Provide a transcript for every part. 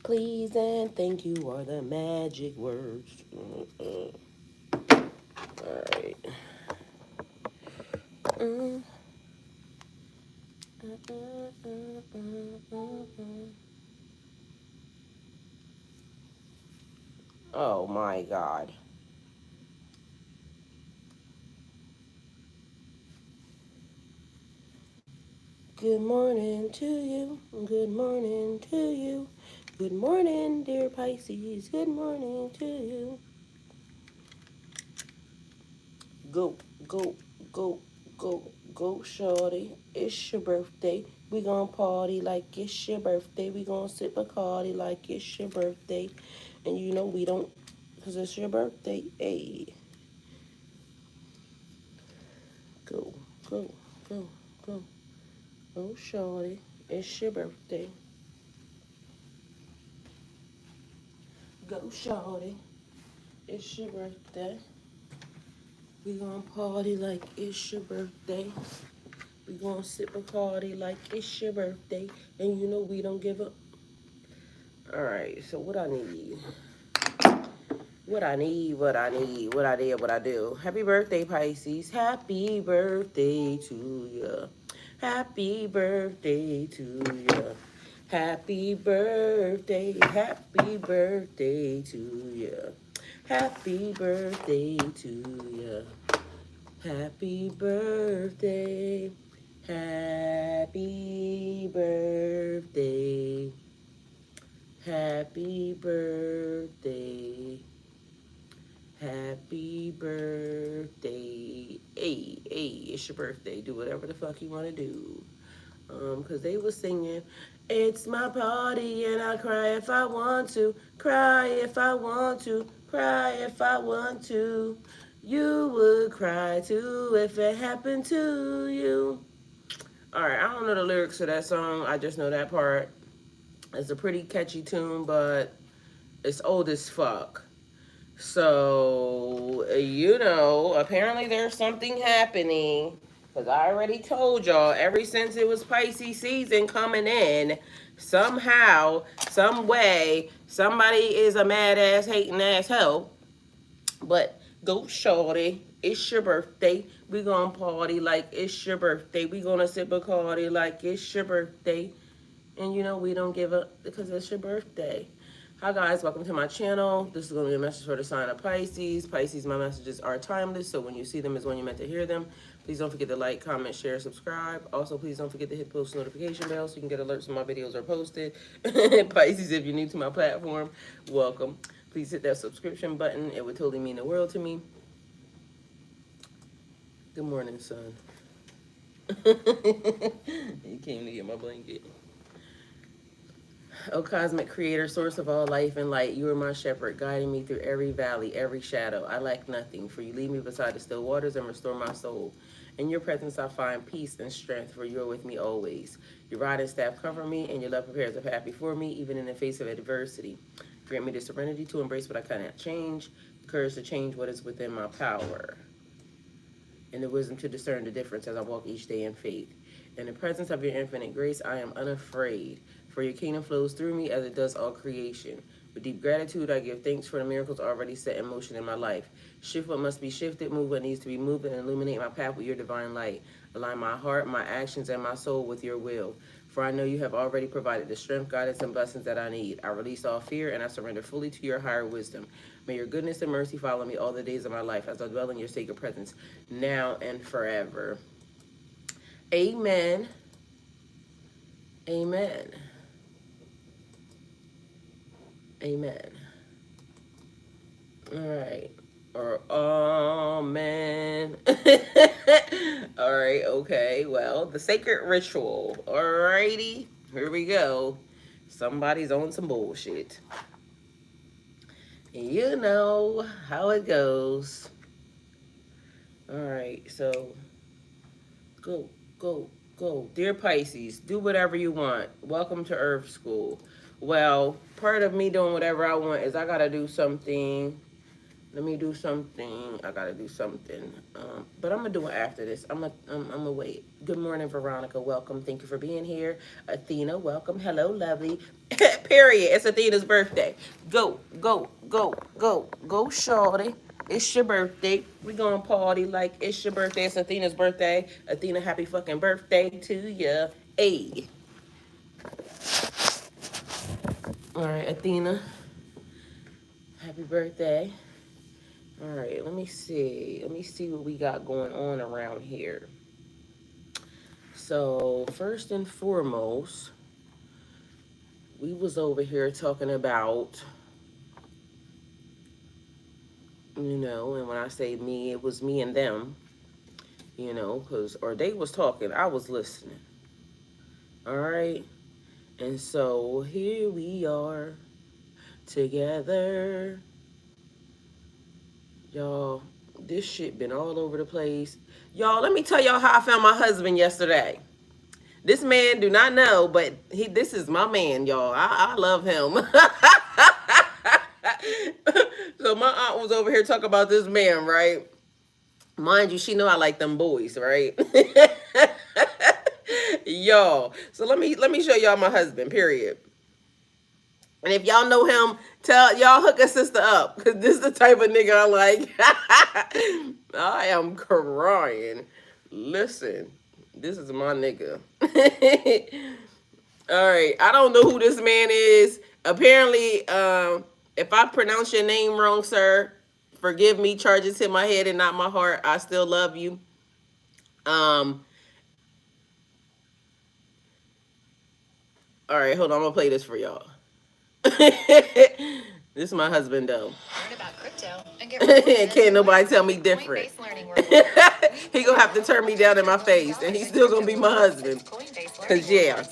Please and thank you are the magic words. Alright. Oh my God. Good morning to you. Good morning to you. Good morning, dear Pisces. Good morning to you. Go, go, go, go, go, shorty. It's your birthday. We gon' party like it's your birthday. We gon' sip a cardi like it's your birthday. And you know we don't, cause it's your birthday. Hey, go, go, go, go, go, shorty. It's your birthday. Go, shorty. It's your birthday. We gon' party like it's your birthday. We gon' sip a party like it's your birthday. And you know we don't give up. Alright, so what I need. What I do. Happy birthday, Pisces. Happy birthday to ya. Happy birthday to ya. Happy birthday to ya. Happy birthday to ya. Happy birthday. Happy birthday. Happy birthday. Happy birthday. Hey, it's your birthday. Do whatever the fuck you want to do. Cause they was singing, it's my party and I cry if I want to, cry if I want to, cry if I want to. You would cry too if it happened to you. Alright, I don't know the lyrics to that song. I just know that part. It's a pretty catchy tune, but it's old as fuck. So, you know, apparently there's something happening. Because I already told y'all, ever since it was Pisces season coming in, somehow, some way, somebody is a mad ass, hating ass hoe. But go shorty, it's your birthday. We gonna party like it's your birthday. We gonna sip a cardi like it's your birthday. And you know we don't give up because it's your birthday. Hi guys, welcome to my channel. This is going to be a message for the sign of Pisces. Pisces, my messages are timeless, so when you see them is when you're meant to hear them. Please don't forget to like, comment, share, subscribe. Also, please don't forget to hit post notification bell so you can get alerts when my videos are posted. Pisces, if you're new to my platform, welcome. Please hit that subscription button. It would totally mean the world to me. Good morning, son. He came to get my blanket. O cosmic creator, source of all life and light, you are my shepherd, guiding me through every valley, every shadow. I lack nothing, for you lead me beside the still waters and restore my soul. In your presence I find peace and strength, for you are with me always. Your rod and staff cover me, and your love prepares a path before me, even in the face of adversity. Grant me the serenity to embrace what I cannot change, the courage to change what is within my power, and the wisdom to discern the difference as I walk each day in faith. In the presence of your infinite grace, I am unafraid, for your kingdom flows through me as it does all creation. With deep gratitude, I give thanks for the miracles already set in motion in my life. Shift what must be shifted, move what needs to be moved, and illuminate my path with your divine light. Align my heart, my actions, and my soul with your will. For I know you have already provided the strength, guidance, and blessings that I need. I release all fear, and I surrender fully to your higher wisdom. May your goodness and mercy follow me all the days of my life as I dwell in your sacred presence, now and forever. Amen. Amen. Amen. All right. Or amen. All right. Okay. Well, the sacred ritual. All righty. Here we go. Somebody's on some bullshit. You know how it goes. All right. So go, go, go. Dear Pisces, do whatever you want. Welcome to Earth School. Well, part of me doing whatever I want is I got to do something Let me do something. I gotta do something. But I'm gonna do it after this. I'm gonna wait. Good morning, Veronica. Welcome. Thank you for being here. Athena, welcome. Hello, lovely. Period. It's Athena's birthday. Go, go, go, go, go, shorty. It's your birthday. We gonna party like it's your birthday. It's Athena's birthday. Athena, happy fucking birthday to ya. Hey. All right, Athena. Happy birthday. All right, let me see. Let me see what we got going on around here. So, first and foremost, we was over here talking about, and when I say me, it was me and them, or they was talking, I was listening. All right? And so, here we are together. Y'all, this shit been all over the place. Y'all, let me tell y'all how I found my husband yesterday. This man do not know, but this is my man, y'all. I love him. So my aunt was over here talking about this man, right? Mind you, she know I like them boys, right? Y'all. So let me show y'all my husband, period. And if y'all know him, tell y'all hook a sister up. Cause this is the type of nigga I like. I am crying. Listen, this is my nigga. All right. I don't know who this man is. Apparently, if I pronounce your name wrong, sir, forgive me. Charges hit my head and not my heart. I still love you. All right, hold on. I'm gonna play this for y'all. This is my husband, though. Learn about crypto and get can't nobody tell me different. He gonna have to turn me down in my face, and he's still gonna be my husband. Cause yeah.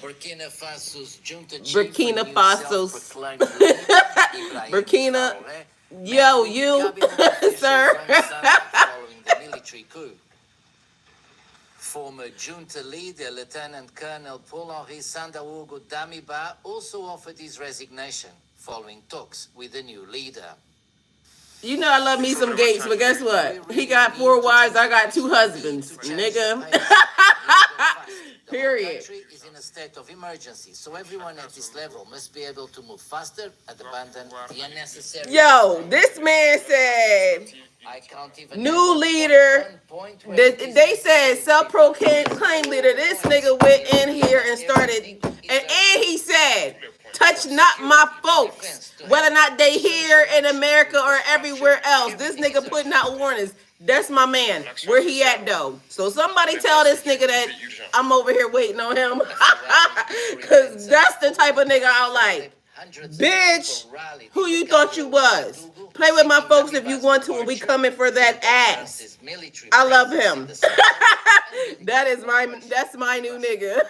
Burkina Faso's Burkina. Yo, you, sir. Former junta leader Lieutenant Colonel Paul-Henri Sandaogo Damiba also offered his resignation following talks with the new leader. You know I love me some Gates, but guess what? He got 4 wives, I got 2 husbands, nigga. Period. The country is in a state of emergency, so everyone at this level must be able to move faster and abandon the unnecessary... Yo, this man said... New leader. They said self-proclaimed leader. This nigga went in here and started, and he said, "Touch not my folks, whether or not they here in America or everywhere else." This nigga putting out warnings. That's my man. Where he at though? So somebody tell this nigga that I'm over here waiting on him, cause that's the type of nigga I like. Bitch, who you thought you was? Play with my folks if you want to, and we coming for that ass. I love him. That's my new nigga.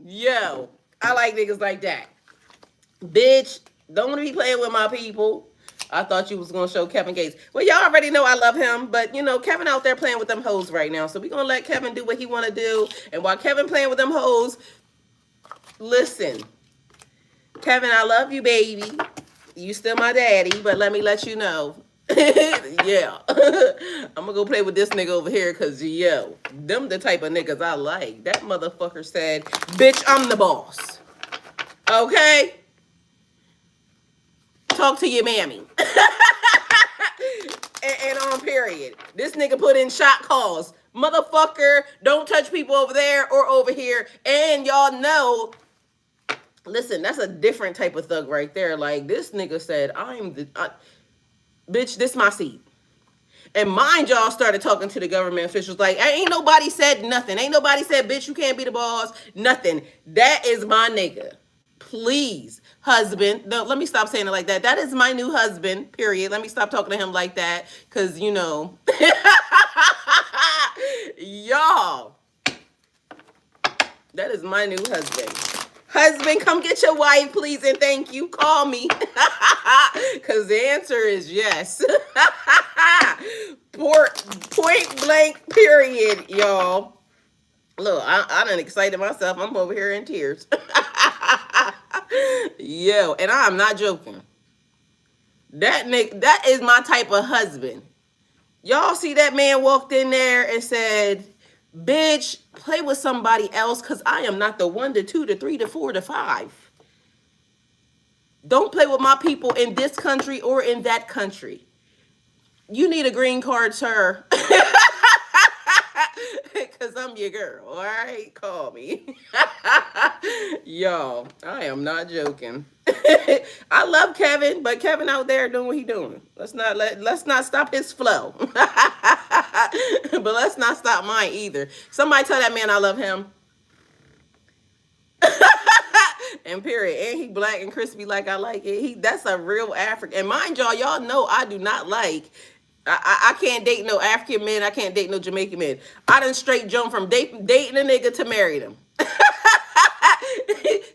Yo, I like niggas like that. Bitch, don't be playing with my people. I thought you was gonna show Kevin Gates. Well, y'all already know I love him, but Kevin out there playing with them hoes right now. So we gonna let Kevin do what he wanna do. And while Kevin playing with them hoes, listen. Kevin, I love you, baby. You still my daddy, but let me let you know. Yeah. I'm gonna go play with this nigga over here because, yo, them the type of niggas I like. That motherfucker said, bitch, I'm the boss. Okay? Talk to your mammy. and on period. This nigga put in shot calls. Motherfucker, don't touch people over there or over here. And y'all know... Listen, that's a different type of thug right there. Like, this nigga said, bitch, this my seat. And mind y'all started talking to the government officials like, ain't nobody said nothing. Ain't nobody said, bitch, you can't be the boss. Nothing. That is my nigga. Please, husband. No, let me stop saying it like that. That is my new husband, period. Let me stop talking to him like that. Because, y'all. That is my new husband. Husband, come get your wife, please, and thank you. Call me. Because the answer is yes. Point blank, period, y'all. Look, I done excited myself. I'm over here in tears. Yo, and I'm not joking. That nigga, that is my type of husband. Y'all see that man walked in there and said, "Bitch, play with somebody else, cause I am not the one, the two, the three, the four, the five. Don't play with my people in this country or in that country. You need a green card, sir." Cause I'm your girl, all right? Call me. Yo, I am not joking. I love Kevin, but Kevin out there doing what he doing. Let's not stop his flow. But let's not stop mine either. Somebody tell that man I love him. And period. And he black and crispy like I like it. That's a real African. And mind y'all know I do not like. I can't date no African men. I can't date no Jamaican men. I done straight jump from dating a nigga to marry them.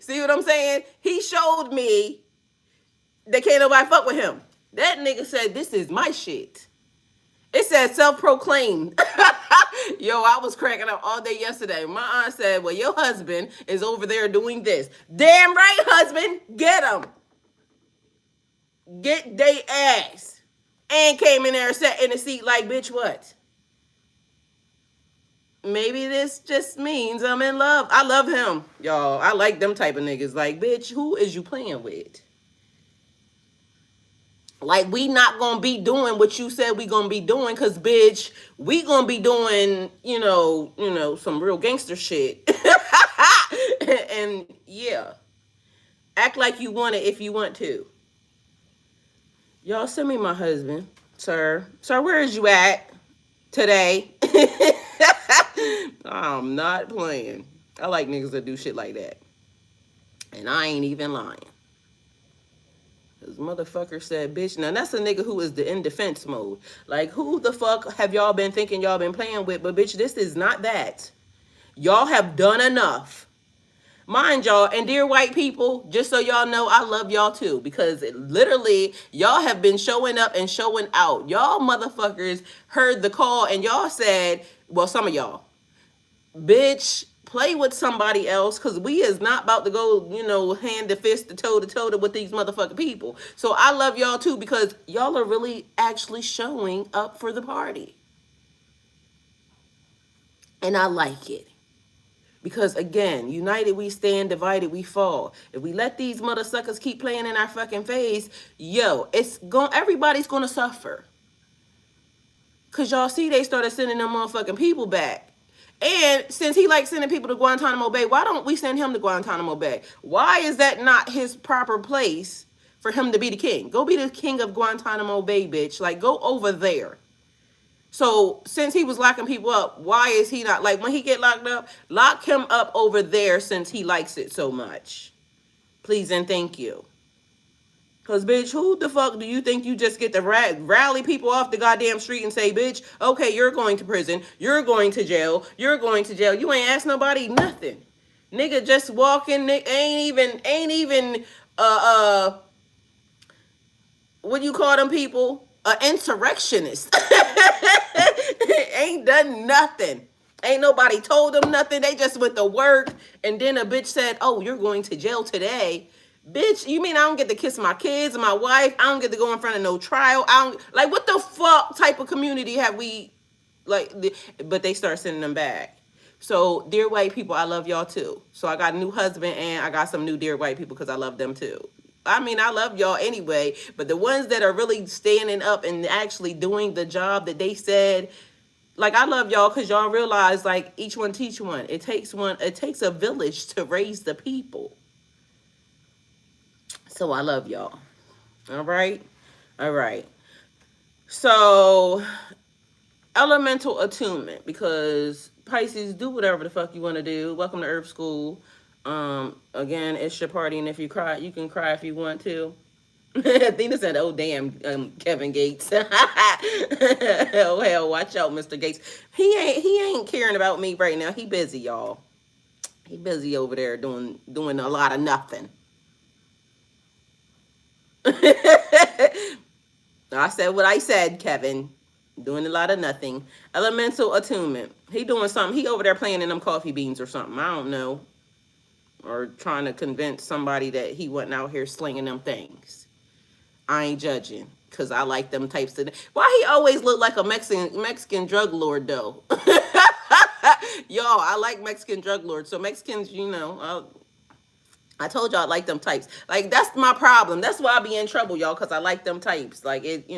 See what I'm saying? He showed me that can't nobody fuck with him. That nigga said, "This is my shit." It said self-proclaimed. Yo, I was cracking up all day yesterday. My aunt said, "Well, your husband is over there doing this." Damn right, husband. Get him. Get they ass. And came in there and sat in the seat like, "Bitch, what?" Maybe this just means I'm in love. I love him, y'all. I like them type of niggas. Like, bitch, who is you playing with? Like, we not gonna be doing what you said we gonna be doing, cause bitch, we gonna be doing, some real gangster shit. And yeah, act like you want it if you want to. Y'all send me my husband, sir. Sir, where is you at today? I'm not playing. I like niggas that do shit like that. And I ain't even lying. This motherfucker said, "Bitch." Now that's a nigga who is in defense mode. Like, who the fuck have y'all been thinking y'all been playing with? But bitch, this is not that. Y'all have done enough. Mind y'all, and dear white people, just so y'all know, I love y'all too. Because literally, y'all have been showing up and showing out. Y'all motherfuckers heard the call and y'all said, well, some of y'all, "Bitch, play with somebody else, because we is not about to go, hand to fist, to toe with these motherfucking people." So I love y'all too, because y'all are really actually showing up for the party. And I like it. Because again, united we stand, divided we fall. If we let these mother suckers keep playing in our fucking face, yo, everybody's gonna suffer. Cause y'all see they started sending them motherfucking people back. And since he likes sending people to Guantanamo Bay, why don't we send him to Guantanamo Bay? Why is that not his proper place for him to be the king? Go be the king of Guantanamo Bay, bitch. Like, go over there. So since he was locking people up, why is he not, like, when he get locked up, lock him up over there since he likes it so much. Please and thank you. Because, bitch, who the fuck do you think you just get to rally people off the goddamn street and say, "Bitch, okay, you're going to prison. You're going to jail. You're going to jail." You ain't ask nobody nothing. Nigga just walking, ain't even, what do you call them people? Insurrectionist. Ain't done nothing. Ain't nobody told them nothing. They just went to work. And then a bitch said, "Oh, you're going to jail today." Bitch, you mean I don't get to kiss my kids and my wife? I don't get to go in front of no trial? Like, what the fuck type of community have we, like, but they start sending them back. So, dear white people, I love y'all too. So I got a new husband and I got some new dear white people because I love them too. I mean, I love y'all anyway, but the ones that are really standing up and actually doing the job that they said, like, I love y'all because y'all realize, like, each one teach one. It takes a village to raise the people. So I love y'all. All right? All right. So, elemental attunement, because Pisces, do whatever the fuck you want to do. Welcome to Earth School. Again, it's your party, and if you cry, you can cry if you want to. Athena said, "Oh damn, Kevin Gates." Oh hell, watch out, Mr. Gates. He ain't caring about me right now. He busy, y'all. He busy over there doing a lot of nothing. I said what I said, Kevin. Doing a lot of nothing. Elemental attunement. He doing something. He over there playing in them coffee beans or something. I don't know. or trying to convince somebody that he wasn't out here slinging them things. I ain't judging because I like them types of. Why he always look like a Mexican drug lord though? Y'all, I like Mexican drug lords. So Mexicans, I told y'all I like them types. Like that's my problem. That's why I be in trouble, y'all, because I like them types. Like it.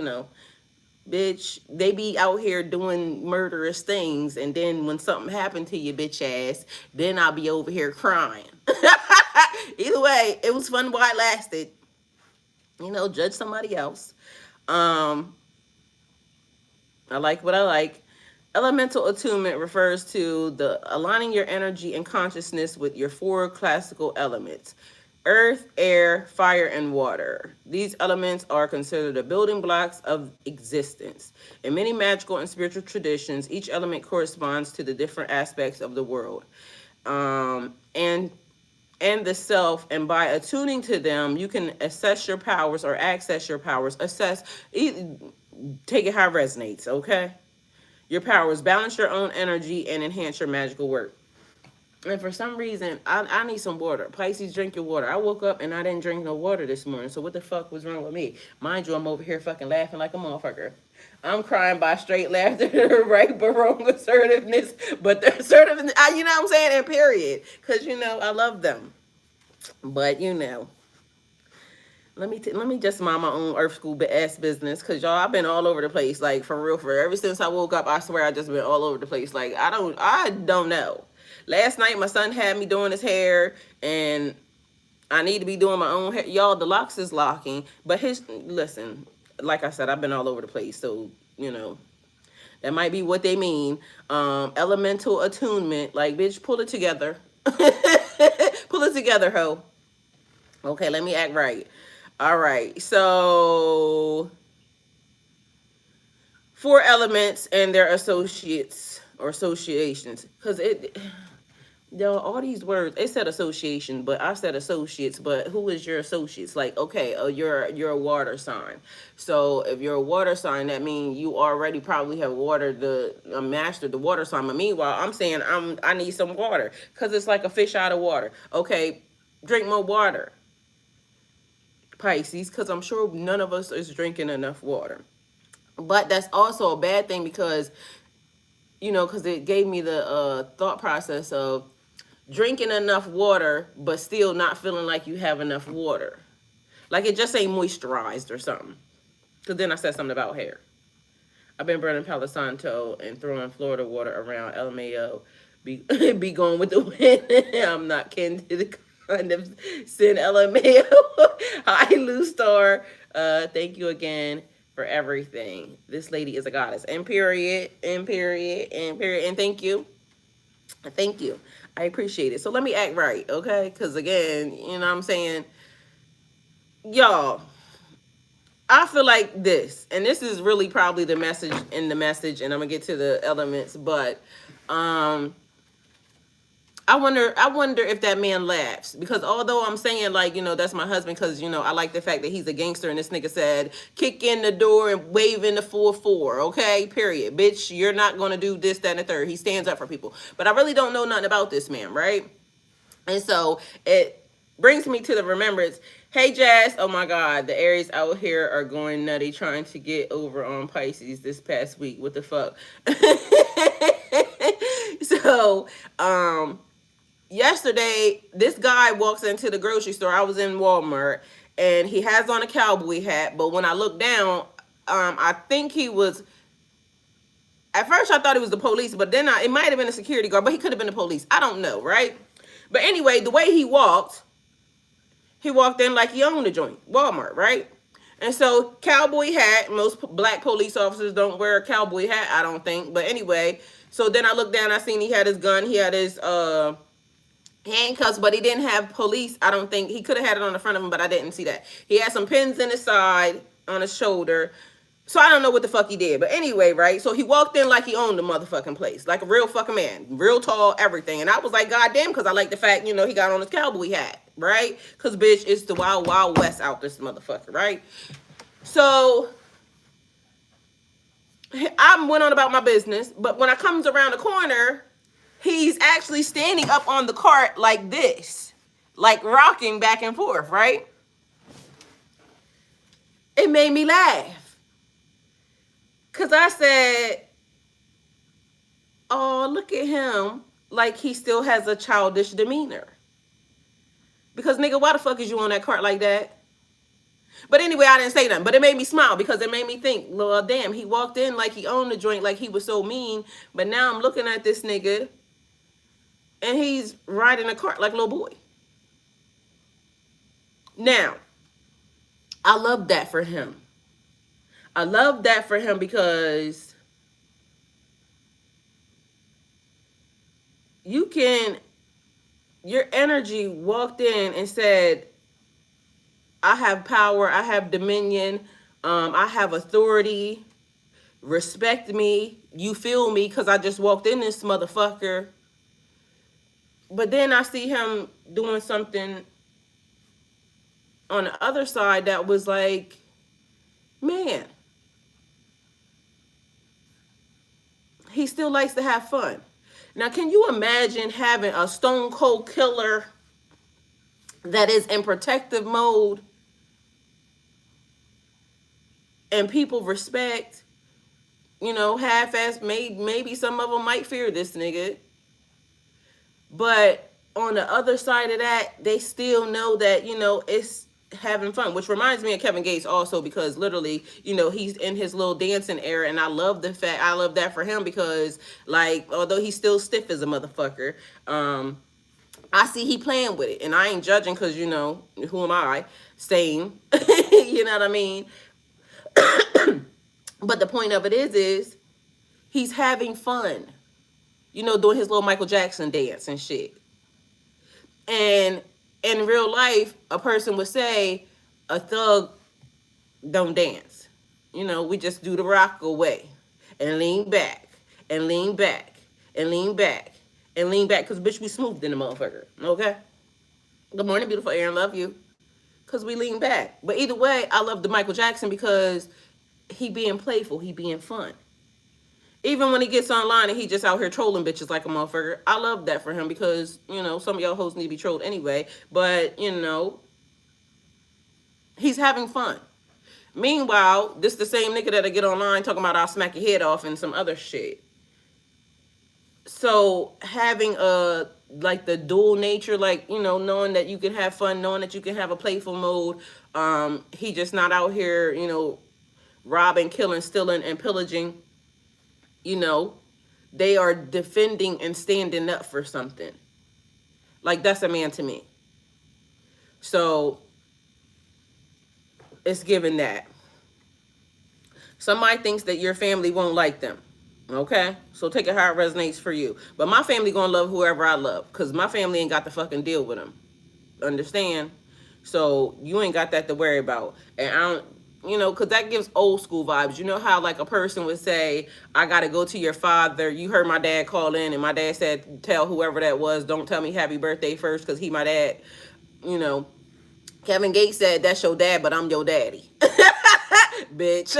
Bitch, they be out here doing murderous things, and then when something happened to your bitch ass, then I'll be over here crying. Either way, it was fun while it lasted. Judge somebody else. Um, I like what I like. Elemental attunement refers to the aligning your energy and consciousness with your four classical elements: earth, air, fire, and water. These elements are considered the building blocks of existence. In many magical and spiritual traditions, each element corresponds to the different aspects of the world. And the self, and by attuning to them, you can assess your powers or access your powers. Take it how it resonates, okay? Your powers, balance your own energy, and enhance your magical work. And for some reason, I need some water. Pisces, drink your water. I woke up and I didn't drink no water this morning. So what the fuck was wrong with me? Mind you, I'm over here fucking laughing like a motherfucker. I'm crying by straight laughter, right but wrong assertiveness. But the assertiveness, you know what I'm saying? And period. Because, I love them. But, let me just mind my own earth school ass business, because y'all, I've been all over the place, like for real. Ever since I woke up, I swear I just been all over the place. Like I don't know. Last night my son had me doing his hair, and I need to be doing my own hair. Y'all, the locks is locking, but listen, like I said, I've been all over the place, so that might be what they mean. Elemental attunement, like bitch, pull it together. Pull it together, ho. Okay, let me act right. All right, so 4 elements and their associates or associations, because all these words, it said association, but I said associates. But who is your associates? Like, okay, you're a water sign. So if you're a water sign, that means you already probably have mastered the water sign. But meanwhile, I'm saying I need some water, because it's like a fish out of water. Okay, drink more water, Pisces, because I'm sure none of us is drinking enough water. But that's also a bad thing, because because it gave me the thought process of drinking enough water but still not feeling like you have enough water, like it just ain't moisturized or something. Because then I said something about hair. I've been burning Palo Santo and throwing Florida water around. LMAO, be going with the wind. I'm not kin to the kind of sin. LMAO. Hi, Lou Star. Thank you again for everything. This lady is a goddess. And period. And period. And period. And thank you. Thank you. I appreciate it. So let me act right, okay? Because again, what I'm saying? Y'all, I feel like this, and this is really probably the message, and I'm going to get to the elements, but I wonder if that man laughs, because although I'm saying, like, that's my husband, because, I like the fact that he's a gangster, and this nigga said, kick in the door and wave in the 4-4, okay, period. Bitch, you're not going to do this, that, and the third. He stands up for people. But I really don't know nothing about this man, right? And so it brings me to the remembrance. Hey, Jazz. Oh, my God. The Aries out here are going nutty trying to get over on Pisces this past week. What the fuck? So, yesterday, this guy walks into the grocery store. I was in Walmart, and he has on a cowboy hat. But when I looked down, I think he was. At first, I thought it was the police, but then it might have been a security guard, but he could have been the police. I don't know, right? But anyway, the way he walked in like he owned the joint, Walmart, right? And so, cowboy hat. Most black police officers don't wear a cowboy hat, I don't think. But anyway, so then I looked down. I seen he had his gun. He had his handcuffs, but he didn't have police. I don't think. He could have had it on the front of him, but I didn't see that. He had some pins in his side, on his shoulder. So I don't know what the fuck he did. But anyway, right? So he walked in like he owned the motherfucking place. Like a real fucking man. Real tall, everything. And I was like, God damn, because I like the fact, he got on his cowboy hat. Right? Because, bitch, it's the wild, wild west out this motherfucker. Right? So I went on about my business. But when I comes around the corner, he's actually standing up on the cart like this. like rocking back and forth, right? It made me laugh. Because I said, oh, look at him. Like he still has a childish demeanor. Because, nigga, why the fuck is you on that cart like that? But anyway, I didn't say nothing. But it made me smile because it made me think, well, damn, he walked in like he owned the joint, like he was so mean. But now I'm looking at this nigga and he's riding a cart like a little boy. Now, I love that for him. I love that for him because your energy walked in and said, I have power, I have dominion, I have authority, respect me, you feel me because I just walked in this motherfucker. But then I see him doing something on the other side that was like, man, he still likes to have fun. Now, can you imagine having a stone cold killer that is in protective mode and people respect, half-ass, maybe some of them might fear this nigga. But on the other side of that, they still know that, it's having fun, which reminds me of Kevin Gates also because literally, he's in his little dancing era. And I love that for him because, like, although he's still stiff as a motherfucker, I see he playing with it. And I ain't judging because, who am I? Same. You know what I mean? But the point of it is he's having fun, doing his little Michael Jackson dance and shit. And in real life, a person would say a thug don't dance. We just do the rock away and lean back and lean back and lean back and lean back because, bitch, we smooth in the motherfucker. Okay? Good morning, beautiful Aaron. Love you. Because we lean back. But either way, I love the Michael Jackson because he being playful. He being fun. Even when he gets online and he just out here trolling bitches like a motherfucker, I love that for him because, some of y'all hoes need to be trolled anyway. But, he's having fun. Meanwhile, this the same nigga that'll get online talking about I'll smack your head off and some other shit. So having the dual nature, like, knowing that you can have fun, knowing that you can have a playful mode. He just not out here, robbing, killing, stealing, and pillaging. They are defending and standing up for something. Like, that's a man to me. So it's given that. Somebody thinks that your family won't like them. Okay? So take it how it resonates for you. But my family gonna love whoever I love. Because my family ain't got to fucking deal with them. Understand? So you ain't got that to worry about. And I don't... because that gives old school vibes. You know how, like, a person would say, I got to go to your father. You heard my dad call in, and my dad said, tell whoever that was, don't tell me happy birthday first, because he my dad. Kevin Gates said, that's your dad, but I'm your daddy. Bitch.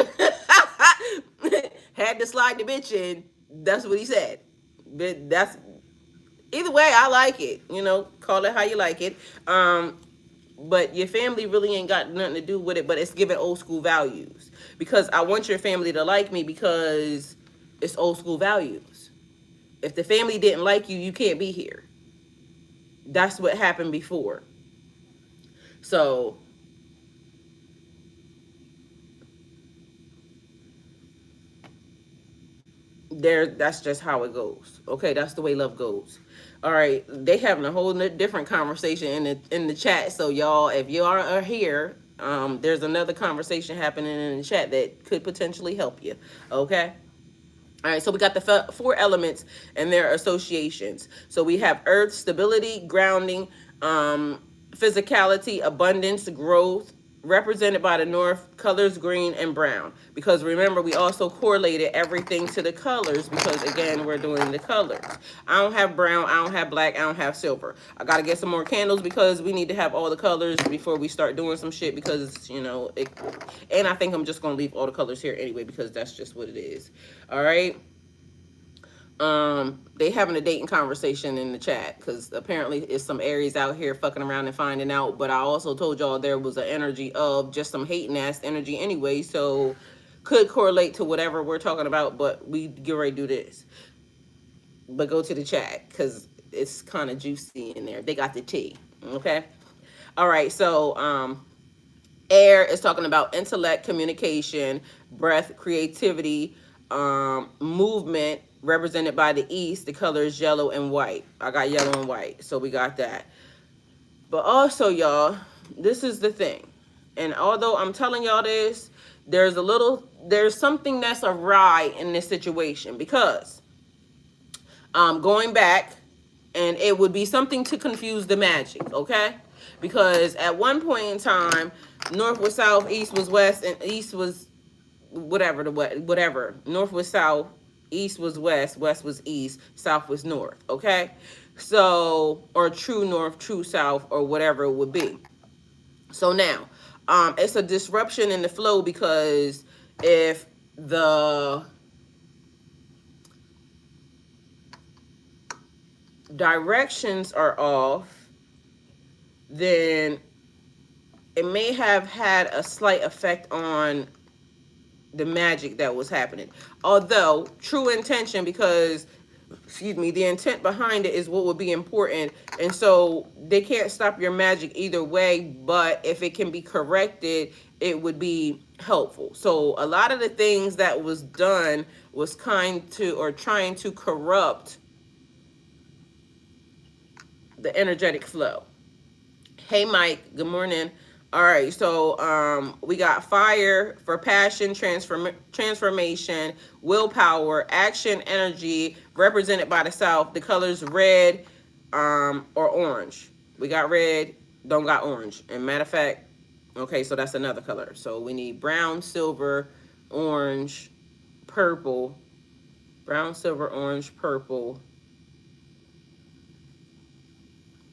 Had to slide the bitch in. That's what he said. But that's... Either way, I like it. Call it how you like it. But your family really ain't got nothing to do with it, but it's giving old school values. Because I want your family to like me because it's old school values. If the family didn't like you, you can't be here. That's what happened before. So that's just how it goes. Okay, that's the way love goes. All right, they having a whole different conversation in the chat. So y'all, if you are here, there's another conversation happening in the chat that could potentially help you. Okay. All right, so we got the 4 elements and their associations. So we have earth, stability, grounding, physicality, abundance, growth, represented by the north, colors green and brown. Because remember, we also correlated everything to the colors because, again, we're doing the colors. I don't have brown, I don't have black, I don't have silver. I got to get some more candles because we need to have all the colors before we start doing some shit because, and I think I'm just going to leave all the colors here anyway because that's just what it is. All right. They having a dating conversation in the chat because apparently it's some Aries out here fucking around and finding out. But I also told y'all there was an energy of just some hating ass energy anyway, so could correlate to whatever we're talking about. But we get ready to do this. But go to the chat because it's kind of juicy in there. They got the tea. Okay. All right. So air is talking about intellect, communication, breath, creativity, movement, represented by the east. The color is yellow and white. I got yellow and white, so we got that. But also, y'all, this is the thing. And although I'm telling y'all this, there's something that's awry in this situation because going back, and it would be something to confuse the magic, okay? Because at one point in time, north was south, east was west, and east was whatever whatever. North was south, east was west, west was east, south was north, okay? So, or true north, true south, or whatever it would be. So now, it's a disruption in the flow because if the directions are off, then it may have had a slight effect on the magic that was happening. Although, true intention, because, excuse me, the intent behind it is what would be important. And so they can't stop your magic either way, but if it can be corrected, it would be helpful. So a lot of the things that was done was kind to, or trying to corrupt the energetic flow. Hey, Mike. Good morning. All right, so we got fire for passion, transformation, willpower, action, energy, represented by the south. The colors red or orange. We got red, don't got orange. And matter of fact, okay, so that's another color. So we need brown, silver, orange, purple. Brown, silver, orange, purple.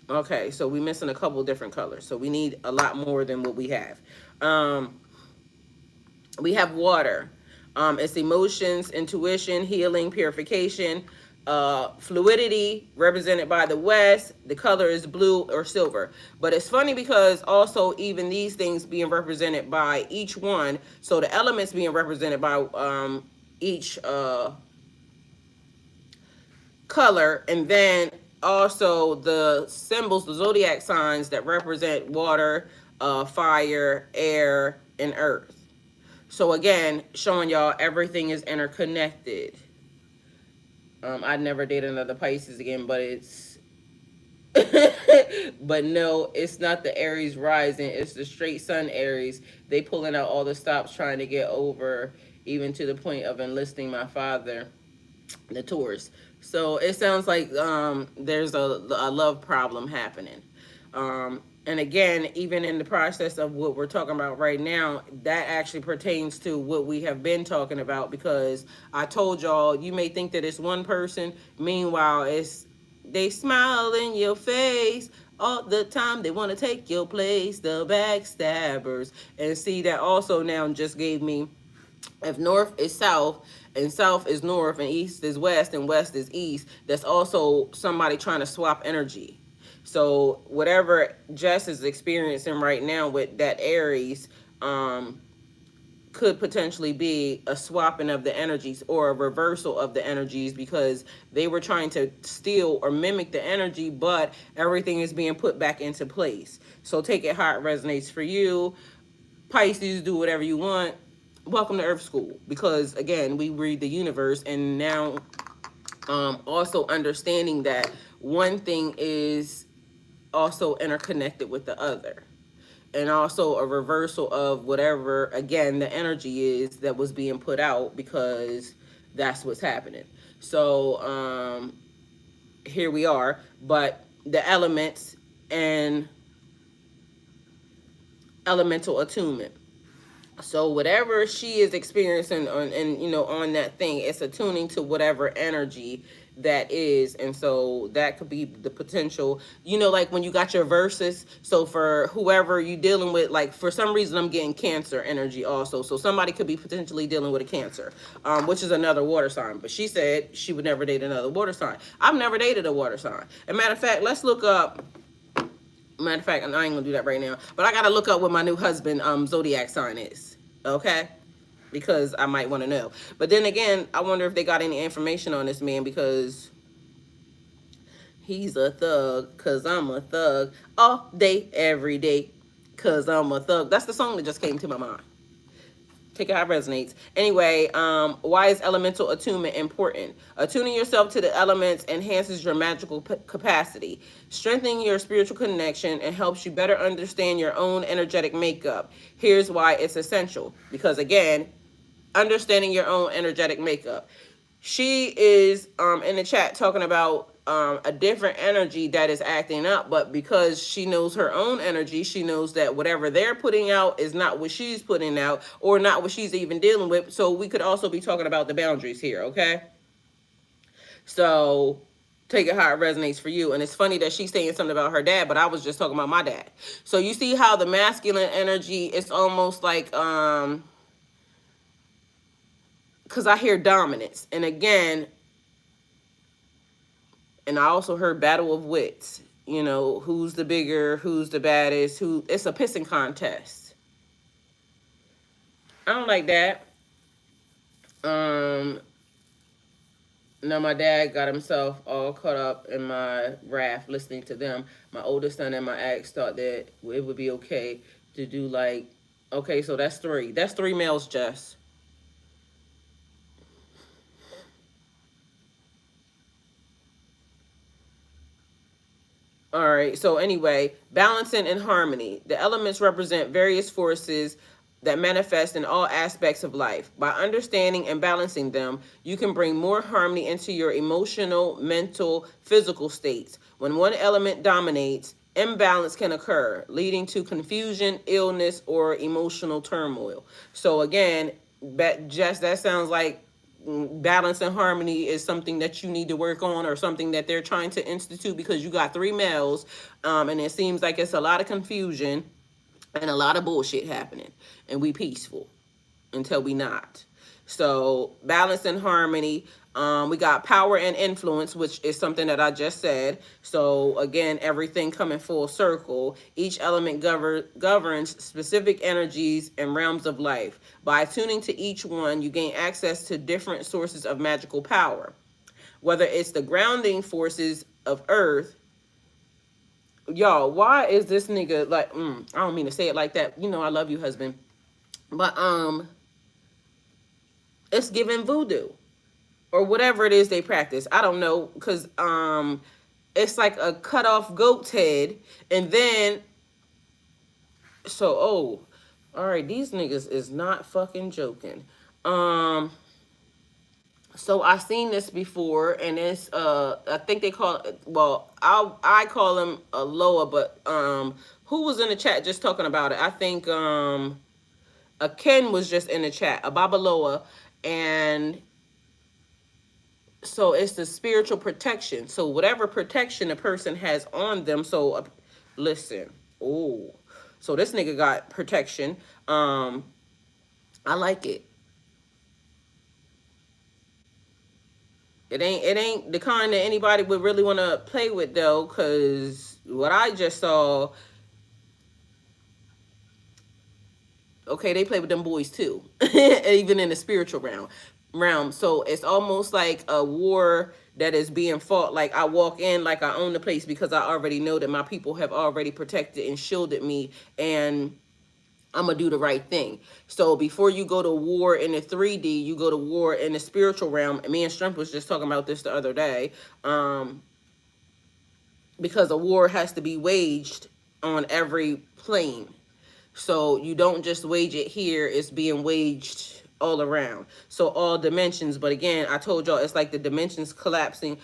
Okay, so we're missing a couple different colors. So we need a lot more than what we have. We have water. It's emotions, intuition, healing, purification, fluidity, represented by the west. The color is blue or silver. But it's funny because also even these things being represented by each one. So the elements being represented by each color, and then also the symbols, the zodiac signs that represent water, fire, air, and earth. So again, showing y'all everything is interconnected. I'd never date another Pisces again, but it's but no, it's not the Aries rising, it's the straight sun Aries. They pulling out all the stops trying to get over, even to the point of enlisting my father, the Taurus. So it sounds like there's a love problem happening. And again, even in the process of what we're talking about right now, that actually pertains to what we have been talking about, because I told y'all, you may think that it's one person. Meanwhile, it's they smile in your face all the time. They want to take your place, the backstabbers. And see, that also now just gave me, if north is south and south is north and east is west and west is east, that's also somebody trying to swap energy. So whatever Jess is experiencing right now with that Aries could potentially be a swapping of the energies or a reversal of the energies, because they were trying to steal or mimic the energy, but everything is being put back into place. So take it how it resonates for you. Pisces, do whatever you want. Welcome to Earth School, because again, we read the universe, and now also understanding that one thing is also interconnected with the other, and also a reversal of whatever, again, the energy is that was being put out, because that's what's happening. So here we are, but the elements and elemental attunement. So whatever she is experiencing on, and on that thing, it's attuning to whatever energy that is. And so that could be the potential, like when you got your verses. So for whoever you dealing with, like for some reason I'm getting cancer energy also. So somebody could be potentially dealing with a cancer, which is another water sign. But she said she would never date another water sign. I've never dated a water sign. As a matter of fact, let's look up. Matter of fact, I ain't gonna do that right now. But I gotta look up what my new husband zodiac sign is. Okay? Because I might want to know. But then again, I wonder if they got any information on this man, because he's a thug, cause I'm a thug all day, every day, cause I'm a thug. That's the song that just came to my mind. Take it how it resonates. Anyway, why is elemental attunement important? Attuning yourself to the elements enhances your magical capacity, strengthening your spiritual connection, and helps you better understand your own energetic makeup. Here's why it's essential. Because again, understanding your own energetic makeup. She is in the chat talking about a different energy that is acting up, but because she knows her own energy, she knows that whatever they're putting out is not what she's putting out, or not what she's even dealing with. So we could also be talking about the boundaries here, okay? So take it how it resonates for you. And it's funny that she's saying something about her dad, but I was just talking about my dad. So you see how the masculine energy, it's almost like because I hear dominance. And again, and I also heard battle of wits. Who's the bigger, who's the baddest, it's a pissing contest. I don't like that. Now my dad got himself all caught up in my wrath listening to them. My oldest son and my ex thought that it would be okay to do like, okay, so that's three. That's three males, Jess. All right. So anyway, balancing and harmony. The elements represent various forces that manifest in all aspects of life. By understanding and balancing them, you can bring more harmony into your emotional, mental, physical states. When one element dominates, imbalance can occur, leading to confusion, illness, or emotional turmoil. So again, Jess, that sounds like balance and harmony is something that you need to work on, or something that they're trying to institute, because you got three males, and it seems like it's a lot of confusion and a lot of bullshit happening, and we peaceful until we not. So balance and harmony. We got power and influence, which is something that I just said. So again, everything coming full circle. Each element governs specific energies and realms of life. By tuning to each one, you gain access to different sources of magical power. Whether it's the grounding forces of earth. Y'all, why is this nigga like, I don't mean to say it like that. I love you, husband. But it's giving voodoo, or whatever it is they practice. I don't know, because it's like a cut off goat's head, and then all right, these niggas is not fucking joking. So I seen this before, and it's I think they call it, well, I call him a Loa, but who was in the chat just talking about it? I think a Ken was just in the chat, a Babaloa, and so it's the spiritual protection. So whatever protection a person has on them. So listen, so this nigga got protection. I like it. It ain't the kind that anybody would really want to play with, though, because what I just saw, okay, they play with them boys too, even in the spiritual realm. So it's almost like a war that is being fought. Like I walk in like I own the place, because I already know that my people have already protected and shielded me, and I'm gonna do the right thing. So before you go to war in the 3D, you go to war in the spiritual realm. And me and Strump was just talking about this the other day, because a war has to be waged on every plane. So you don't just wage it here, it's being waged all around. So all dimensions. But again, I told y'all, it's like the dimensions collapsing.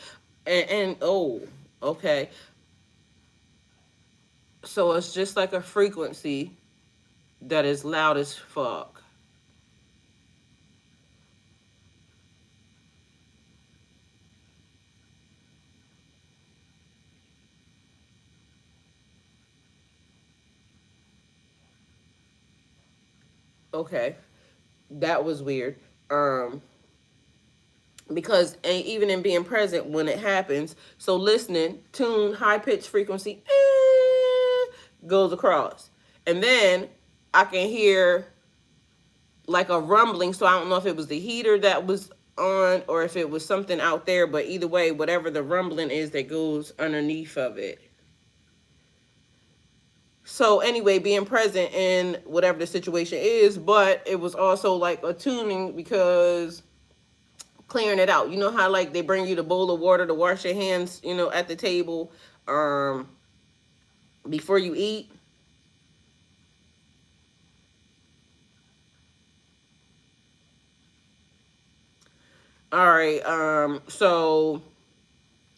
And okay. So it's just like a frequency that is loud as fuck. Okay, that was weird. Um, because even in being present when it happens, so listening, tune, high pitch frequency goes across, and then I can hear like a rumbling. So I don't know if it was the heater that was on or if it was something out there, but either way, whatever the rumbling is that goes underneath of it. So anyway, being present in whatever the situation is, but it was also like a tuning because clearing it out. You know how like they bring you the bowl of water to wash your hands, at the table, um, before you eat. All right. So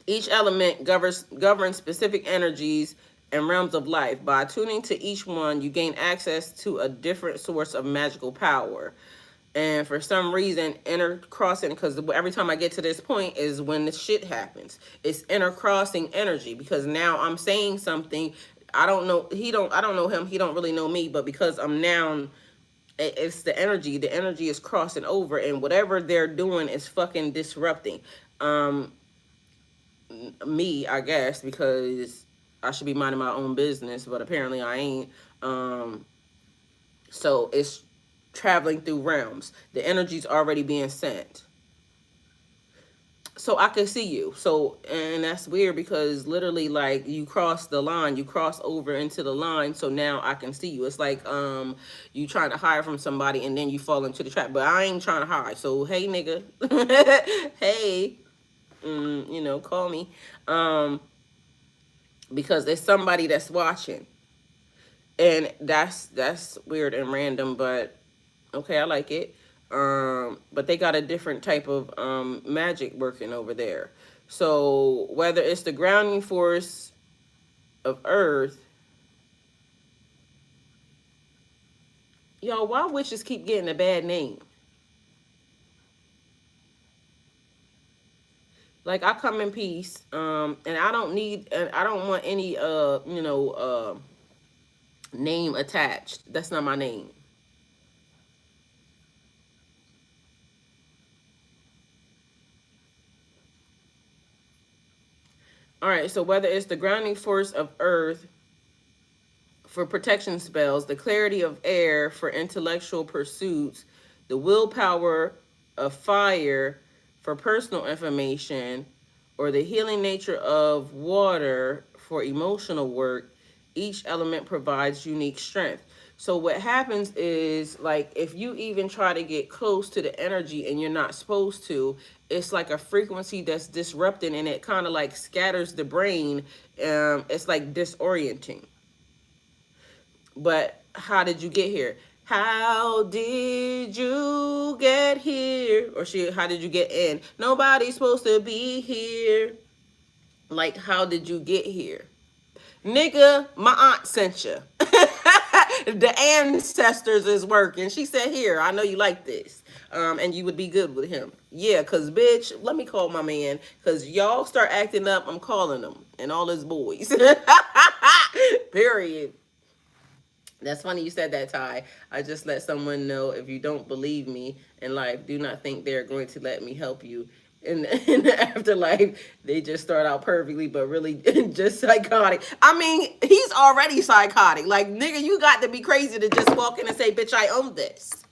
each element governs specific energies and realms of life. By tuning to each one, you gain access to a different source of magical power. And for some reason, intercrossing, because every time I get to this point is when the shit happens. It's intercrossing energy because now I'm saying something. I don't know. I don't know him. He don't really know me. But because I'm now, it's the energy. The energy is crossing over, and whatever they're doing is fucking disrupting. Um, Me, I guess, because I should be minding my own business, but apparently I ain't. Um, so it's traveling through realms. The energy's already being sent. So I can see you. So, and that's weird because literally like you cross the line, you cross over into the line. So now I can see you. It's like, you trying to hide from somebody and then you fall into the trap, but I ain't trying to hide. So, hey nigga, hey, call me. Um, because there's somebody that's watching. And that's weird and random, but okay, I like it. But they got a different type of magic working over there. So whether it's the grounding force of Earth, y'all, why witches keep getting a bad name? Like I come in peace, and I don't want any name attached. That's not my name. All right, so whether it's the grounding force of Earth for protection spells, the clarity of air for intellectual pursuits, the willpower of fire for personal information, or the healing nature of water for emotional work, each element provides unique strength. So what happens is like if you even try to get close to the energy and you're not supposed to, it's like a frequency that's disrupting and it kind of like scatters the brain. It's like disorienting. But how did you get here? How did you get here? Or how did you get in? Nobody's supposed to be here. Like, how did you get here? Nigga, my aunt sent you. The ancestors is working. She said, here, I know you like this. And you would be good with him. Yeah, because, bitch, let me call my man. Because y'all start acting up, I'm calling him. And all his boys. Period. That's funny you said that, Ty. I just let someone know if you don't believe me in life, do not think they're going to let me help you. In the afterlife, they just start out perfectly, but really just psychotic. I mean, he's already psychotic. Like, nigga, you got to be crazy to just walk in and say, bitch, I own this.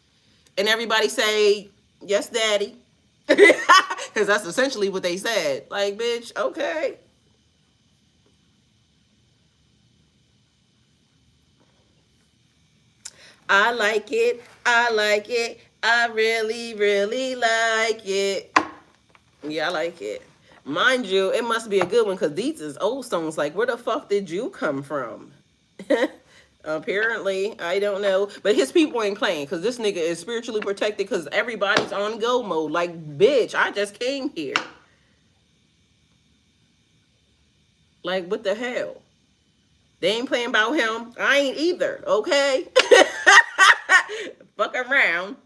And everybody say, yes, daddy. Because that's essentially what they said. Like, bitch, okay. I like it. I like it. I really, really like it. Yeah, I like it. Mind you, it must be a good one because these is old songs. Like, where the fuck did you come from? Apparently, I don't know. But his people ain't playing because this nigga is spiritually protected because everybody's on go mode. Like, bitch, I just came here. Like, what the hell? They ain't playing about him. I ain't either, okay? Fuck around.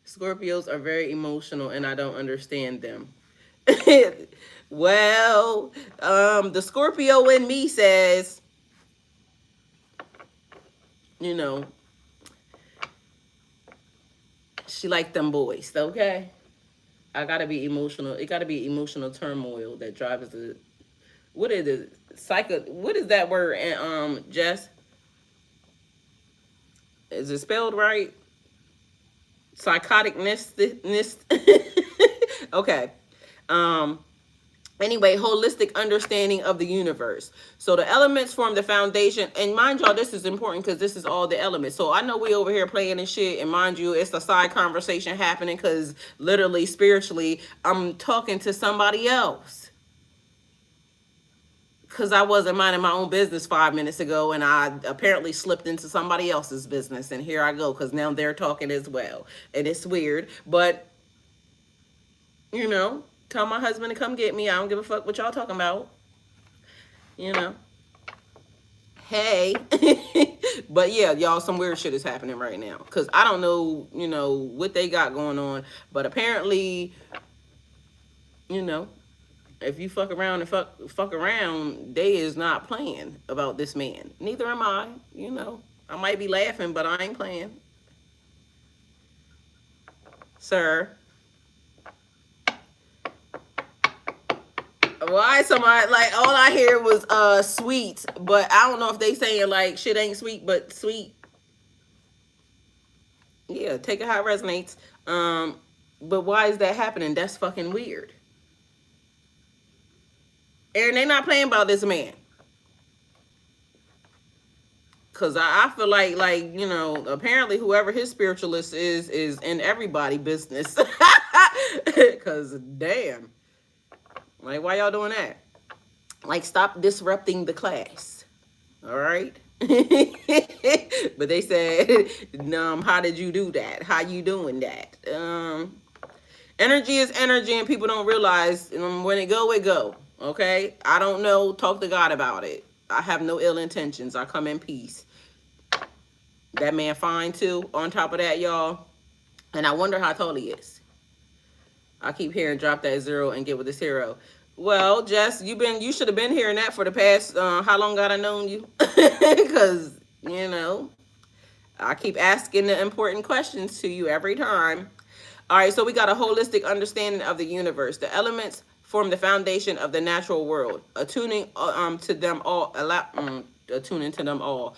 Scorpios are very emotional and I don't understand them. Well, the Scorpio in me says, you know, She like them boys, okay? I gotta be emotional. It gotta be emotional turmoil that drives the. What is it? Psycho. What is that word? And Jess, is it spelled right? Psychoticness. Okay. Um. Anyway, holistic understanding of the universe. So the elements form the foundation, and mind y'all, this is important because this is all the elements. So I know we over here playing and shit, and mind you, it's a side conversation happening because literally, spiritually, I'm talking to somebody else because I wasn't minding my own business 5 minutes ago, and I apparently slipped into somebody else's business, and here I go because now they're talking as well, and it's weird, but you know, tell my husband to come get me. I don't give a fuck what y'all talking about, you know. Hey. But yeah, y'all, some weird shit is happening right now because I don't know, you know, what they got going on, but apparently, you know, if you fuck around and fuck around, they is not playing about this man. Neither am I. You know, I might be laughing, but I ain't playing, sir. Why somebody like all I hear was sweet, but I don't know if they saying like shit ain't sweet but sweet. Yeah, take it how it resonates. But why is that happening? That's fucking weird. And they not playing about this man. Cause I feel like you know, apparently whoever his spiritualist is in everybody business. Cause damn, like why y'all doing that? Like stop disrupting the class. All right. But they said, how did you do that? How you doing that? Energy is energy, and people don't realize when it go, it go. Okay, I don't know. Talk to God about it. I have no ill intentions. I come in peace. That man fine too. On top of that, y'all, and I wonder how tall he is. I keep hearing drop that zero and get with this hero. Well, Jess, you should have been hearing that for the past how long got I known you? Because you know I keep asking the important questions to you every time. All right, so we got a holistic understanding of the universe. The elements form the foundation of the natural world. To them all, attuning to them all.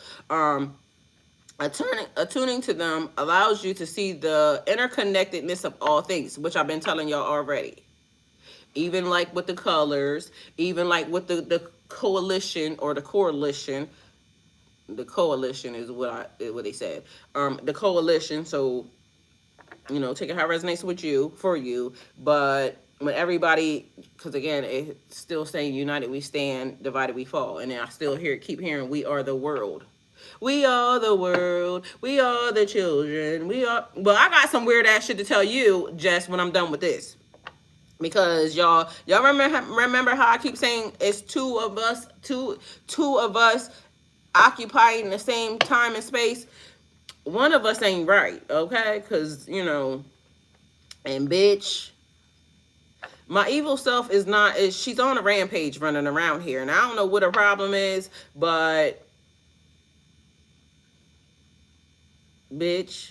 Attuning to them allows you to see the interconnectedness of all things, which I've been telling y'all already. Even like with the colors, even like with the coalition or the correlation. The coalition is what they said. The coalition. So you know, take it how it resonates with you, for you, but when everybody, because again, it's still saying united we stand, divided we fall, and then I still keep hearing we are the world. We are the world. We are the children. We are. Well, I got some weird ass shit to tell you, Jess, when I'm done with this, because y'all remember how I keep saying it's two of us occupying the same time and space. One of us ain't right, okay? Because, you know, and bitch, my evil self she's on a rampage running around here. And I don't know what her problem is, but, bitch.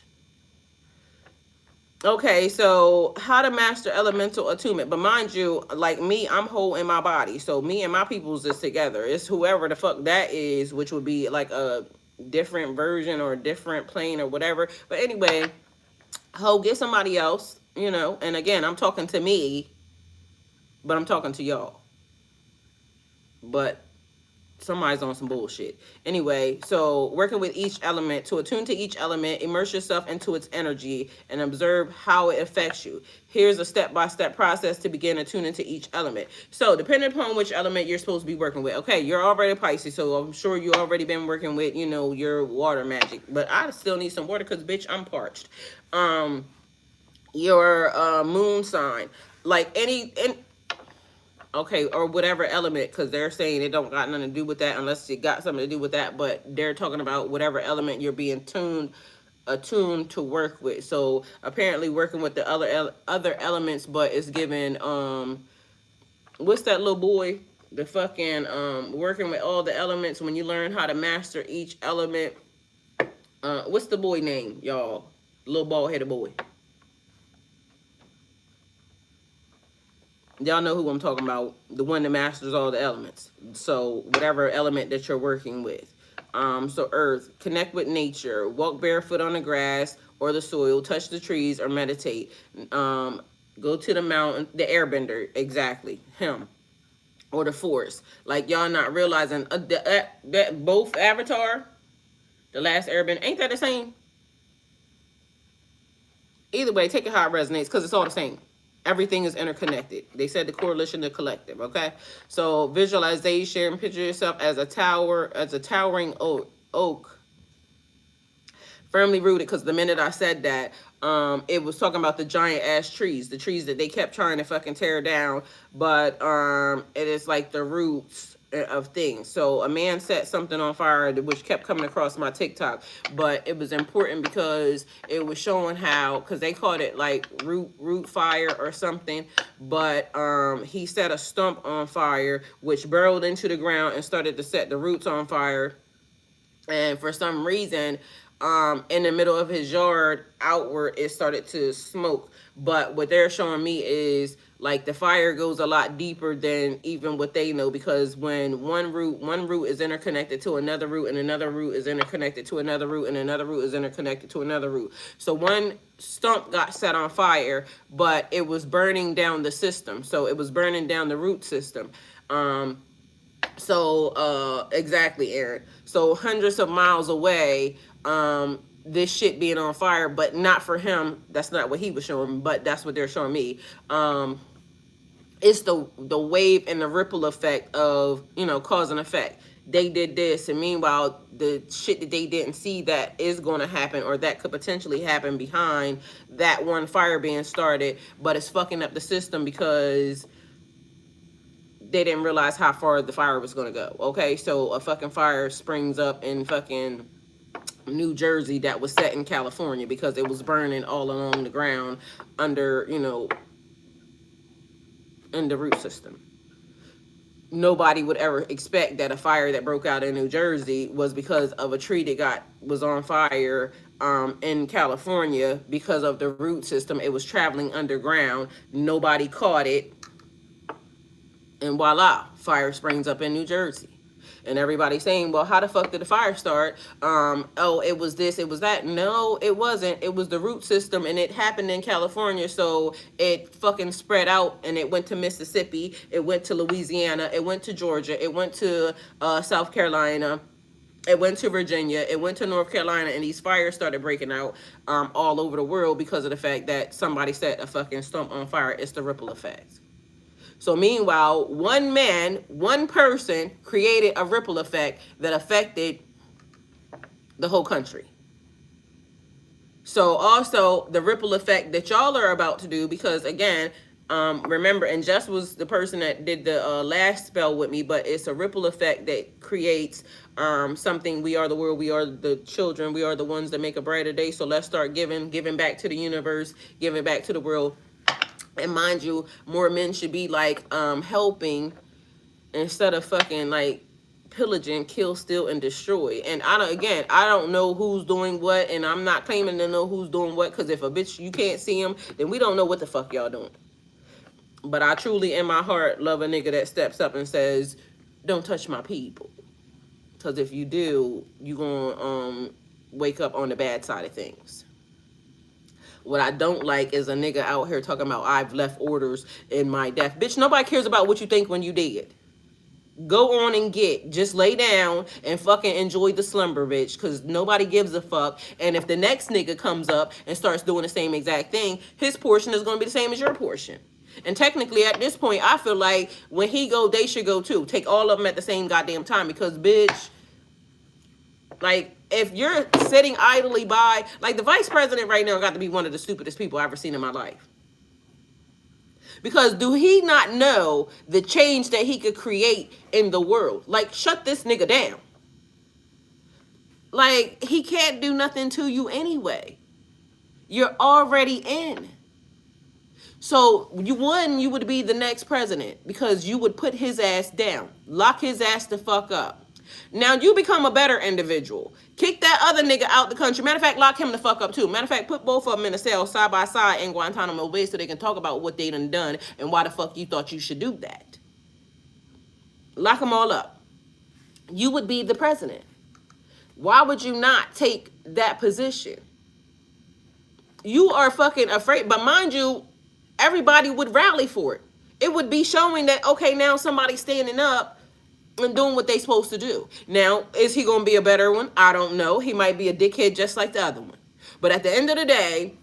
Okay, so how to master elemental attunement. But mind you, like me, I'm whole in my body. So me and my peoples is together. It's whoever the fuck that is, which would be like a different version or a different plane or whatever. But anyway, get somebody else, you know. And again, I'm talking to me, but I'm talking to y'all. But somebody's on some bullshit. Anyway, so working with each element, to attune to each element, immerse yourself into its energy and observe how it affects you. Here's a step-by-step process to begin attuning to each element. So depending upon which element you're supposed to be working with. Okay, you're already Pisces, so I'm sure you already been working with, you know, your water magic. But I still need some water because, bitch, I'm parched. Your moon sign. Like okay, or whatever element, because they're saying it don't got nothing to do with that unless it got something to do with that, but they're talking about whatever element you're being attuned to work with. So apparently working with the other elements, but it's given what's that little boy, the fucking working with all the elements. When you learn how to master each element, what's the boy name, y'all? Little bald headed boy. Y'all know who I'm talking about. The one that masters all the elements. So whatever element that you're working with. So earth, connect with nature, walk barefoot on the grass or the soil, touch the trees or meditate. Go to the mountain, the airbender, exactly, him. Or the force. Like y'all not realizing that both Avatar, the last airbender, ain't that the same? Either way, take it how it resonates because it's all the same. Everything is interconnected. They said the correlation, the collective. Okay, so visualization. Picture yourself as a tower, as a towering oak, firmly rooted. Because the minute I said that, it was talking about the giant ass trees, the trees that they kept trying to fucking tear down, but it is like the roots of things. So a man set something on fire, which kept coming across my TikTok, but it was important because it was showing how, because they called it like root fire or something, but he set a stump on fire which burrowed into the ground and started to set the roots on fire. And for some reason, in the middle of his yard outward, it started to smoke. But what they're showing me is like the fire goes a lot deeper than even what they know, because when one root is interconnected to another root, and another root is interconnected to another root, and another root is interconnected to another root. So one stump got set on fire, but it was burning down the system. So it was burning down the root system. Exactly, Aaron. So hundreds of miles away, this shit being on fire, but not for him. That's not what he was showing, but that's what they're showing me. It's the wave and the ripple effect of, cause and effect. They did this, and meanwhile, the shit that they didn't see that is going to happen, or that could potentially happen behind that one fire being started, but it's fucking up the system because they didn't realize how far the fire was going to go. Okay, so a fucking fire springs up in fucking New Jersey that was set in California because it was burning all along the ground under, in the root system. Nobody would ever expect that a fire that broke out in New Jersey was because of a tree that was on fire in California because of the root system. It was traveling underground. Nobody caught it. And voila, fire springs up in New Jersey. And everybody's saying, well, how the fuck did the fire start? Oh, it was this, it was that. No, it wasn't. It was the root system, and it happened in California. So it fucking spread out, and it went to Mississippi. It went to Louisiana. It went to Georgia. It went to South Carolina. It went to Virginia. It went to North Carolina, and these fires started breaking out all over the world because of the fact that somebody set a fucking stump on fire. It's the ripple effect. So meanwhile, one person created a ripple effect that affected the whole country. So also the ripple effect that y'all are about to do, because again, remember, and Jess was the person that did the last spell with me, but it's a ripple effect that creates something. We are the world, we are the children, we are the ones that make a brighter day. So let's start giving back to the universe, giving back to the world. And mind you, more men should be like helping instead of fucking like pillaging, kill, steal, and destroy. And I don't know who's doing what, and I'm not claiming to know who's doing what, because if a bitch, you can't see them, then we don't know what the fuck y'all doing. But I truly, in my heart, love a nigga that steps up and says, don't touch my people. Because if you do, you gonna wake up on the bad side of things. What I don't like is a nigga out here talking about I've left orders in my death. Bitch, nobody cares about what you think when you dead. Go on and just lay down and fucking enjoy the slumber, bitch, because nobody gives a fuck. And if the next nigga comes up and starts doing the same exact thing, his portion is going to be the same as your portion. And technically, at this point, I feel like when he go, they should go too. Take all of them at the same goddamn time, because, bitch, like, if you're sitting idly by, like, the vice president right now got to be one of the stupidest people I've ever seen in my life. Because do he not know the change that he could create in the world? Like, shut this nigga down. Like, he can't do nothing to you anyway. You're already in. So, you would be the next president, because you would put his ass down. Lock his ass the fuck up. Now you become a better individual. Kick that other nigga out the country. Matter of fact, lock him the fuck up too. Matter of fact, put both of them in a cell side by side in Guantanamo Bay so they can talk about what they done and why the fuck you thought you should do that. Lock them all up. You would be the president. Why would you not take that position? You are fucking afraid. But mind you, everybody would rally for it. It would be showing that, okay, now somebody's standing up and doing what they supposed to do. Now, is he going to be a better one? I don't know. He might be a dickhead just like the other one. But at the end of the day,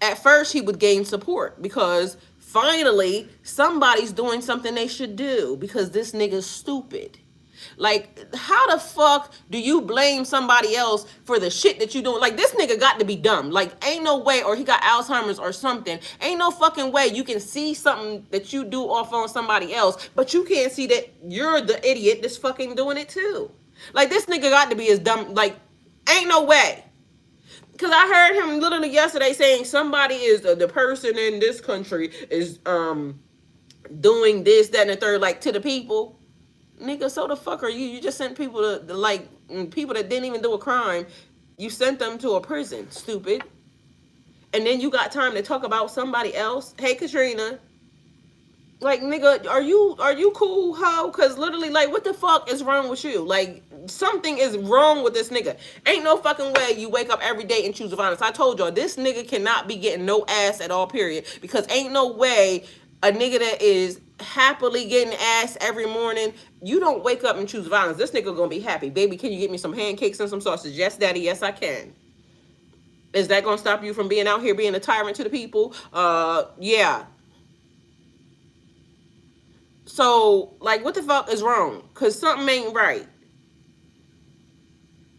at first he would gain support because finally somebody's doing something they should do because this nigga's stupid. Like, how the fuck do you blame somebody else for the shit that you doing? Like, this nigga got to be dumb. Like, ain't no way, or he got Alzheimer's or something. Ain't no fucking way you can see something that you do off on somebody else, but you can't see that you're the idiot that's fucking doing it too. Like, this nigga got to be as dumb. Like, ain't no way. Because I heard him literally yesterday saying somebody is the person in this country is doing this, that, and the third, like, to the people. Nigga, so the fuck are you? You just sent people to like, people that didn't even do a crime. You sent them to a prison, stupid. And then you got time to talk about somebody else. Hey, Katrina. Like, nigga, are you cool, ho? Because literally, like, what the fuck is wrong with you? Like, something is wrong with this nigga. Ain't no fucking way you wake up every day and choose violence. I told y'all, this nigga cannot be getting no ass at all, period. Because ain't no way a nigga that is happily getting ass every morning, you don't wake up and choose violence. This nigga gonna be happy. Baby, can you get me some pancakes and some sausage? Yes, daddy, yes, I can. Is that gonna stop you from being out here being a tyrant to the people? Yeah. So, like, what the fuck is wrong? Because something ain't right.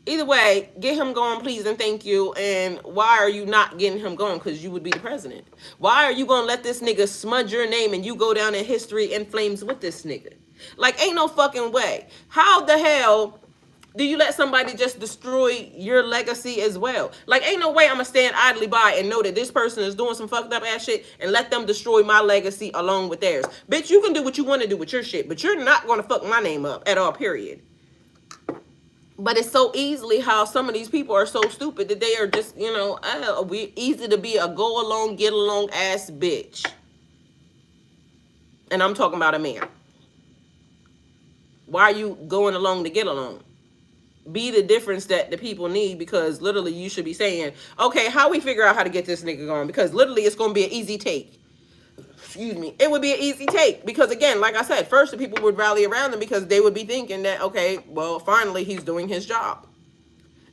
Either way, get him going, please, and thank you. And why are you not getting him going? Because you would be the president. Why are you going to let this nigga smudge your name and you go down in history in flames with this nigga? Like, ain't no fucking way. How the hell do you let somebody just destroy your legacy as well? Like, ain't no way I'm going to stand idly by and know that this person is doing some fucked up ass shit and let them destroy my legacy along with theirs. Bitch, you can do what you want to do with your shit, but you're not going to fuck my name up at all, period. But it's so easily how some of these people are so stupid that they are just, you know, we easy to be a go along, get along ass bitch. And I'm talking about a man. Why are you going along to get along? Be the difference that the people need, because literally you should be saying, okay, how we figure out how to get this nigga going? Because literally it's going to be an easy take. Excuse me. It would be an easy take because, again, like I said, first the people would rally around him because they would be thinking that, okay, well, finally he's doing his job.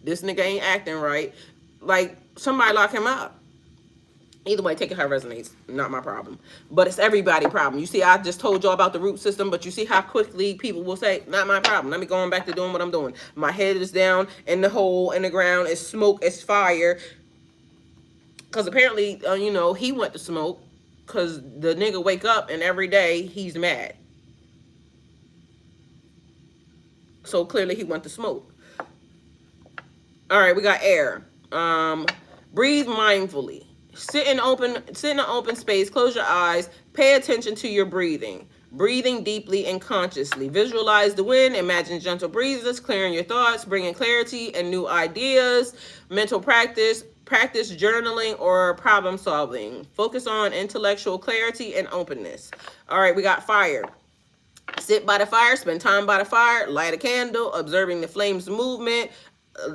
This nigga ain't acting right. Like, somebody lock him up. Either way, take it how it resonates. Not my problem. But it's everybody's problem. You see, I just told y'all about the root system, but you see how quickly people will say, not my problem. Let me go on back to doing what I'm doing. My head is down in the hole in the ground. It's smoke. It's fire. Because apparently, you know, he went to smoke. Because the nigga wake up and every day he's mad. So clearly he went to smoke. All right, we got air. Breathe mindfully. Sit in an open space. Close your eyes. Pay attention to your breathing. Breathing deeply and consciously. Visualize the wind. Imagine gentle breezes, clearing your thoughts, bringing clarity and new ideas. Mental practice. Practice journaling or problem solving. Focus on intellectual clarity and openness. All right, we got fire. Sit by the fire, spend time by the fire, light a candle, observing the flames movement,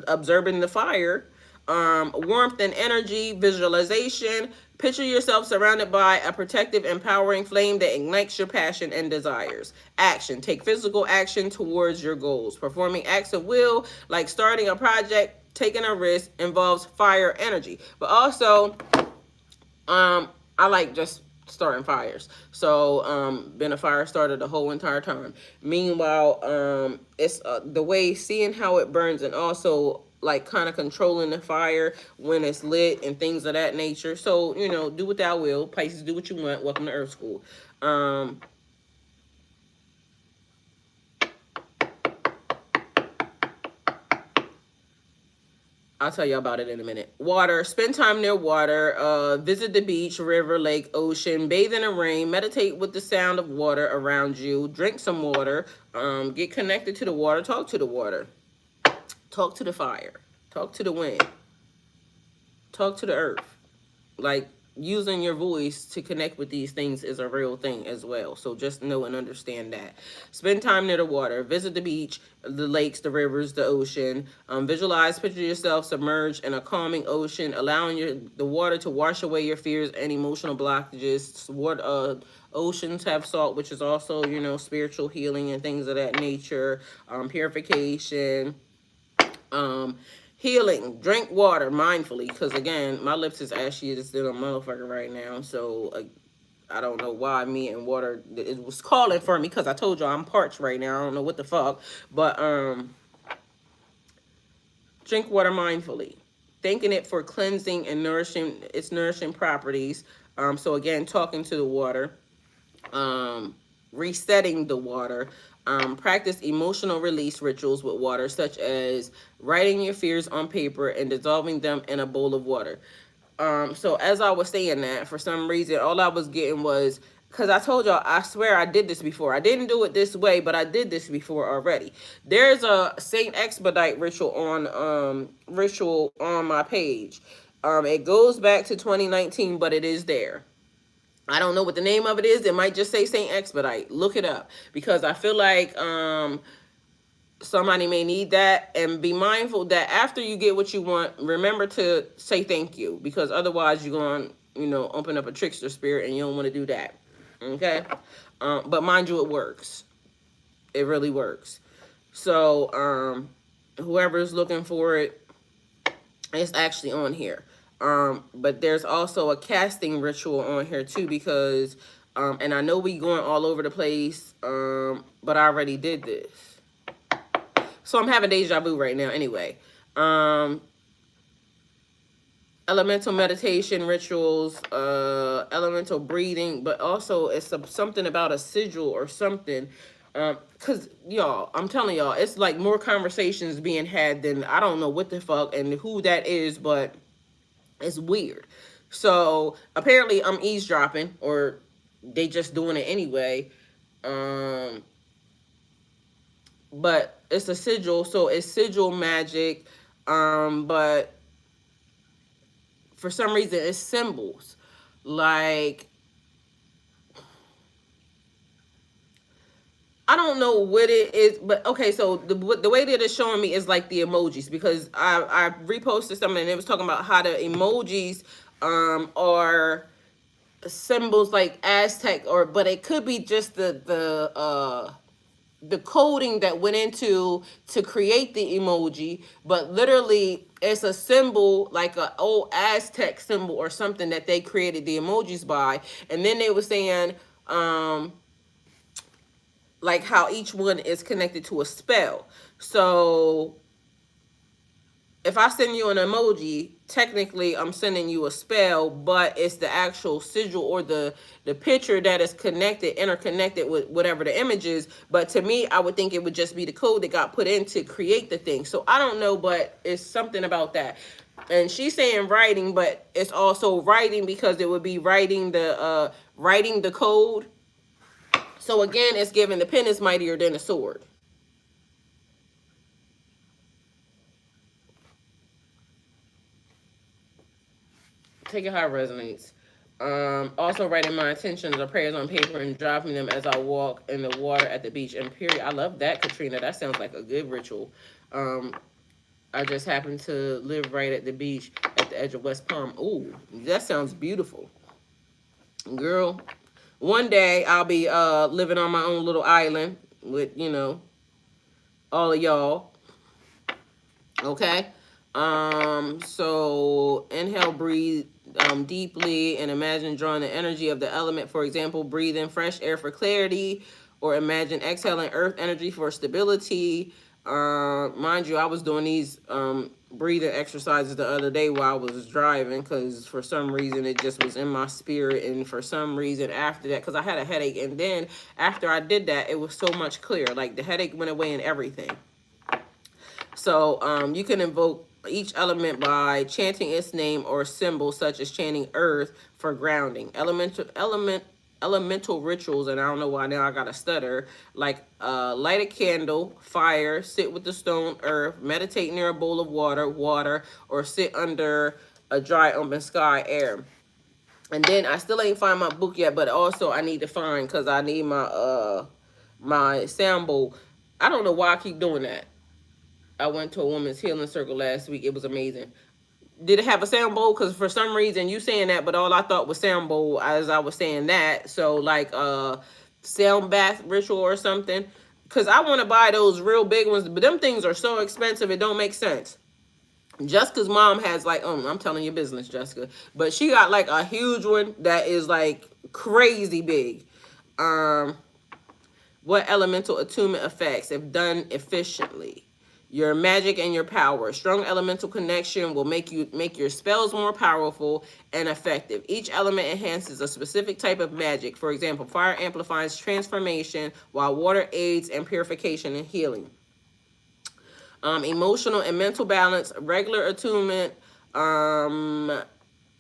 observing the fire. Warmth and energy, visualization. Picture yourself surrounded by a protective, empowering flame that ignites your passion and desires. Action. Take physical action towards your goals. Performing acts of will, like starting a project, taking a risk, involves fire energy. But also, I like just starting fires. So, been a fire starter the whole entire time. Meanwhile, it's the way, seeing how it burns, and also like kind of controlling the fire when it's lit and things of that nature. So, you know, do what thou will. Pisces, do what you want. Welcome to Earth School. I'll tell you about it in a minute. Water. Spend time near water. Visit the beach, river, lake, ocean. Bathe in the rain. Meditate with the sound of water around you. Drink some water. Get connected to the water. Talk to the water. Talk to the fire. Talk to the wind. Talk to the earth. Like, using your voice to connect with these things is a real thing as well. So just know and understand that. Spend time near the water. Visit the beach, the lakes, the rivers, the ocean. Visualize, picture yourself submerged in a calming ocean, allowing the water to wash away your fears and emotional blockages. Oceans have salt, which is also, spiritual healing and things of that nature. Purification. Healing. Drink water mindfully, because again, my lips is ashy as still a motherfucker right now. So I don't know why me and water, it was calling for me, because I told y'all I'm parched right now. I don't know what the fuck, but drink water mindfully, thanking it for cleansing and nourishing its nourishing properties. So again, talking to the water, resetting the water. Practice emotional release rituals with water, such as writing your fears on paper and dissolving them in a bowl of water. So as I was saying that, for some reason, all I was getting was, because I told y'all, I swear I did this before. I didn't do it this way, but I did this before already. There's a Saint Expedite ritual on my page. It goes back to 2019, but it is there. I don't know what the name of it is. It might just say Saint Expedite. Look it up, because I feel like somebody may need that. And be mindful that after you get what you want, remember to say thank you, because otherwise you're going to, open up a trickster spirit, and you don't want to do that. Okay? But mind you, it works. It really works. So whoever's looking for it, it's actually on here. But there's also a casting ritual on here too, because and I know we going all over the place, but I already did this. So I'm having deja vu right now anyway. Elemental meditation rituals, elemental breathing, but also it's something about a sigil or something. Cause y'all, I'm telling y'all, it's like more conversations being had than I don't know what the fuck and who that is, but it's weird. So apparently I'm eavesdropping, or they just doing it anyway. But it's a sigil, so it's sigil magic. But for some reason it's symbols. Like, I don't know what it is, but okay, so the way that it's showing me is like the emojis, because I reposted something and it was talking about how the emojis are symbols like Aztec, but it could be just the coding that went into to create the emoji, but literally it's a symbol, like an old Aztec symbol or something that they created the emojis by. And then they were saying like how each one is connected to a spell. So if I send you an emoji, technically I'm sending you a spell, but it's the actual sigil or the picture that is interconnected with whatever the image is. But to me, I would think it would just be the code that got put in to create the thing. So I don't know, but it's something about that. And she's saying writing, but it's also writing, because it would be writing the code. So again, it's giving the pen is mightier than the sword. Take it how it resonates. Also writing my intentions or prayers on paper and dropping them as I walk in the water at the beach. And period. I love that, Katrina. That sounds like a good ritual. I just happen to live right at the beach at the edge of West Palm. Ooh, that sounds beautiful. Girl, one day I'll be living on my own little island with, all of y'all. Okay? So inhale, breathe deeply, and imagine drawing the energy of the element. For example, breathe in fresh air for clarity, or imagine exhaling earth energy for stability. Mind you, I was doing these breathing exercises the other day while I was driving, because for some reason it just was in my spirit. And for some reason after that, because I had a headache, and then after I did that, it was so much clearer. Like the headache went away and everything. So you can invoke each element by chanting its name or symbol, such as chanting earth for grounding. Elemental rituals, and I don't know why now I gotta stutter, like light a candle, fire, sit with the stone, earth, meditate near a bowl of water, or sit under a dry open sky, air. And then I still ain't find my book yet, but also I need to find, because I need my sound bowl. I don't know why I keep doing that. I went to a woman's healing circle last week. It was amazing. Did it have a sound bowl? Because for some reason you saying that, but all I thought was sound bowl as I was saying that. So like sound bath ritual or something. Because I want to buy those real big ones, but them things are so expensive it don't make sense. Jessica's mom has like, I'm telling you business, Jessica, but she got like a huge one that is like crazy big. Um, what elemental attunement effects, if done efficiently? Your magic and your power. Strong elemental connection will make your spells more powerful and effective. Each element enhances a specific type of magic. For example, fire amplifies transformation, while water aids in purification and healing. Emotional and mental balance. Regular attunement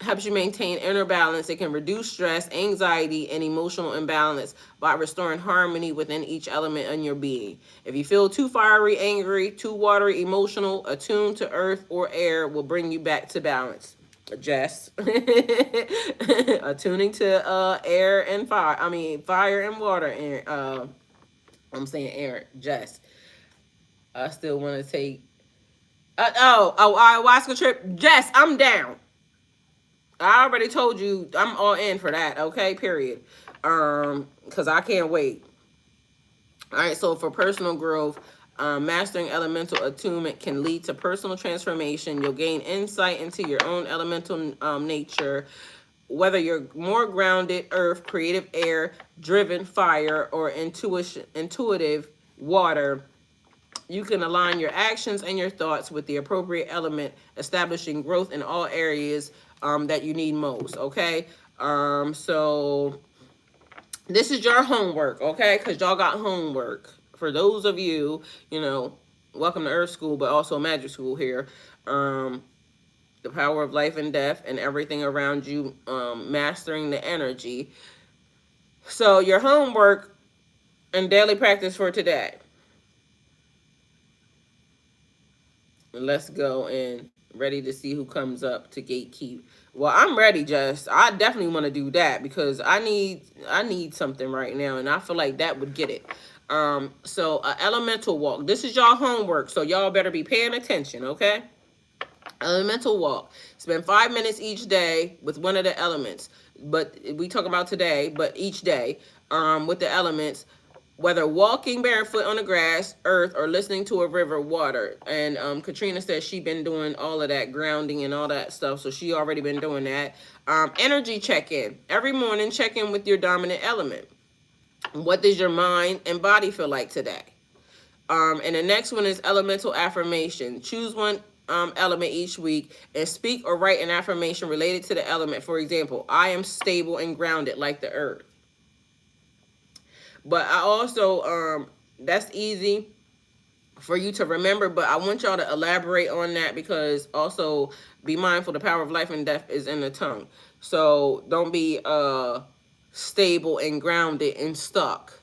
helps you maintain inner balance. It can reduce stress, anxiety, and emotional imbalance by restoring harmony within each element in your being. If you feel too fiery, angry, too watery, emotional, attuned to earth or air will bring you back to balance. Jess. Attuning to air and fire. I mean, fire and water. And I'm saying air. Jess. I still want to take. Ayahuasca trip. Jess, I'm down. I already told you I'm all in for that. Okay, period. Because I can't wait. All right, so for personal growth, mastering elemental attunement can lead to personal transformation. You'll gain insight into your own elemental nature, whether you're more grounded, earth, creative, air, driven, fire, or intuitive, water. You can align your actions and your thoughts with the appropriate element, establishing growth in all areas that you need most. Okay, so this is your homework, okay? Because y'all got homework. For those of you, welcome to Earth School, but also Magic School here. The power of life and death and everything around you, mastering the energy. So your homework and daily practice for today. Let's go and ready to see who comes up to gatekeep. Well, I'm ready, Jess. I definitely want to do that because I need something right now, and I feel like that would get it. So elemental walk. This is y'all homework, so y'all better be paying attention, okay? Elemental walk. Spend 5 minutes each day with one of the elements. But we talk about today, but each day, with the elements, whether walking barefoot on the grass, earth, or listening to a river, water. And Katrina says she been doing all of that grounding and all that stuff, so she already been doing that. Energy check-in. Every morning, check in with your dominant element. What does your mind and body feel like today? And the next one is elemental affirmation. Choose one element each week and speak or write an affirmation related to the element. For example, I am stable and grounded like the earth. But I also, that's easy for you to remember, but I want y'all to elaborate on that because also be mindful the power of life and death is in the tongue. So don't be stable and grounded and stuck.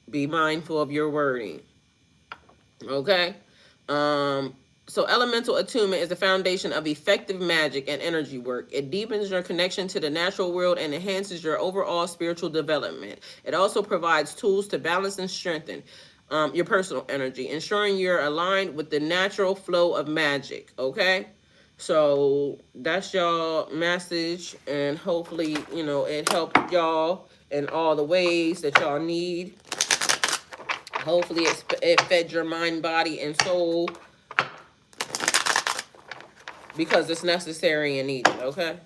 Be mindful of your wording. Okay? So elemental attunement is the foundation of effective magic and energy work. It deepens your connection to the natural world and enhances your overall spiritual development. It also provides tools to balance and strengthen your personal energy, ensuring you're aligned with the natural flow of magic. Okay? So that's y'all message, and hopefully, it helped y'all in all the ways that y'all need. Hopefully it fed your mind, body, and soul because it's necessary and needed, okay?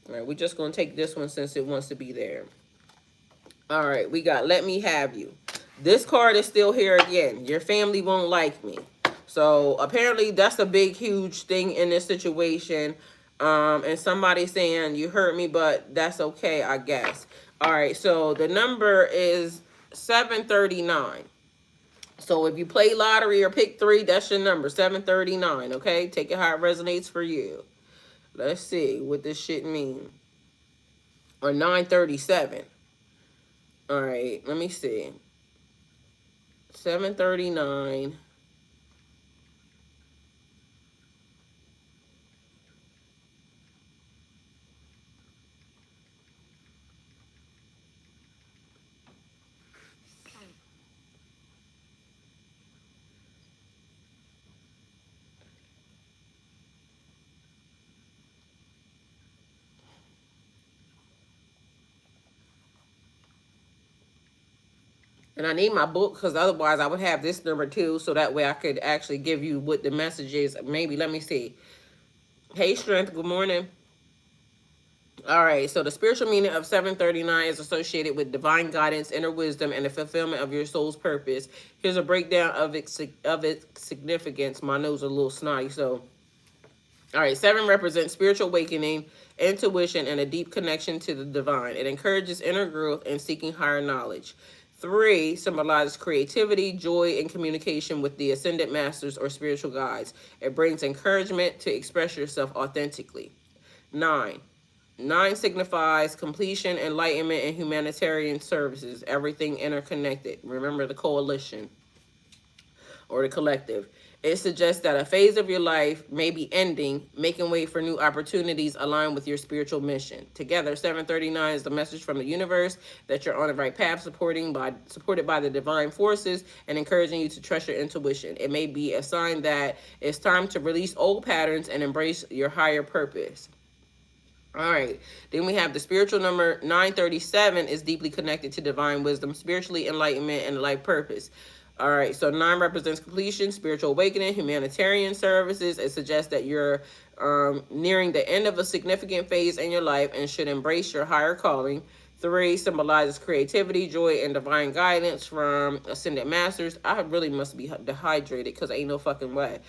All right, we're just going to take this one since it wants to be there. All right, we got Let Me Have You. This card is still here again. Your family won't like me. So apparently that's a big, huge thing in this situation. And somebody saying, you hurt me, but that's okay, I guess. All right, so the number is 739. So if you play lottery or pick 3, that's your number, 739, okay? Take it how it resonates for you. Let's see what this shit mean. Or 937. All right, let me see. 739. And I need my book because otherwise I would have this number too. So that way I could actually give you what the message is. Maybe, let me see. Hey, Strength, good morning. All right, so the spiritual meaning of 739 is associated with divine guidance, inner wisdom, and the fulfillment of your soul's purpose. Here's a breakdown of its significance. My nose is a little snotty, so. All right, 7 represents spiritual awakening, intuition, and a deep connection to the divine. It encourages inner growth and seeking higher knowledge. 3 symbolizes creativity, joy, and communication with the ascended masters or spiritual guides. It brings encouragement to express yourself authentically. 9. 9 signifies completion, enlightenment, and humanitarian services. Everything interconnected. Remember the coalition or the collective. It suggests that a phase of your life may be ending, making way for new opportunities aligned with your spiritual mission. Together, 739 is the message from the universe that you're on the right path, supported by the divine forces and encouraging you to trust your intuition. It may be a sign that it's time to release old patterns and embrace your higher purpose. All right. Then we have the spiritual number 937 is deeply connected to divine wisdom, spiritually enlightenment, and life purpose. All right. So 9 represents completion, spiritual awakening, humanitarian services. It suggests that you're nearing the end of a significant phase in your life and should embrace your higher calling. 3 symbolizes creativity, joy, and divine guidance from ascended masters. I really must be dehydrated because ain't no fucking way.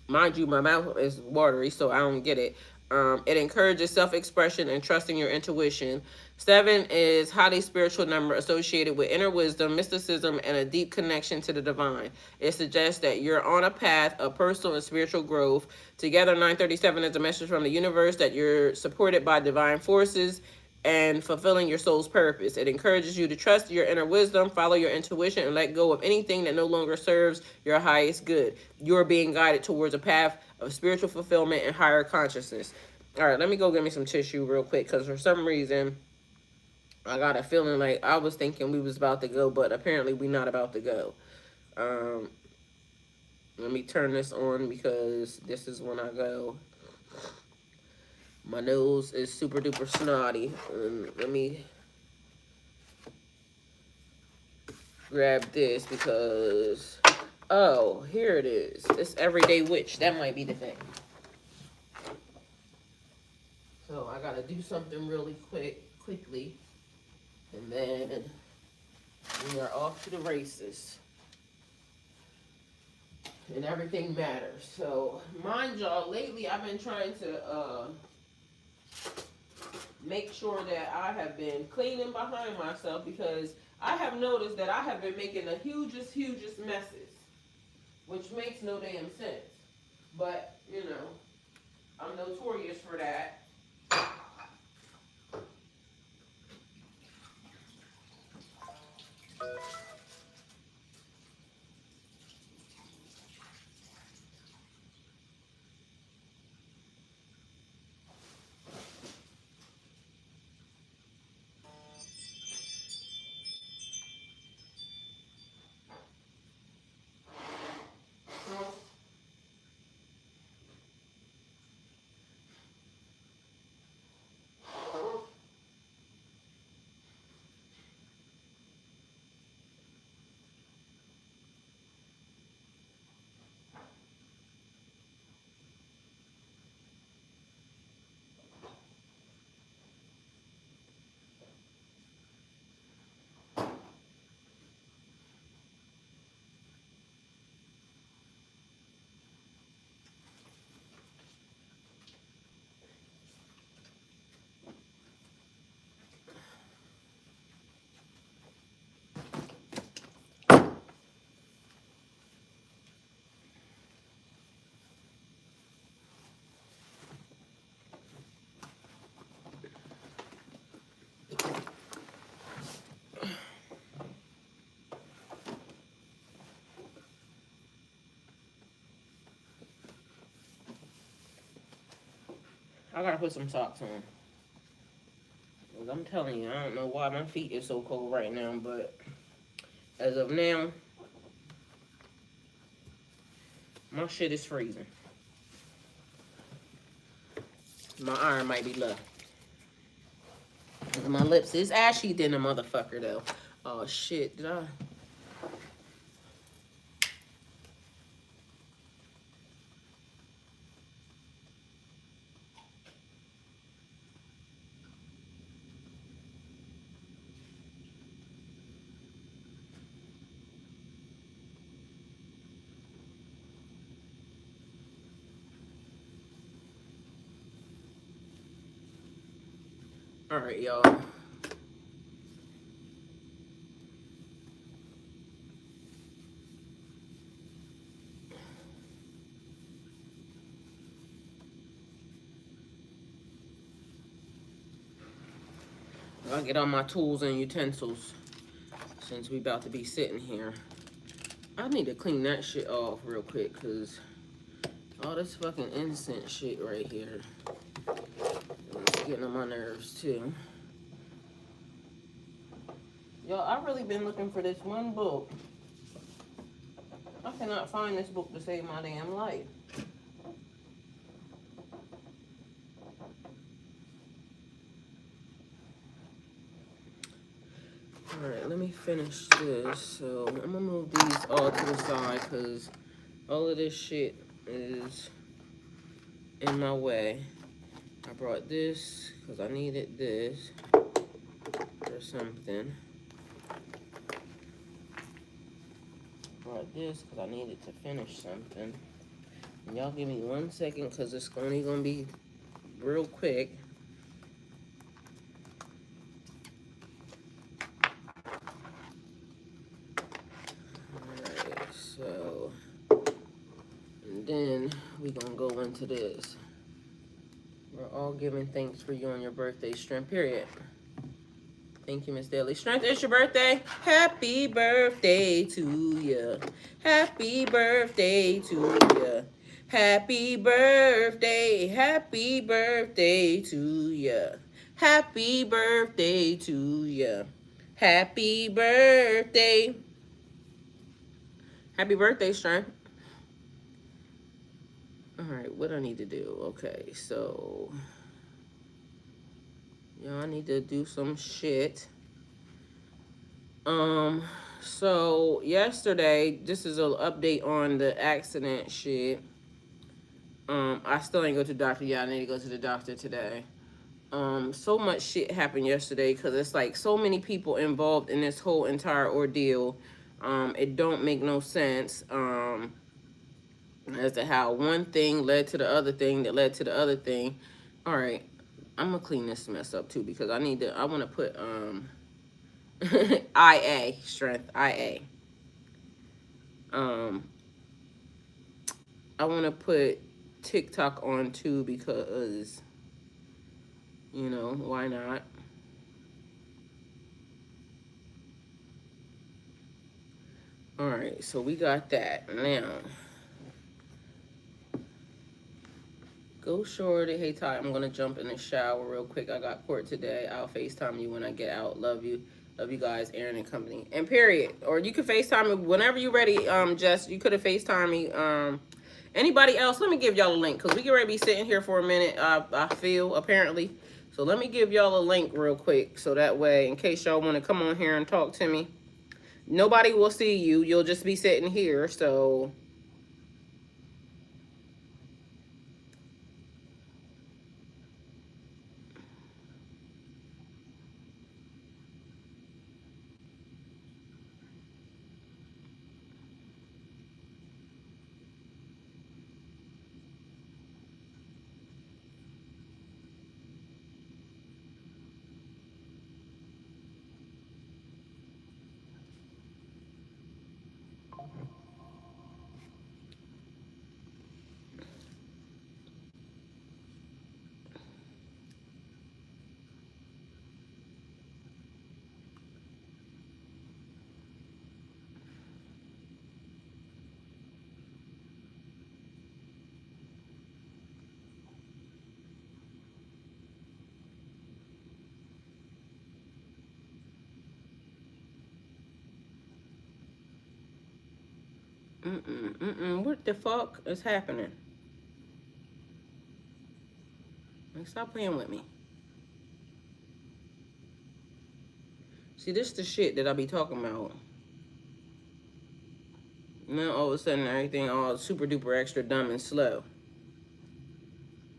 Mind you, my mouth is watery, so I don't get it. It encourages self-expression and trusting your intuition. 7 is highly spiritual number associated with inner wisdom, mysticism, and a deep connection to the divine. It suggests that you're on a path of personal and spiritual growth. Together, 937 is a message from the universe that you're supported by divine forces and fulfilling your soul's purpose. It encourages you to trust your inner wisdom, follow your intuition, and let go of anything that no longer serves your highest good. You're being guided towards a path of spiritual fulfillment and higher consciousness. All right, let me go get me some tissue real quick because for some reason I got a feeling like I was thinking we was about to go, but apparently we're not about to go. Let me turn this on because this is when I go. My nose is super duper snotty. Let me grab this because, oh, here it is. It's Everyday Witch. That might be the thing. So I gotta do something really quickly, and then we are off to the races. And everything matters. So, mind y'all, lately I've been trying to make sure that I have been cleaning behind myself because I have noticed that I have been making the hugest messes, which makes no damn sense. But, you know, I'm notorious for that. I gotta put some socks on. Cause I'm telling you, I don't know why my feet is so cold right now, but as of now, my shit is freezing. My iron might be low. My lips is ashy than a motherfucker though. Oh shit, did I? All right, y'all. I'll get all my tools and utensils since we about to be sitting here. I need to clean that shit off real quick because all this fucking incense shit right here is getting on my nerves too. Yo, I've really been looking for this one book. I cannot find this book to save my damn life. Alright, let me finish this. So, I'm gonna move these all to the side because all of this shit is in my way. I brought this because I needed this or something. Brought this because I needed to finish something. And y'all give me 1 second because it's only gonna be real quick. Alright, so and then we gonna go into this. We're all giving thanks for you on your birthday, Strength, period. Thank you, Miss Daly. Strength, it's your birthday. Happy birthday to you. Happy birthday to you. Happy birthday. Happy birthday to you. Happy birthday to you. Happy birthday. Happy birthday, Strength. All right, what I need to do? Okay, so I need to do some shit. So yesterday, this is an update on the accident shit. I still ain't go to the doctor yet. I need to go to the doctor today. So much shit happened yesterday because it's like so many people involved in this whole entire ordeal. It don't make no sense. As to how one thing led to the other thing that led to the other thing. All right, I'm gonna clean this mess up too because I want to put IA strength IA. I want to put TikTok on too because why not? All right, so we got that now. Go shorty. Hey Ty, I'm gonna jump in the shower real quick. I got court today. I'll FaceTime you when I get out. Love you. Love you guys, Aaron and company. And period. Or you could FaceTime me whenever you're ready, Jess. You could have FaceTime me. Anybody else? Let me give y'all a link because we can already be sitting here for a minute, I feel, apparently. So let me give y'all a link real quick so that way, in case y'all want to come on here and talk to me. Nobody will see you. You'll just be sitting here, so... What the fuck is happening? Like, stop playing with me. See, this the shit that I be talking about. Now all of a sudden everything all super duper extra dumb and slow.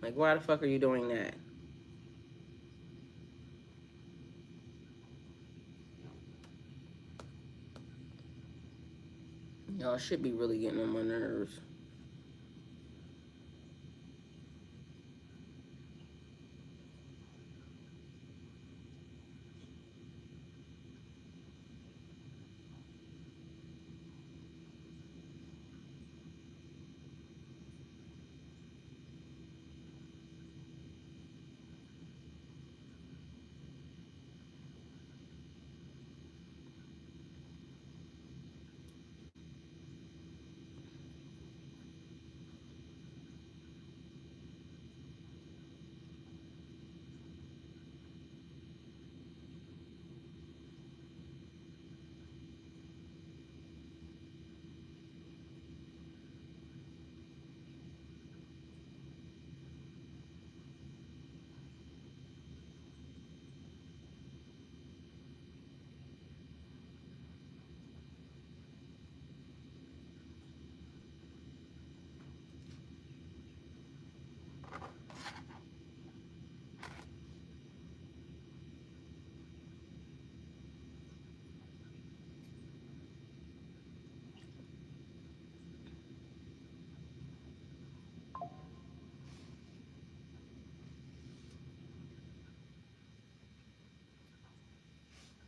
Like, why the fuck are you doing that? Y'all should be really getting on my nerves.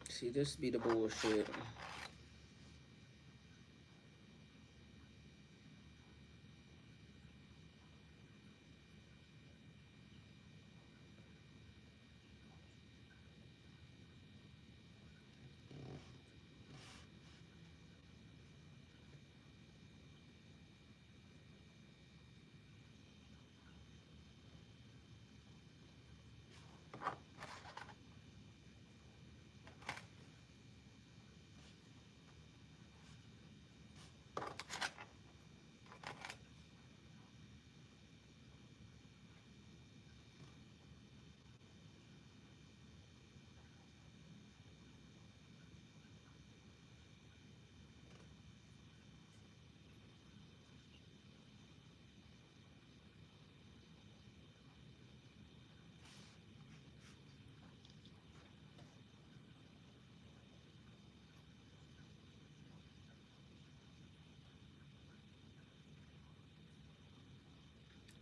See, this be the bullshit.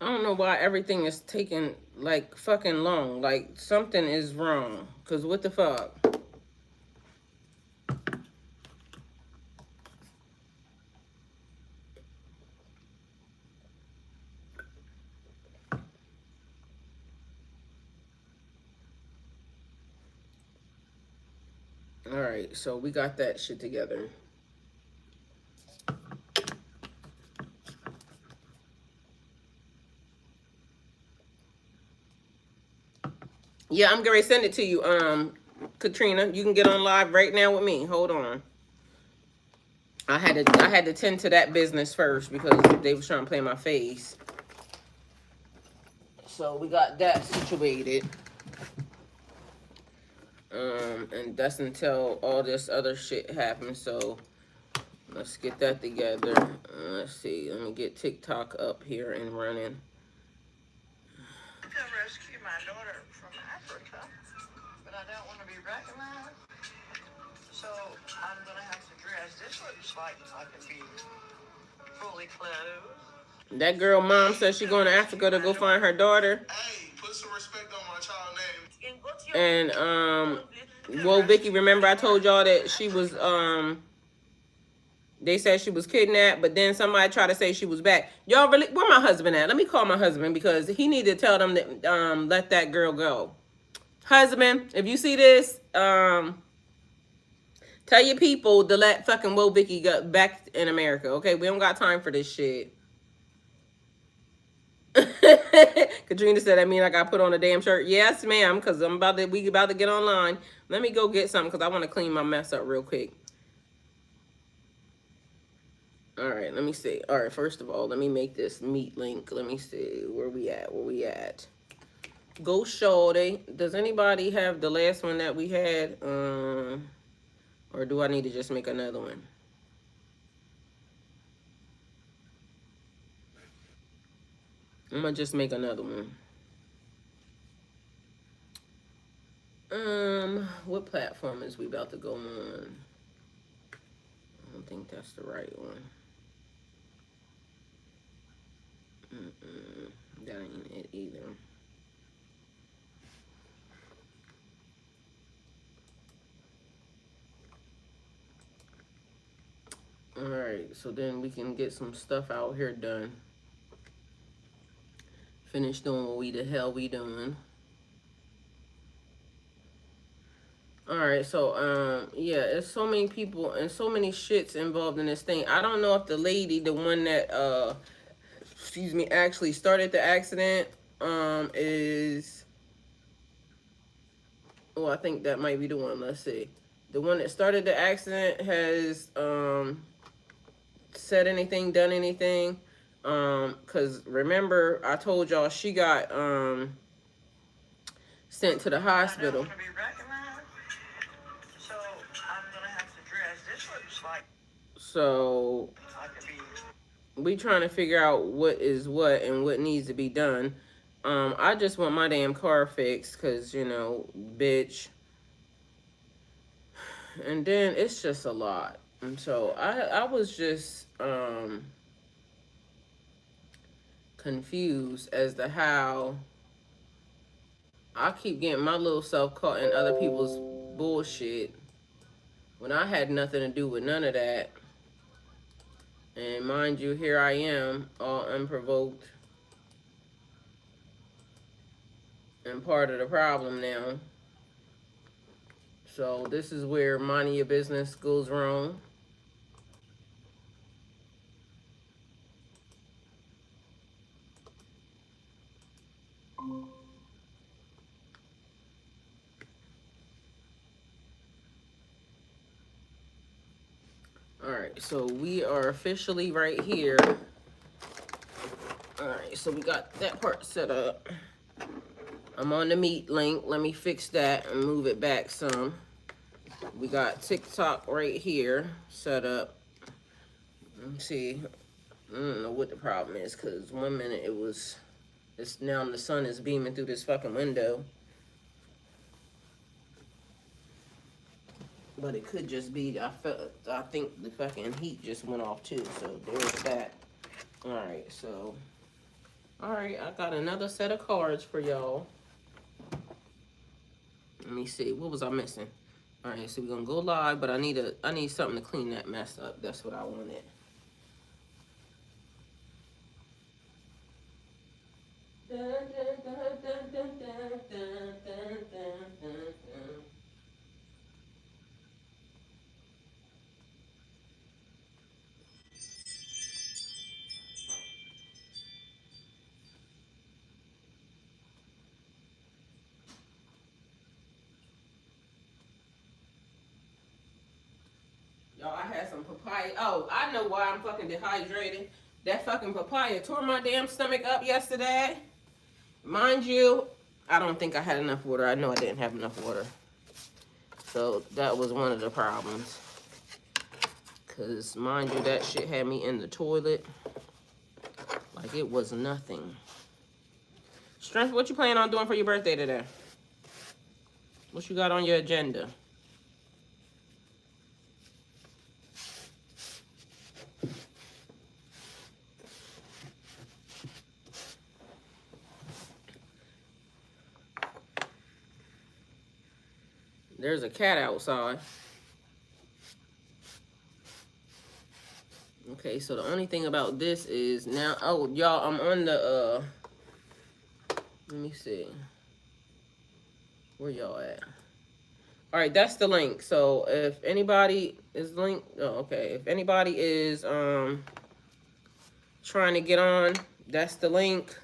I don't know why everything is taking like fucking long. Like something is wrong. Cause what the fuck? All right, so we got that shit together. Yeah, I'm gonna send it to you, Katrina. You can get on live right now with me. Hold on. I had to tend to that business first because they was trying to play my face. So we got that situated. And that's until all this other shit happens. So let's get that together. Let's see. Let me get TikTok up here and running. To rescue my daughter from Africa, but I don't want to be recognized. So I'm gonna have to dress. This looks like I could be fully clothed. That girl mom says she's going to Africa to go find her daughter. Hey, put some respect on my child name. And well, Vicky, remember I told y'all that she was they said she was kidnapped, but then somebody tried to say she was back. Y'all really, where my husband at? Let me call my husband because he need to tell them that let that girl go. Husband, if you see this, tell your people to let fucking Will Vicky go back in America. Okay, we don't got time for this shit. Katrina said, I mean, I got put on a damn shirt. Yes, ma'am, because we about to get online. Let me go get something because I want to clean my mess up real quick. All right, let me see. All right, first of all, let me make this meet link. Let me see. Where we at? Where we at? Go Shorty. Does anybody have the last one that we had? Or do I need to just make another one? I'm gonna just make another one. What platform is we about to go on? I don't think that's the right one. That ain't it either. Alright, so then we can get some stuff out here done. Finish doing what we the hell we doing. Alright, so yeah, there's so many people and so many shits involved in this thing. I don't know if the lady, the one that excuse me, actually started the accident, is, oh, I think that might be the one. Let's see. The one that started the accident has said anything, done anything. Cause remember I told y'all she got sent to the hospital. I don't want to be recognized, so I'm gonna have to dress. This looks like So I could be. we trying to figure out what is what and what needs to be done. I just want my damn car fixed, cause you know, bitch. And then it's just a lot. And so I was just confused as to how I keep getting my little self caught in other people's bullshit when I had nothing to do with none of that. And mind you, here I am, all unprovoked and part of the problem now. So this is where minding your business goes wrong. Alright, so we are officially right here. Alright, so we got that part set up. I'm on the meet link. Let me fix that and move it back some. We got TikTok right here set up. Let's see. I don't know what the problem is, because 1 minute it's now the sun is beaming through this fucking window. But it could just be, I think the fucking heat just went off too, so there's that. Alright, so, alright, I got another set of cards for y'all. Let me see, what was I missing? Alright, so we're gonna go live, but I need something to clean that mess up. That's what I wanted. Dun, dun, dun, dun, dun, dun, dun, dun, dun, dun. Y'all, I had some papaya. Oh, I know why I'm fucking dehydrated. That fucking papaya tore my damn stomach up yesterday. Mind you, I don't think I had enough water. I know I didn't have enough water. So that was one of the problems. Because, mind you, that shit had me in the toilet like it was nothing. Strength, what you plan on doing for your birthday today? What you got on your agenda? There's a cat outside. Okay, so the only thing about this is now, oh, y'all, I'm on the, let me see. Where y'all at? All right, that's the link. So if anybody is linked, oh, okay. If anybody is trying to get on, that's the link.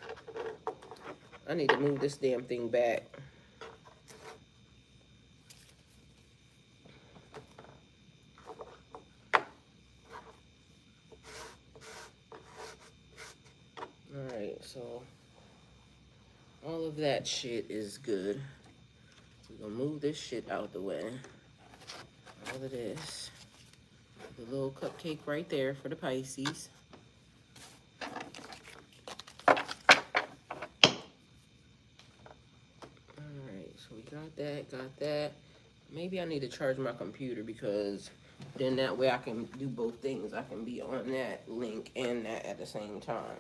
I need to move this damn thing back. that shit is good. We're gonna move this shit out the way. All of this. The little cupcake right there for the Pisces. Alright, so we got that. Maybe I need to charge my computer because then that way I can do both things. I can be on that link and that at the same time.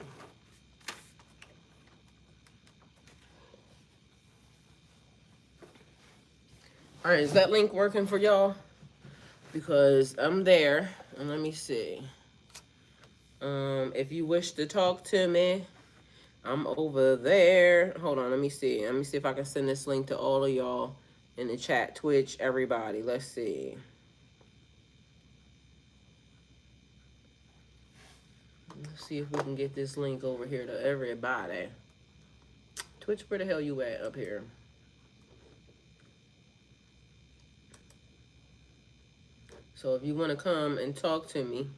Alright, is that link working for y'all? Because I'm there. And let me see. If you wish to talk to me, I'm over there. Hold on, let me see. Let me see if I can send this link to all of y'all in the chat, Twitch, everybody. Let's see. Let's see if we can get this link over here to everybody. Twitch, where the hell you at up here? So if you want to come and talk to me,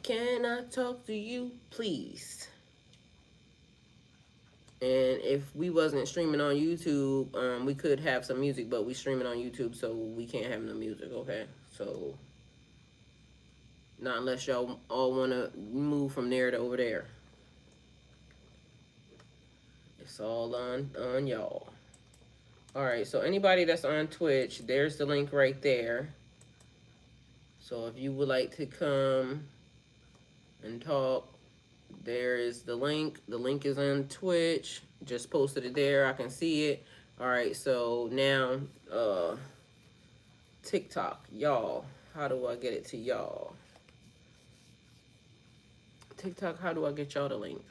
can I talk to you, please? And if we wasn't streaming on YouTube, we could have some music, but we streaming on YouTube, so we can't have no music, okay? So, not unless y'all all want to move from there to over there. It's all on y'all. All right, so anybody that's on Twitch, there's the link right there. So if you would like to come and talk, there is the link. The link is on Twitch. Just posted it there. I can see it. All right, so now TikTok, y'all. How do I get it to y'all? TikTok, how do I get y'all the link?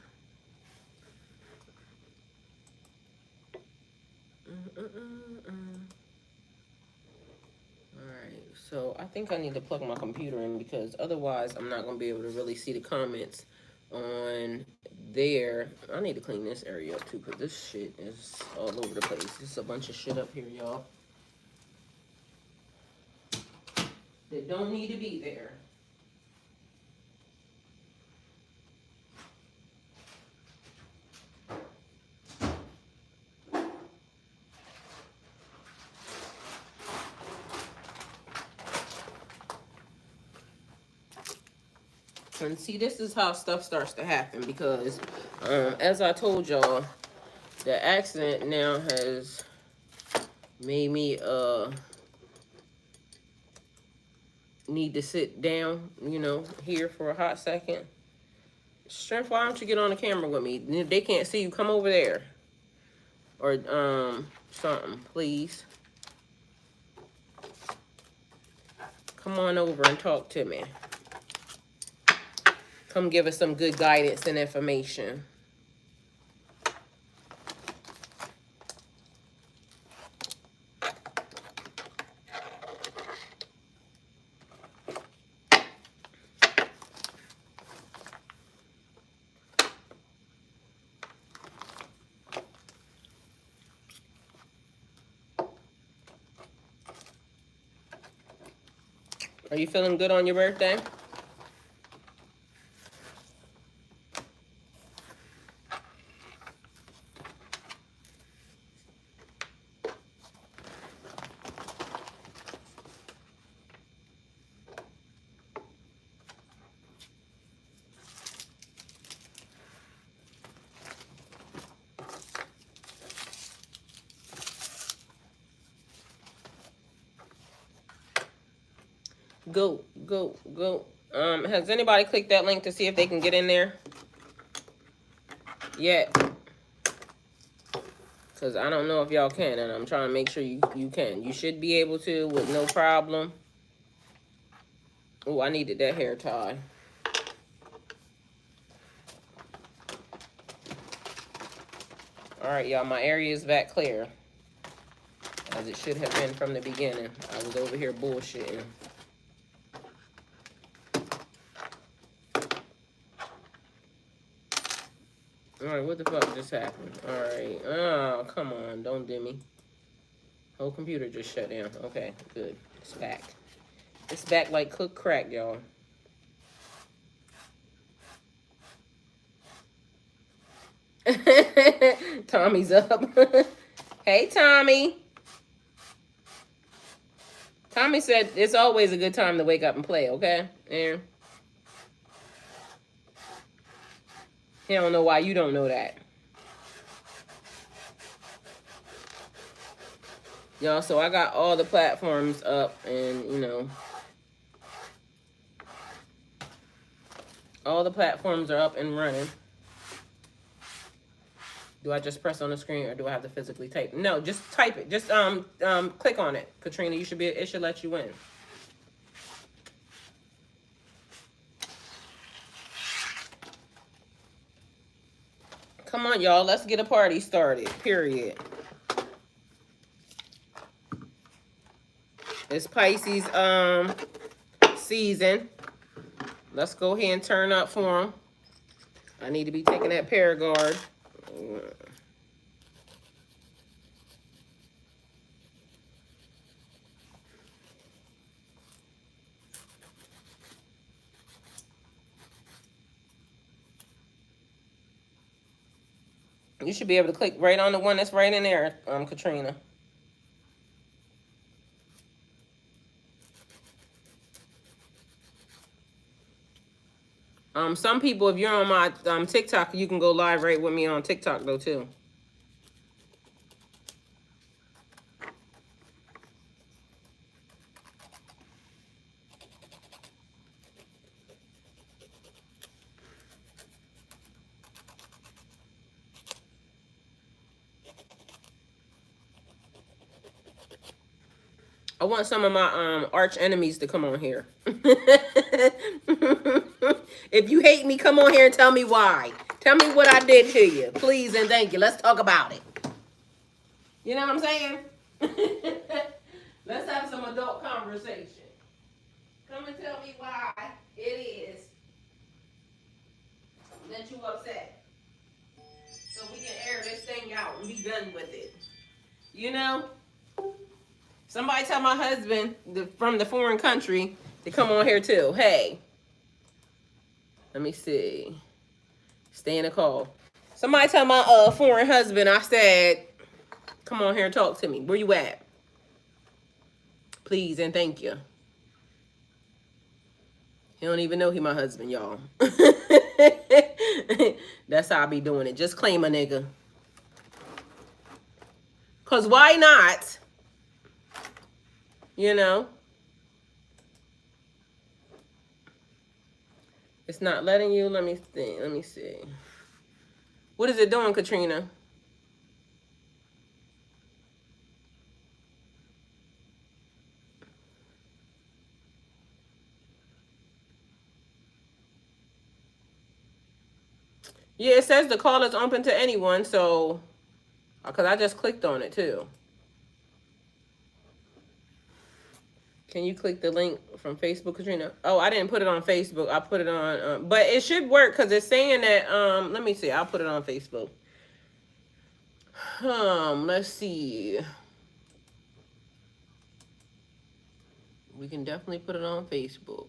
Alright, so I think I need to plug my computer in because otherwise I'm not going to be able to really see the comments on there. I need to clean this area up too because this shit is all over the place. There's a bunch of shit up here, y'all, that don't need to be there. And see, this is how stuff starts to happen because, as I told y'all, the accident now has made me need to sit down, you know, here for a hot second. Strength, why don't you get on the camera with me? They can't see you. Come over there. Or something, please. Come on over and talk to me. Come give us some good guidance and information. Are you feeling good on your birthday? Go, go, go. Has anybody clicked that link to see if they can get in there? Yet. Because I don't know if y'all can, and I'm trying to make sure you can. You should be able to with no problem. Oh, I needed that hair tie. All right, y'all, my area is back clear. As it should have been from the beginning. I was over here bullshitting. Alright, what the fuck just happened? Alright. Oh, come on. Don't dim me. Whole computer just shut down. Okay, good. It's back. It's back like cooked crack, y'all. Tommy's up. Hey, Tommy. Tommy said it's always a good time to wake up and play, okay? And he don't know why you don't know that. Y'all, so I got all the platforms up and, you know, all the platforms are up and running. Do I just press on the screen or do I have to physically type? No, just type it. Just click on it. Katrina, you should be, it should let you in. Come on, y'all. Let's get a party started. Period. It's Pisces season. Let's go ahead and turn up for them. I need to be taking that Paragard. You should be able to click right on the one that's right in there, Katrina. Some people, if you're on my TikTok, you can go live right with me on TikTok though too. I want some of my arch enemies to come on here. If you hate me, come on here and tell me why. Tell me what I did to you. Please and thank you. Let's talk about it. You know what I'm saying? Let's have some adult conversation. Come and tell me why it is that you upset. So we can air this thing out and be done with it. You know? Somebody tell my husband from the foreign country to come on here too. Hey. Let me see. Stay in the call. Somebody tell my foreign husband I said, come on here and talk to me. Where you at? Please and thank you. He don't even know he my husband, y'all. That's how I be doing it. Just claim a nigga. Because why not? You know? It's not letting you. Let me think. Let me see. What is it doing, Katrina? Yeah, it says the call is open to anyone, so, because I just clicked on it too. Can you click the link from Facebook, Katrina? Oh, I didn't put it on Facebook. I put it on, but it should work because it's saying that, let me see. I'll put it on Facebook. Let's see. We can definitely put it on Facebook.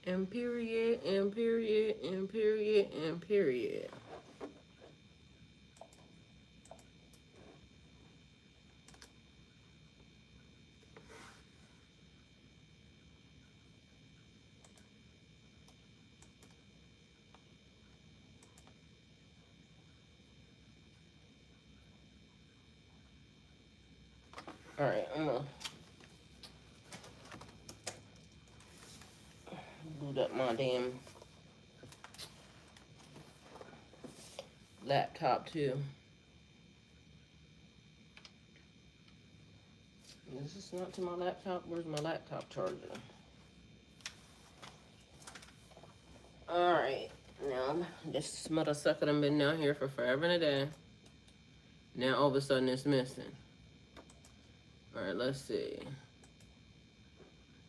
And period, and period, and period, and period. All right, I'm gonna boot up my damn laptop too. Is this not to my laptop? Where's my laptop charger? All right, now this mother sucker done been down here for forever and a day. Now all of a sudden it's missing. All right, let's see.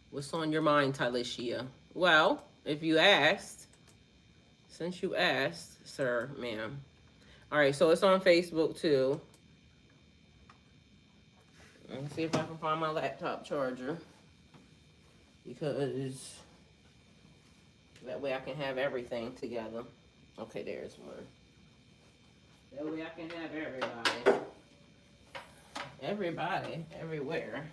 What's on your mind, Tylicia? Well, if you asked, since you asked, sir, ma'am. All right, so it's on Facebook too. Let me see if I can find my laptop charger, because that way I can have everything together. Okay, there's one. That way I can have everybody, everywhere.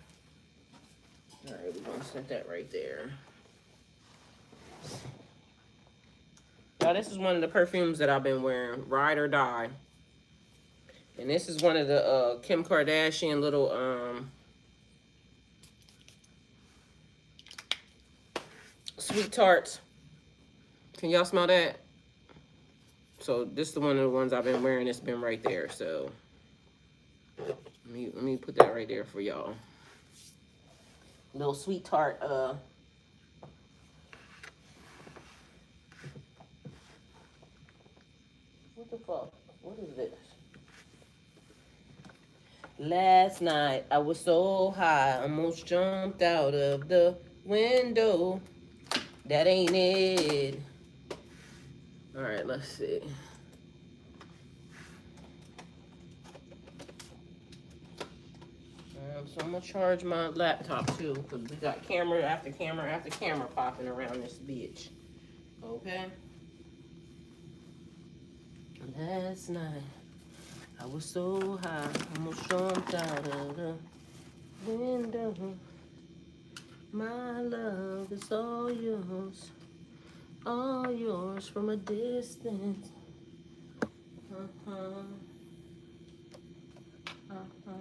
All right, we're gonna set that right there. Now, this is one of the perfumes that I've been wearing, Ride or Die. And this is one of the Kim Kardashian little sweet tarts. Can y'all smell that? So this is one of the ones I've been wearing. It's been right there. So let me put that right there for y'all. Little sweet tart. What the fuck? What is this? Last night I was so high, almost jumped out of the window. That ain't it. All right, let's see. So I'm gonna charge my laptop too, because we got camera after camera after camera popping around this bitch. Okay? Last night I was so high, almost jumped out of the window. My love is all yours from a distance. Uh-huh. Uh-huh.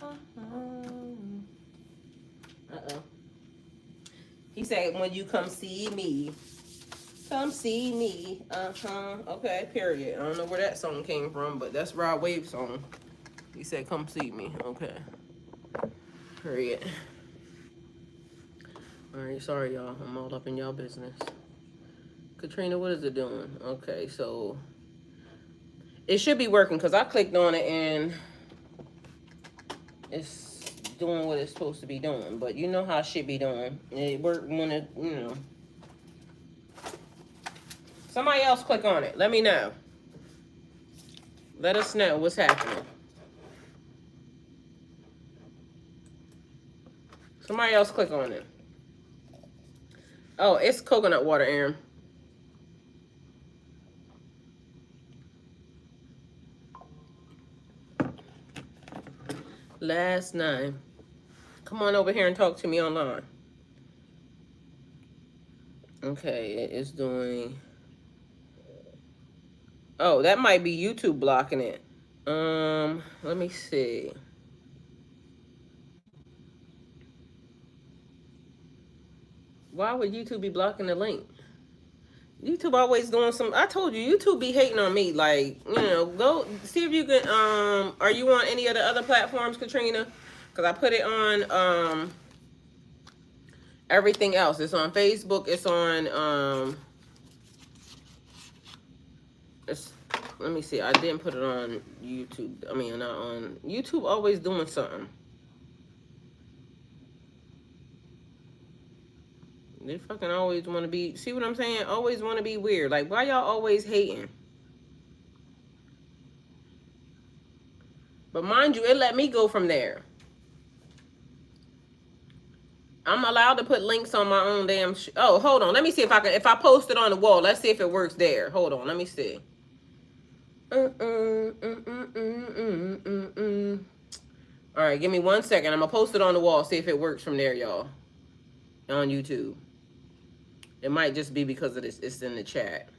Uh-huh. Uh-oh. He said, when you come see me. Come see me. Uh-huh. Okay, period. I don't know where that song came from, but that's Rod Wave's song. He said, come see me. Okay. Period. Alright, sorry, y'all. I'm all up in y'all business. Katrina, what is it doing? Okay, so it should be working, because I clicked on it and it's doing what it's supposed to be doing. But you know how it should be doing. It worked when it, you know. Somebody else click on it. Let me know. Let us know what's happening. Somebody else click on it. Oh, it's coconut water, Aaron. Last night. Come on over here and talk to me online. Okay, it's doing... Oh, that might be YouTube blocking it. Let me see. Why would YouTube be blocking the link? YouTube always doing some... I told you, YouTube be hating on me. Like, you know, go see if you can... Are you on any of the other platforms, Katrina? Because I put it on everything else. It's on Facebook. It's on... Let me see. I didn't put it on YouTube. I mean, not on... YouTube always doing something. They fucking always want to be... See what I'm saying? Always want to be weird. Like, why y'all always hating? But mind you, it let me go from there. I'm allowed to put links on my own damn... Oh, hold on. Let me see if I can... If I post it on the wall, let's see if it works there. Hold on. Let me see. All right, give me 1 second. I'm going to post it on the wall, see if it works from there, y'all. On YouTube. It might just be because of this. It's in the chat.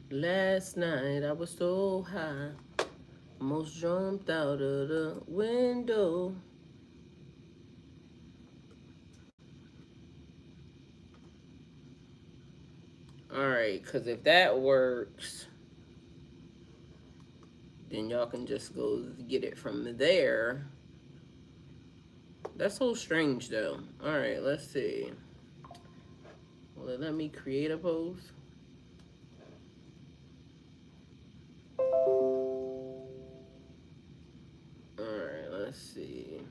Last night I was so high, almost jumped out of the window. Alright, because if that works, then y'all can just go get it from there. That's so strange, though. Alright, let's see. Will it let me create a post? Alright, let's see.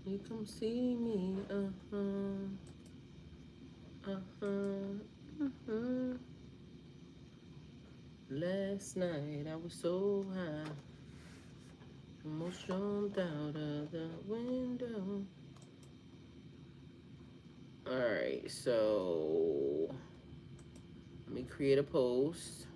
You come see me, Last night I was so high, almost jumped out of the window. Alright, so let me create a post.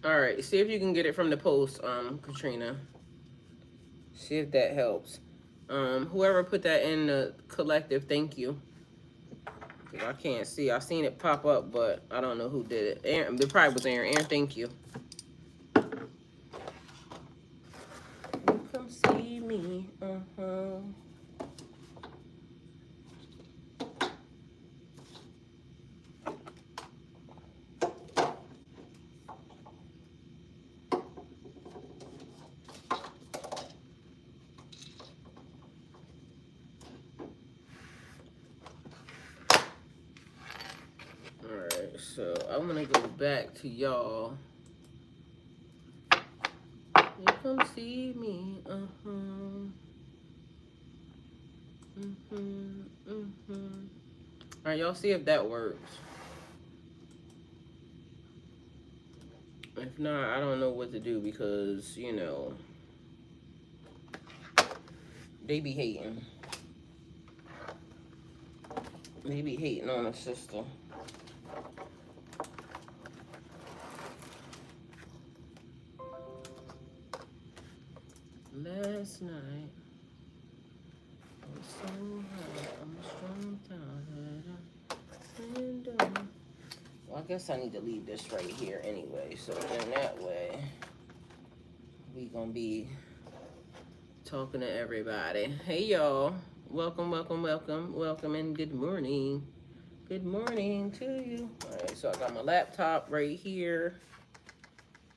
Alright, see if you can get it from the post, Katrina. See if that helps. Whoever put that in the collective, thank you. I can't see. I seen it pop up, but I don't know who did it. Aaron, it probably was Aaron. Aaron, thank you. You come see me. Alright, so I'm gonna go back to y'all. You come see me. Alright, y'all see if that works. If not, I don't know what to do because, you know, they be hating. They be hating on a sister. Last night, I was so high, I almost jumped out of the window. Well, I guess I need to leave this right here anyway, so then that way, we gonna be talking to everybody. Hey, y'all. Welcome, welcome, welcome, welcome, and good morning. Good morning to you. All right, so I got my laptop right here.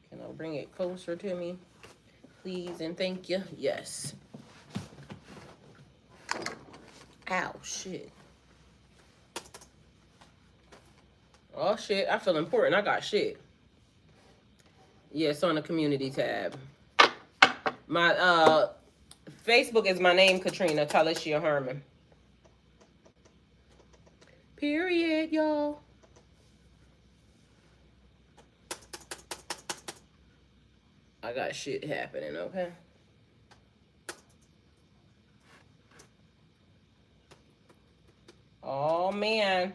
Can I bring it closer to me? Please and thank you. Yes. Ow, shit. Oh, shit. I feel important. I got shit. Yeah, it's on the community tab. My Facebook is my name, Katrina Talisha Herman. Period, y'all. I got shit happening, okay? Oh, man.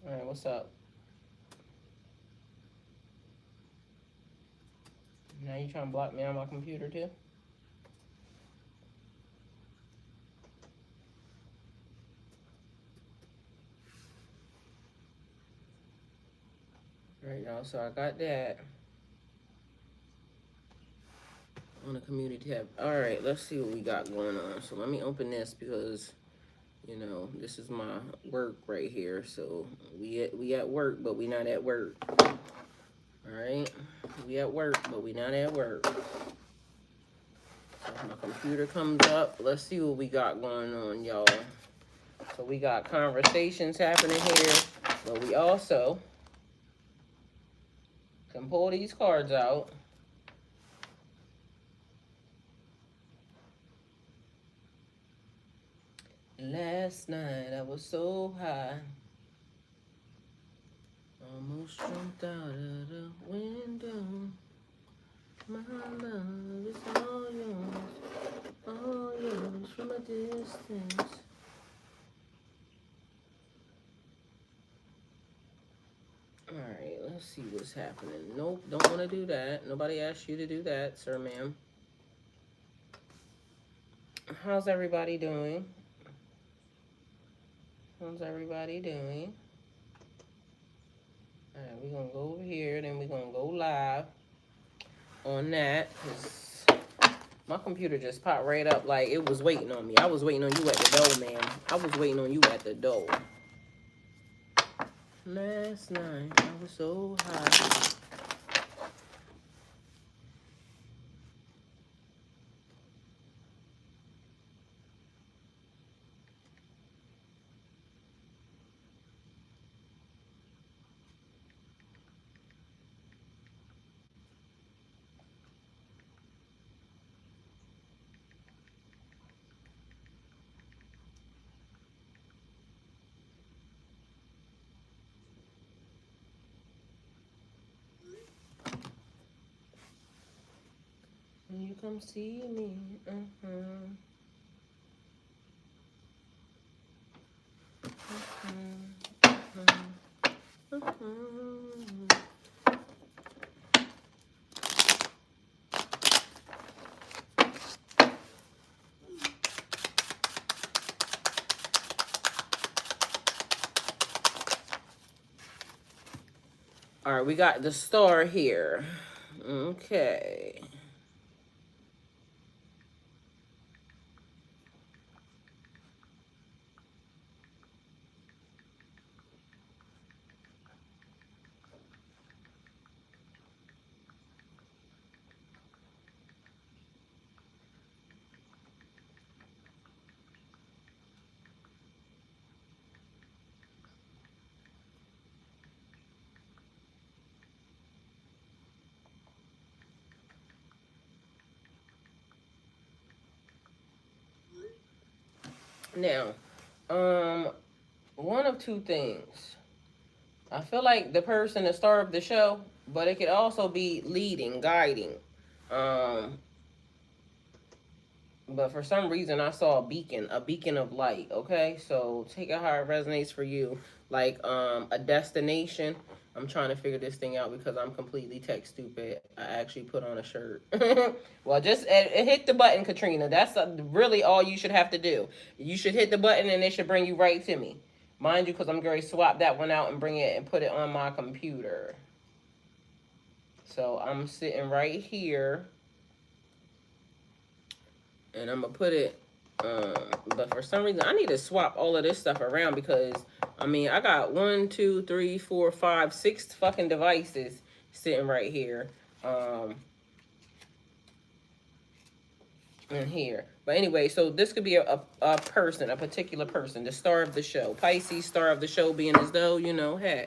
All right, what's up? Now you trying to block me on my computer, too? All right, y'all, so I got that on the community tab. All right, let's see what we got going on. So let me open this because, you know, this is my work right here. So we at work, but we not at work. All right, we at work, but we not at work. So if my computer comes up, let's see what we got going on, y'all. So we got conversations happening here, but we also can pull these cards out. Last night I was so high, almost jumped out of the window. My love is all yours from a distance. Alright, let's see what's happening. Nope, don't want to do that. Nobody asked you to do that, sir, ma'am. How's everybody doing? How's everybody doing? Alright, we're going to go over here, then we're going to go live on that, because my computer just popped right up like it was waiting on me. I was waiting on you at the door, ma'am. I was waiting on you at the door. Last night, I was so high. come see me. All right, we got the star here. Okay. Now, one of two things. I feel like the person, the star of the show, but it could also be leading, guiding. Um, but for some reason, I saw a beacon of light. Okay, so take it how it resonates for you, like a destination. I'm trying to figure this thing out because I'm completely tech stupid. I actually put on a shirt. Well, just hit the button, Katrina. That's really all you should have to do. You should hit the button and it should bring you right to me. Mind you, because I'm going to swap that one out and bring it and put it on my computer. So I'm sitting right here. And I'm going to put it, but for some reason, I need to swap all of this stuff around because, I mean, I got 1, 2, 3, 4, 5, 6 fucking devices sitting right here. In here. But anyway, so this could be a person, a particular person, the star of the show. Pisces, star of the show being as though, you know, hey,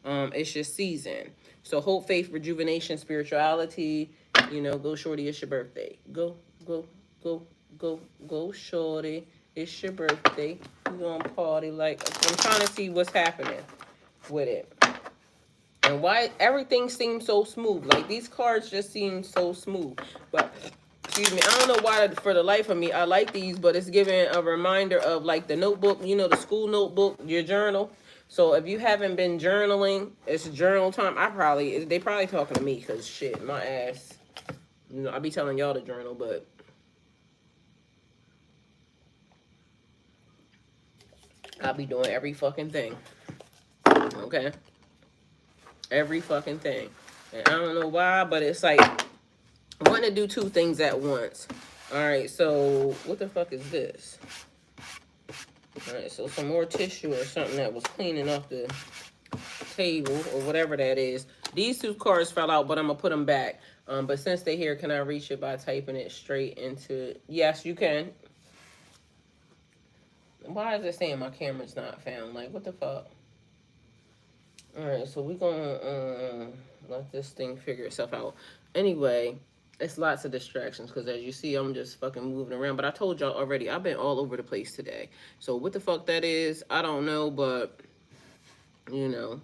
it's your season. So hope, faith, rejuvenation, spirituality, you know, go shorty, it's your birthday. Go, go, go, go, go shorty, it's your birthday. We gonna party like, I'm trying to see what's happening with it. And why everything seems so smooth. Like these cards just seem so smooth. But excuse me, I don't know why for the life of me I like these, but it's giving a reminder of like the notebook, you know, the school notebook, your journal. So if you haven't been journaling, it's journal time. They probably talking to me because shit, my ass, you know, I be telling y'all to journal, but I be doing every fucking thing. Okay, every fucking thing, and I don't know why, but it's like I want to do two things at once. All right, so what the fuck is this? All right, so some more tissue or something that was cleaning off the table or whatever that is. These two cards fell out, but I'm gonna put them back. But since they're here, can I reach it by typing it straight into? Yes, you can. Why is it saying my camera's not found? Like, what the fuck? All right, so we're gonna let this thing figure itself out. Anyway, it's lots of distractions because as you see, I'm just fucking moving around. But I told y'all already, I've been all over the place today. So what the fuck that is, I don't know, but you know.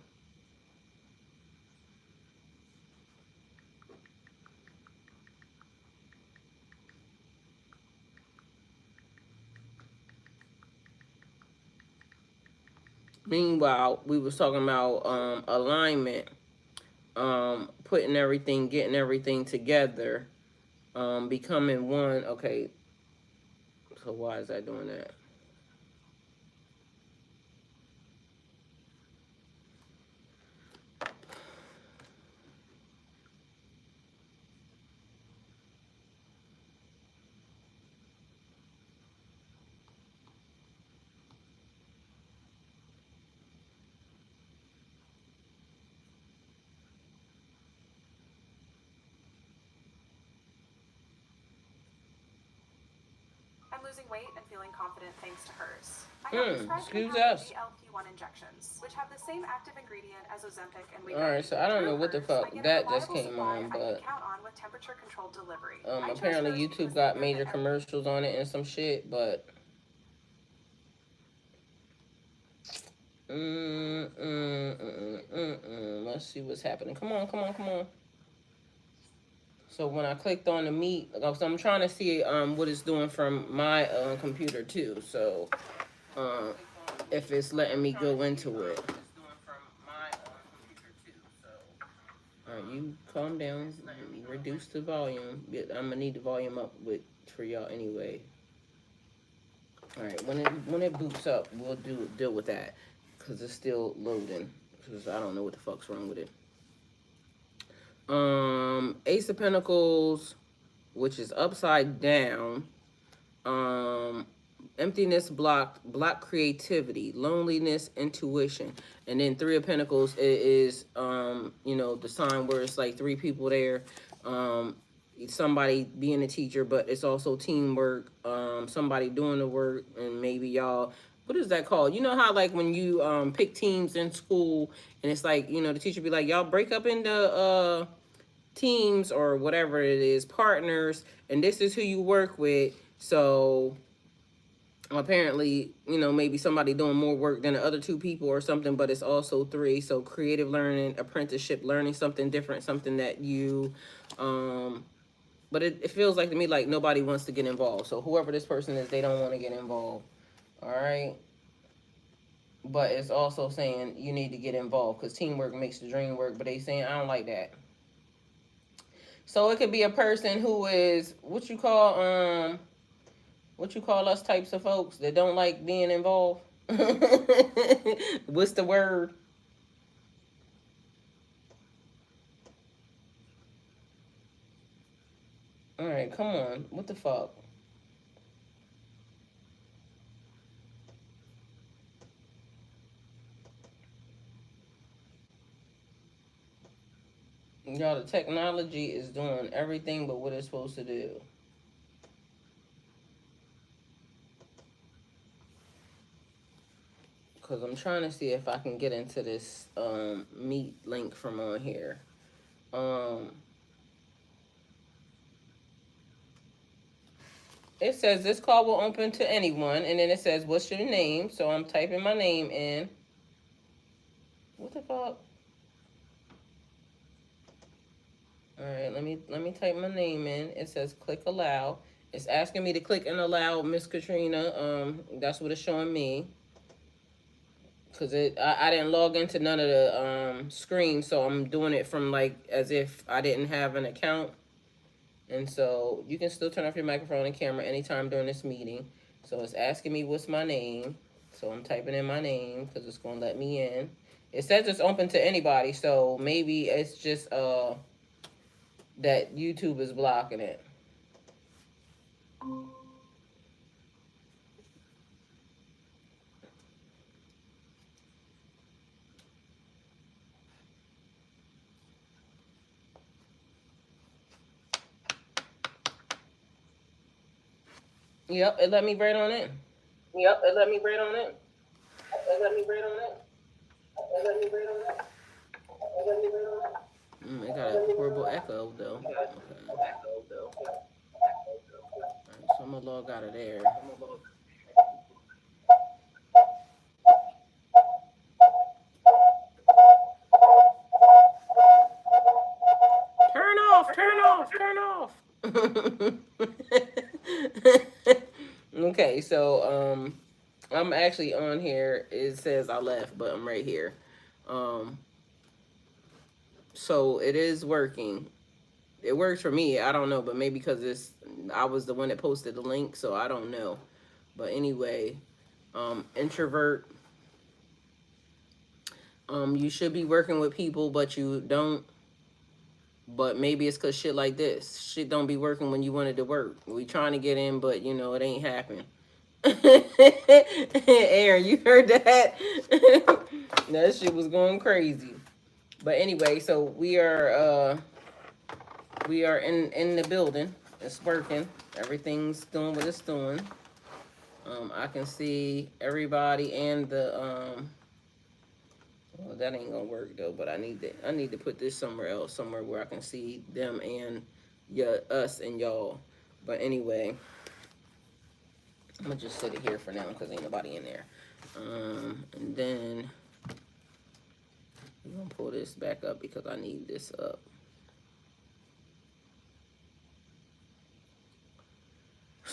Meanwhile, we was talking about alignment, putting everything, getting everything together, becoming one. Okay, so why is that doing that? I'm losing weight and feeling confident thanks to hers. I have prescribed Excuse us. GLP-1 injections, which have the same active ingredient as Ozempic and Wegovy. All right, so I don't know what the fuck that just came on, I but can count on with temperature-controlled delivery. apparently YouTube got major commercials on it and some shit, but let's see what's happening. Come on, come on, come on. So when I clicked on the meet, so I'm trying to see what it's doing from my computer too. So if it's letting me go into it. All right, you calm down. Reduce the volume. I'm gonna need the volume up with for y'all anyway. All right, when it boots up, we'll deal with that because it's still loading. Because I don't know what the fuck's wrong with it. Ace of Pentacles, which is upside down. Um, Emptiness, block creativity, loneliness, intuition, and then Three of Pentacles is you know, the sign where it's like three people there. Um, Somebody being a teacher, but it's also teamwork. Somebody doing the work, and maybe y'all. What is that called? You know how like when you pick teams in school, and it's like, you know, the teacher be like, y'all break up into teams or whatever it is, partners, and this is who you work with. So apparently, you know, maybe somebody doing more work than the other two people or something, but it's also three. So creative learning, apprenticeship, learning something different, something that you but it feels like to me like nobody wants to get involved. So whoever this person is, they don't want to get involved. All right. But it's also saying you need to get involved because teamwork makes the dream work. But they saying I don't like that. So it could be a person who is what you call us types of folks that don't like being involved. What's the word? All right, come on. What the fuck? Y'all, the technology is doing everything but what it's supposed to do. Because I'm trying to see if I can get into this meet link from on here. Um, it says this call will open to anyone, and then it says, what's your name? So I'm typing my name in. What the fuck? All right, let me type my name in. It says click allow. It's asking me to click and allow Miss Katrina. That's what it's showing me. Cause I didn't log into none of the screens, so I'm doing it from like as if I didn't have an account. And so you can still turn off your microphone and camera anytime during this meeting. So it's asking me what's my name. So I'm typing in my name because it's gonna let me in. It says it's open to anybody, so maybe it's just that YouTube is blocking it. Yep, it let me right on in. Yep, it let me right on in. It let me right on in. It let me right on in. It let me right on in. It got a horrible echo though. Okay. Alright, so I'm gonna log out of there. Turn off, turn off, turn off. Okay, so I'm actually on here. It says I left, but I'm right here. Um so it is working. It works for me. I don't know, but maybe because I was the one that posted the link, so I don't know. But anyway, introvert. You should be working with people, but you don't. But maybe it's cause shit like this. Shit don't be working when you wanted to work. We trying to get in, but you know it ain't happening. Aaron, you heard that? That shit was going crazy. But anyway, so we are in the building. It's working. Everything's doing what it's doing. I can see everybody and the well, that ain't gonna work though. But I need to put this somewhere else, somewhere where I can see them and us and y'all. But anyway, I'm gonna just set it here for now because ain't nobody in there. And then I'm gonna pull this back up because I need this up.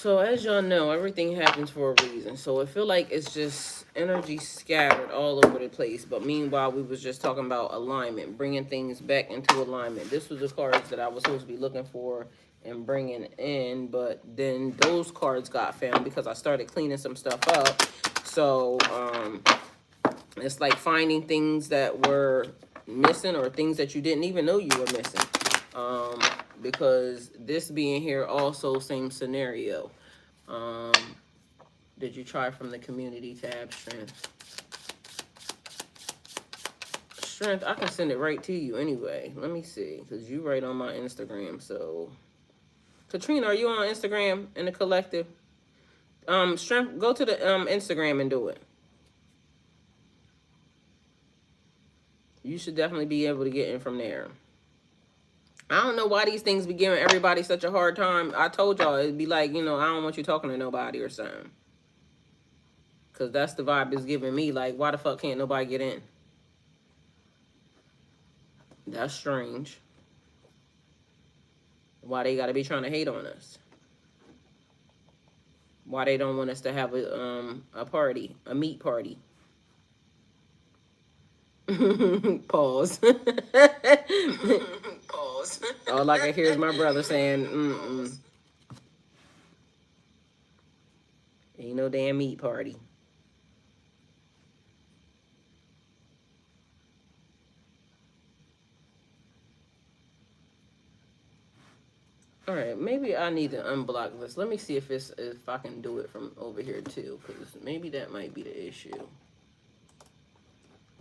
So as y'all know, everything happens for a reason. So I feel like it's just energy scattered all over the place. But meanwhile, we was just talking about alignment, bringing things back into alignment. This was the cards that I was supposed to be looking for and bringing in, but then those cards got found because I started cleaning some stuff up. So it's like finding things that were missing or things that you didn't even know you were missing. Because this being here also same scenario. Um, did you try from the community tab, Strength? Strength, I can send it right to you anyway. Let me see, because you right on my Instagram. So, Katrina, are you on Instagram in the collective? Strength, go to the Instagram and do it. You should definitely be able to get in from there. I don't know why these things be giving everybody such a hard time. I told y'all it'd be like, you know, I don't want you talking to nobody or something. Because that's the vibe it's giving me. Like, why the fuck can't nobody get in? That's strange. Why they gotta be trying to hate on us? Why they don't want us to have a party, a meat party? Pause. Pause. All I can hear is my brother saying, mm-mm. Ain't no damn meat party. All right, maybe I need to unblock this. Let me see if I can do it from over here too, because maybe that might be the issue.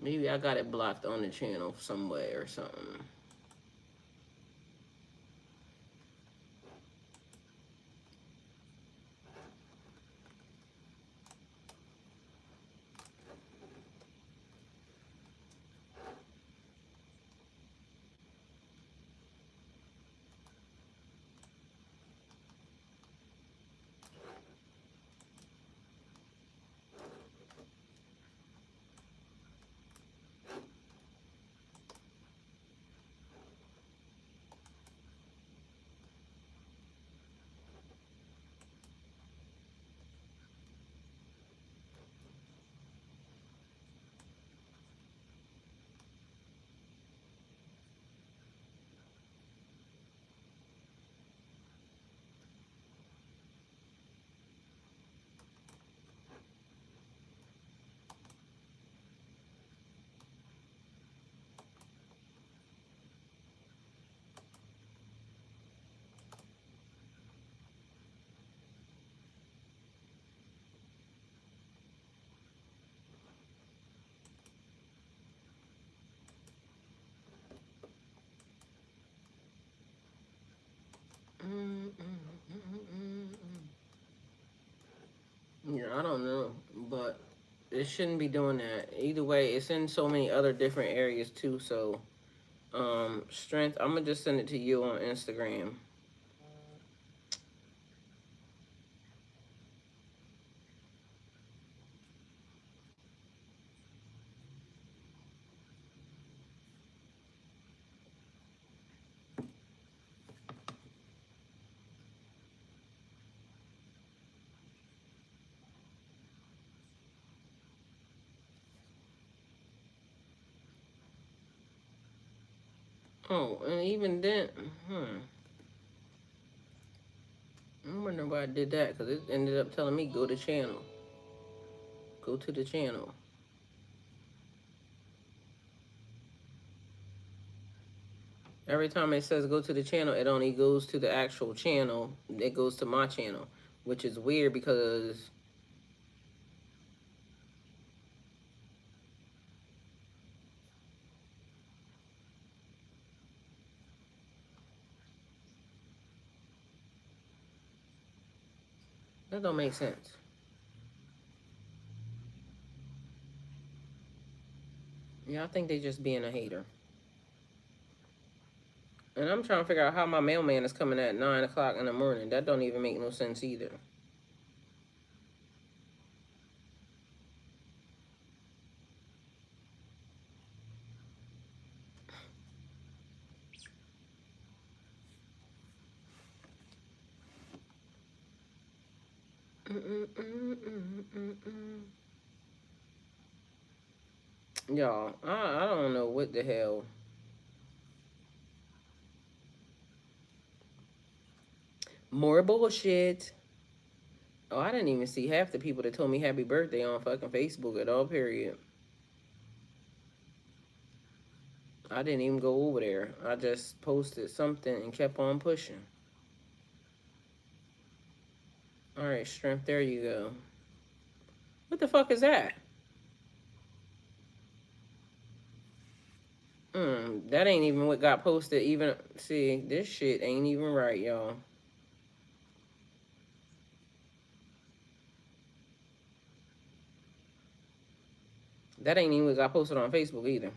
Maybe I got it blocked on the channel some way or something. Yeah, I don't know, but it shouldn't be doing that. Either way, it's in so many other different areas too. So, Strength, I'm gonna just send it to you on Instagram. Oh, and even then, I wonder why I did that, because it ended up telling me go to channel. Go to the channel. Every time it says go to the channel, it only goes to the actual channel. It goes to my channel, which is weird because that don't make sense. Yeah, I think they just being a hater. And I'm trying to figure out how my mailman is coming at 9 o'clock in the morning. That don't even make no sense either. Y'all, I don't know what the hell. More bullshit. Oh, I didn't even see half the people that told me happy birthday on fucking Facebook at all, period. I didn't even go over there. I just posted something and kept on pushing. All right, strength, there you go. What the fuck is that? That ain't even what got posted. Even, see, this shit ain't even right, y'all. That ain't even what got posted on Facebook either.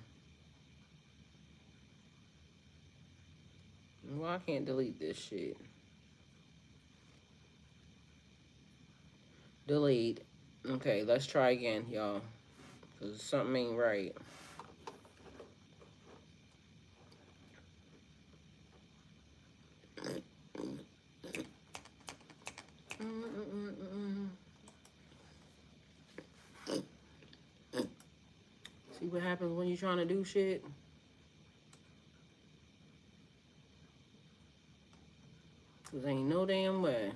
Well, I can't delete this shit. Delete. Okay, let's try again, y'all. Because something ain't right. See what happens when you're trying to do shit? Because ain't no damn way.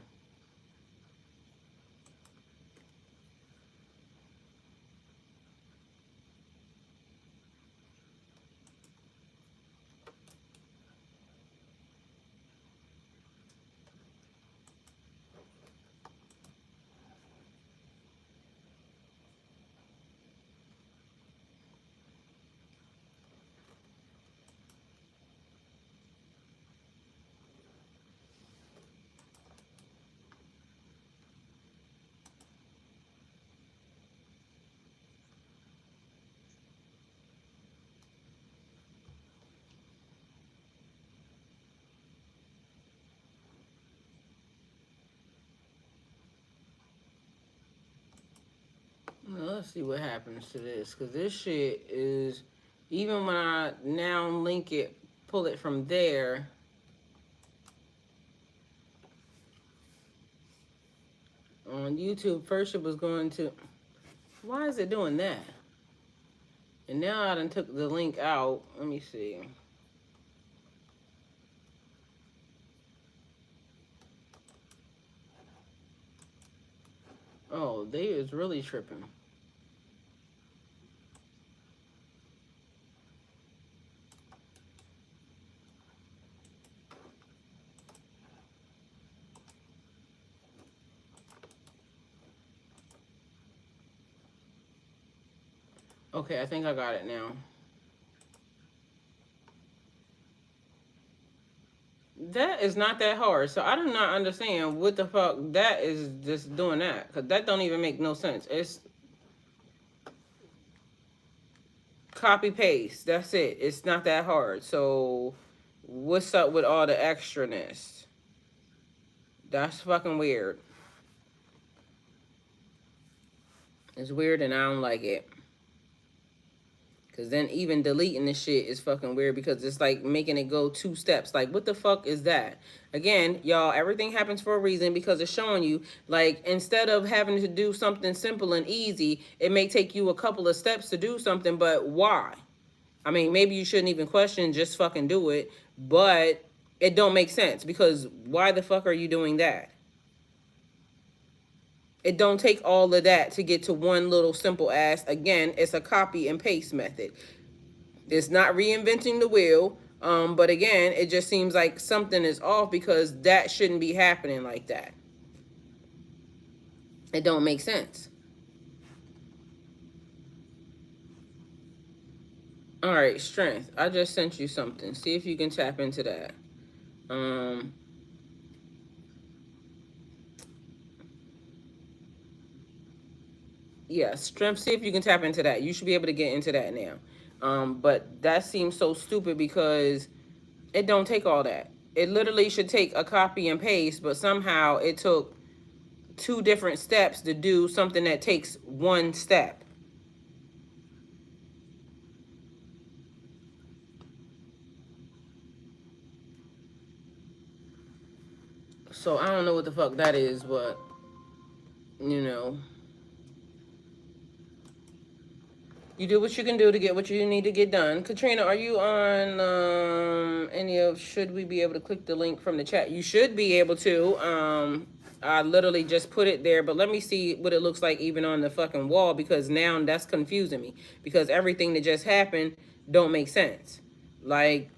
Well, let's see what happens to this. Because this shit is, even when I now link it, pull it from there, on YouTube, first it was going to, why is it doing that? And now I done took the link out. Let me see. Oh, they is really tripping. Okay, I think I got it now. That is not that hard. So I do not understand what the fuck that is just doing that. Because that don't even make no sense. It's copy paste. That's it. It's not that hard. So what's up with all the extraness? That's fucking weird. It's weird and I don't like it. Because then even deleting this shit is fucking weird because it's like making it go 2 steps. Like, what the fuck is that? Again, y'all, everything happens for a reason because it's showing you, like, instead of having to do something simple and easy, it may take you a couple of steps to do something, but why? I mean, maybe you shouldn't even question, just fucking do it. But it don't make sense because why the fuck are you doing that? It don't take all of that to get to one little simple ass. Again, it's a copy and paste method. It's not reinventing the wheel. But again, it just seems like something is off because that shouldn't be happening like that. It don't make sense. All right, strength. I just sent you something. See if you can tap into that. Yeah, strength. See if you can tap into that. You should be able to get into that now. But that seems so stupid because it don't take all that. It literally should take a copy and paste, but somehow it took 2 different steps to do something that takes 1 step. So I don't know what the fuck that is, but you know, you do what you can do to get what you need to get done. Katrina, are you on any of, should we be able to click the link from the chat? You should be able to. I literally just put it there, but let me see what it looks like even on the fucking wall, because now that's confusing me, because everything that just happened don't make sense. Like,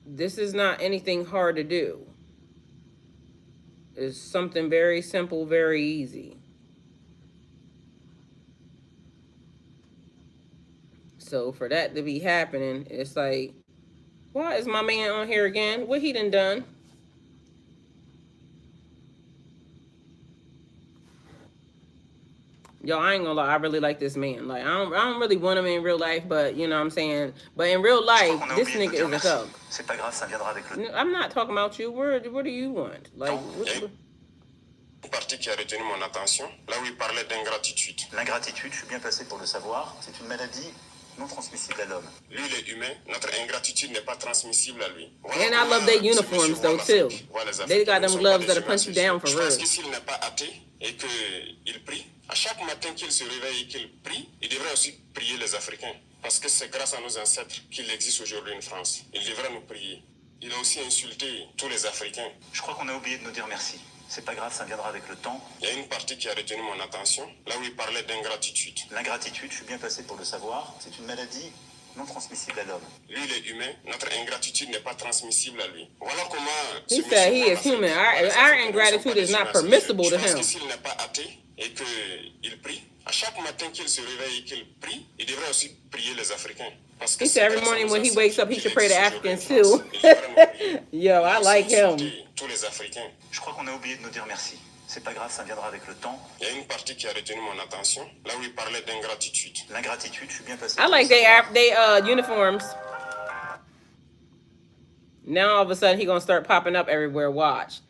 this is not anything hard to do. It's something very simple, very easy. So for that to be happening, it's like, why is my man on here again? What he done? Yo, I ain't gonna lie, I really like this man. Like, I don't really want him in real life, but you know what I'm saying? But in real life, this nigga is a thug. I'm not talking about you. What do you want? Like, what? Une partie qui a retenu mon attention, là où il parlait d'ingratitude. L'ingratitude, je suis bien placé pour le savoir, c'est une maladie non transmissible à l'homme. Lui, il est humain, notre ingratitude n'est pas transmissible à lui. Voilà, and I love their uniforms though too. They got them gloves that'll punch you down for real. Je pense que s'il n'est pas athée et qu'il prie, à chaque matin qu'il se réveille et qu'il prie, il devrait aussi prier les Africains. Parce que c'est grâce à nos ancêtres qu'il existe aujourd'hui une France. Il devrait nous prier. Il a aussi insulté tous les Africains. Je crois qu'on a oublié de nous dire merci. C'est pas grave, ça viendra avec le temps. Il y a une partie qui a retenu mon attention, là où il parlait d'ingratitude. L'ingratitude, je suis bien placé pour le savoir, c'est une maladie non transmissible à l'homme. Lui, il est humain, notre ingratitude n'est pas transmissible à lui. Voilà comment... He said he is human. Our ingratitude is not permissible to him. Je pense que s'il n'est pas athée et qu'il prie, à chaque matin qu'il se réveille et qu'il prie, il devrait aussi prier les Africains. He said every morning when he wakes up, he should pray to Africans too. Yo, I like him. Tous les Africains. Je crois qu'on a oublié de nous dire merci. C'est pas grave, ça viendra avec le temps. Il y a une partie qui a retenu mon attention, là où il parlait d'ingratitude. L'ingratitude, je suis bien placé. I like they uniforms. Now all of a sudden he gonna start popping up everywhere. Watch.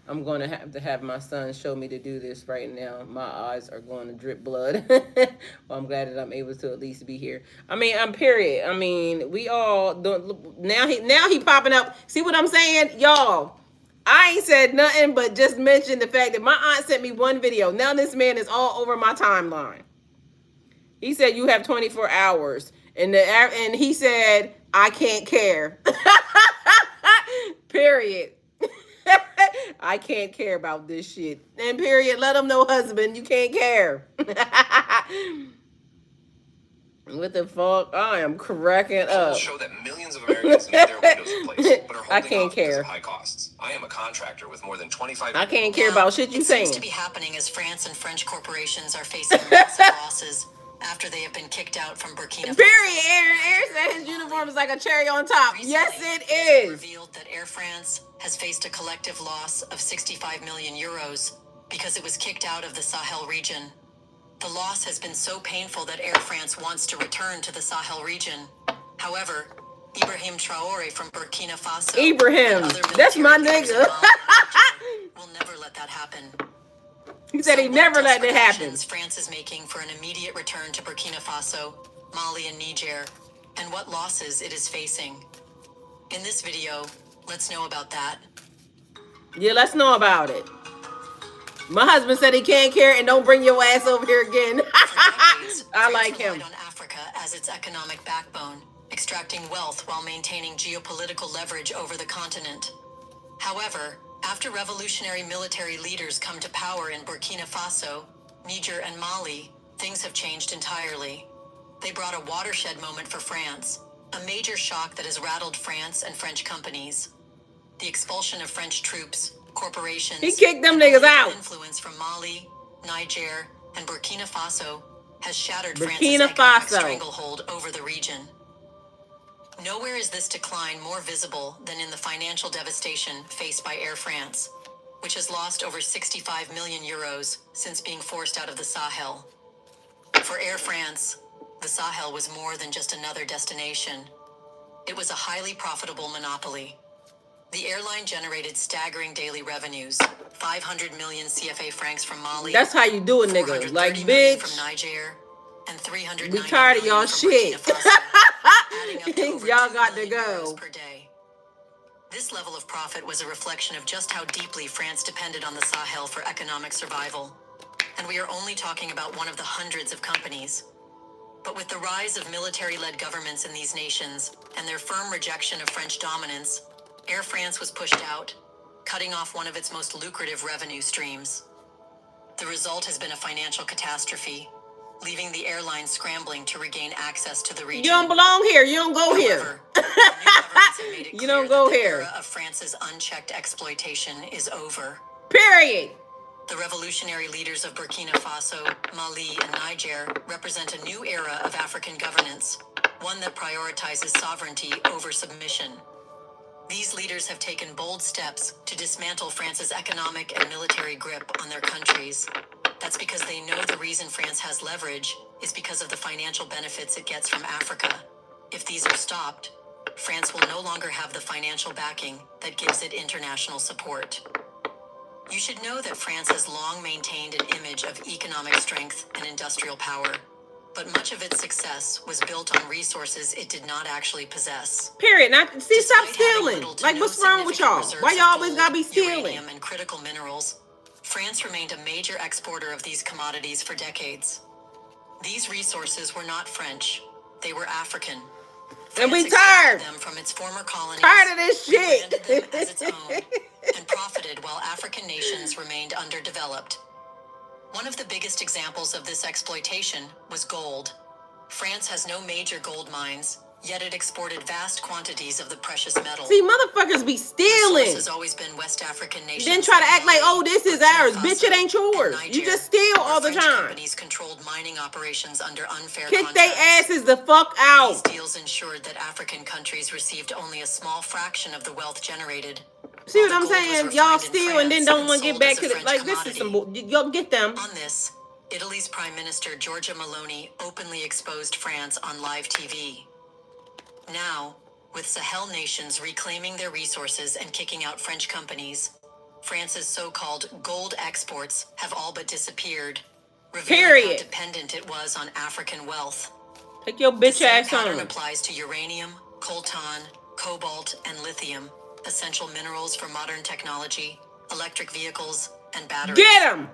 I'm going to have my son show me to do this right now. My eyes are going to drip blood. Well, I'm glad that I'm able to at least be here. I mean, period. I mean, we all don't, now he popping up. See what I'm saying? Y'all, I ain't said nothing but just mentioned the fact that my aunt sent me one video. Now this man is all over my timeline. He said, you have 24 hours. And he said, I can't care. Period. I can't care about this shit. And period, let them know, husband, you can't care. What the fuck? I am cracking up. Show that millions of Americans need their windows replaced, but are I holding can't off because care. of high costs. I am a contractor with more than 25. I can't care about shit you saying. It seems to be happening as France and French corporations are facing massive losses after they have been kicked out from Burkina Faso. Period. Aaron said his uniform is like a cherry on top. Recently, Yes, it is. Revealed that Air France has faced a collective loss of 65 million euros because it was kicked out of the Sahel region. The loss has been so painful that Air France wants to return to the Sahel region. However, Ibrahim Traore from Burkina Faso, Ibrahim, and other that's my military leaders nigga. in Mali and Niger will never let that happen. He said he never let it happen. France is making for an immediate return to Burkina Faso, Mali, and Niger, and what losses it is facing. In this video, let's know about that. Yeah, let's know about it. My husband said he can't care and don't bring your ass over here again. I like him. On Africa as its economic backbone, extracting wealth while maintaining geopolitical leverage over the continent. However, after revolutionary military leaders come to power in Burkina Faso, Niger, and Mali, things have changed entirely. They brought a watershed moment for France, a major shock that has rattled France and French companies. The expulsion of French troops, corporations, he kicked them niggas out. Influence from Mali, Niger, and Burkina Faso has shattered Burkina France's economic Faso stranglehold over the region. Nowhere is this decline more visible than in the financial devastation faced by Air France, which has lost over 65 million euros since being forced out of the Sahel. For Air France, the Sahel was more than just another destination. It was a highly profitable monopoly. The airline generated staggering daily revenues, 500 million CFA francs from Mali. That's how you do it, nigga. Like, bitch. From Niger, and 300. We tired of y'all shit. Y'all got to go. Per day. This level of profit was a reflection of just how deeply France depended on the Sahel for economic survival. And we are only talking about one of the hundreds of companies. But with the rise of military-led governments in these nations and their firm rejection of French dominance, Air France was pushed out, cutting off one of its most lucrative revenue streams. The result has been a financial catastrophe, leaving the airline scrambling to regain access to the region. You don't belong here. You don't go here. However, the new governments have made it You clear don't go that the here. era of France's unchecked exploitation is over. Period. The revolutionary leaders of Burkina Faso, Mali, and Niger represent a new era of African governance, one that prioritizes sovereignty over submission. These leaders have taken bold steps to dismantle France's economic and military grip on their countries. That's because they know the reason France has leverage is because of the financial benefits it gets from Africa. If these are stopped, France will no longer have the financial backing that gives it international support. You should know that France has long maintained an image of economic strength and industrial power, but much of its success was built on resources it did not actually possess. Period. Now, see, stop Despite having stealing. little to Like, no what's wrong with significant y'all? reserves Why of y'all always gold, gotta be stealing? uranium, and critical minerals, France remained a major exporter of these commodities for decades. These resources were not French; they were African. And we France extracted tired. them from its former colonies, Tired of this shit. rebranded them as its own, and profited while African nations remained underdeveloped. One of the biggest examples of this exploitation was gold. France has no major gold mines, yet it exported vast quantities of the precious metal. See, motherfuckers be The source stealing. has always been West African nations. Then try to act like, Mali, oh, this is Burkina ours. Faso, Bitch, it ain't yours. and You Niger, just steal where all the French time. companies controlled mining operations under unfair Kick they contracts. asses the fuck These out. deals ensured that African countries received only a small fraction of the wealth generated. See while what I'm the gold was saying? Y'all refined in steal and then France don't want to get sold back as a to the, French like, this is some commodity. Yo, get them. On this, Italy's Prime Minister Giorgia Meloni openly exposed France on live TV. Now, with Sahel nations reclaiming their resources and kicking out French companies, France's so-called gold exports have all but disappeared, revealing how Period. dependent it was on African wealth. Take your The bitch same ass pattern on. applies to uranium, coltan, cobalt, and lithium, essential minerals for modern technology, electric vehicles, and batteries. Get them.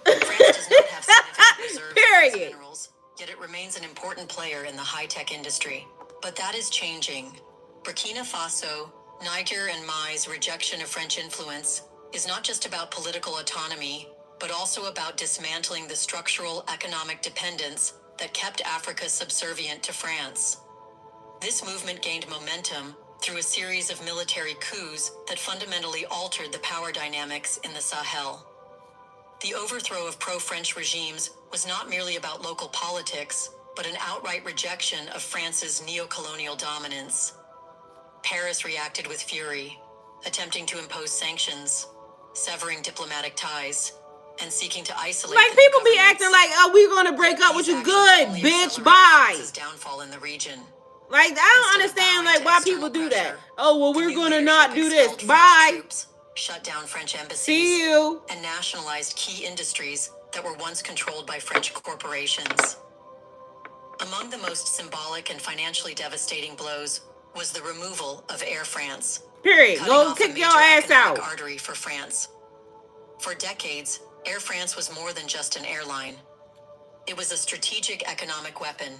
France does not have significant reserves of these Period. minerals, yet it remains an important player in the high-tech industry. But that is changing. Burkina Faso, Niger, and Mali's rejection of French influence is not just about political autonomy, but also about dismantling the structural economic dependence that kept Africa subservient to France. This movement gained momentum through a series of military coups that fundamentally altered the power dynamics in the Sahel. The overthrow of pro-French regimes was not merely about local politics, but an outright rejection of France's neo-colonial dominance. Paris reacted with fury, attempting to impose sanctions, severing diplomatic ties, and seeking to isolate Like, the new people be governments. acting like, oh, we're gonna break up with These you. actions Good, only bitch. accelerated Bye. France's downfall in the region. Like, I don't Instead of understand, bowing like, to why external people do that. pressure, Oh, well, the we're new gonna leadership not do this. expelled French Bye. troops, shut down French embassies, See you. and nationalized key industries that were once controlled by French corporations. Among the most symbolic and financially devastating blows was the removal of Air France. Period. Cutting Go off a kick your major ass economic out. artery for France. For decades, Air France was more than just an airline. It was a strategic economic weapon,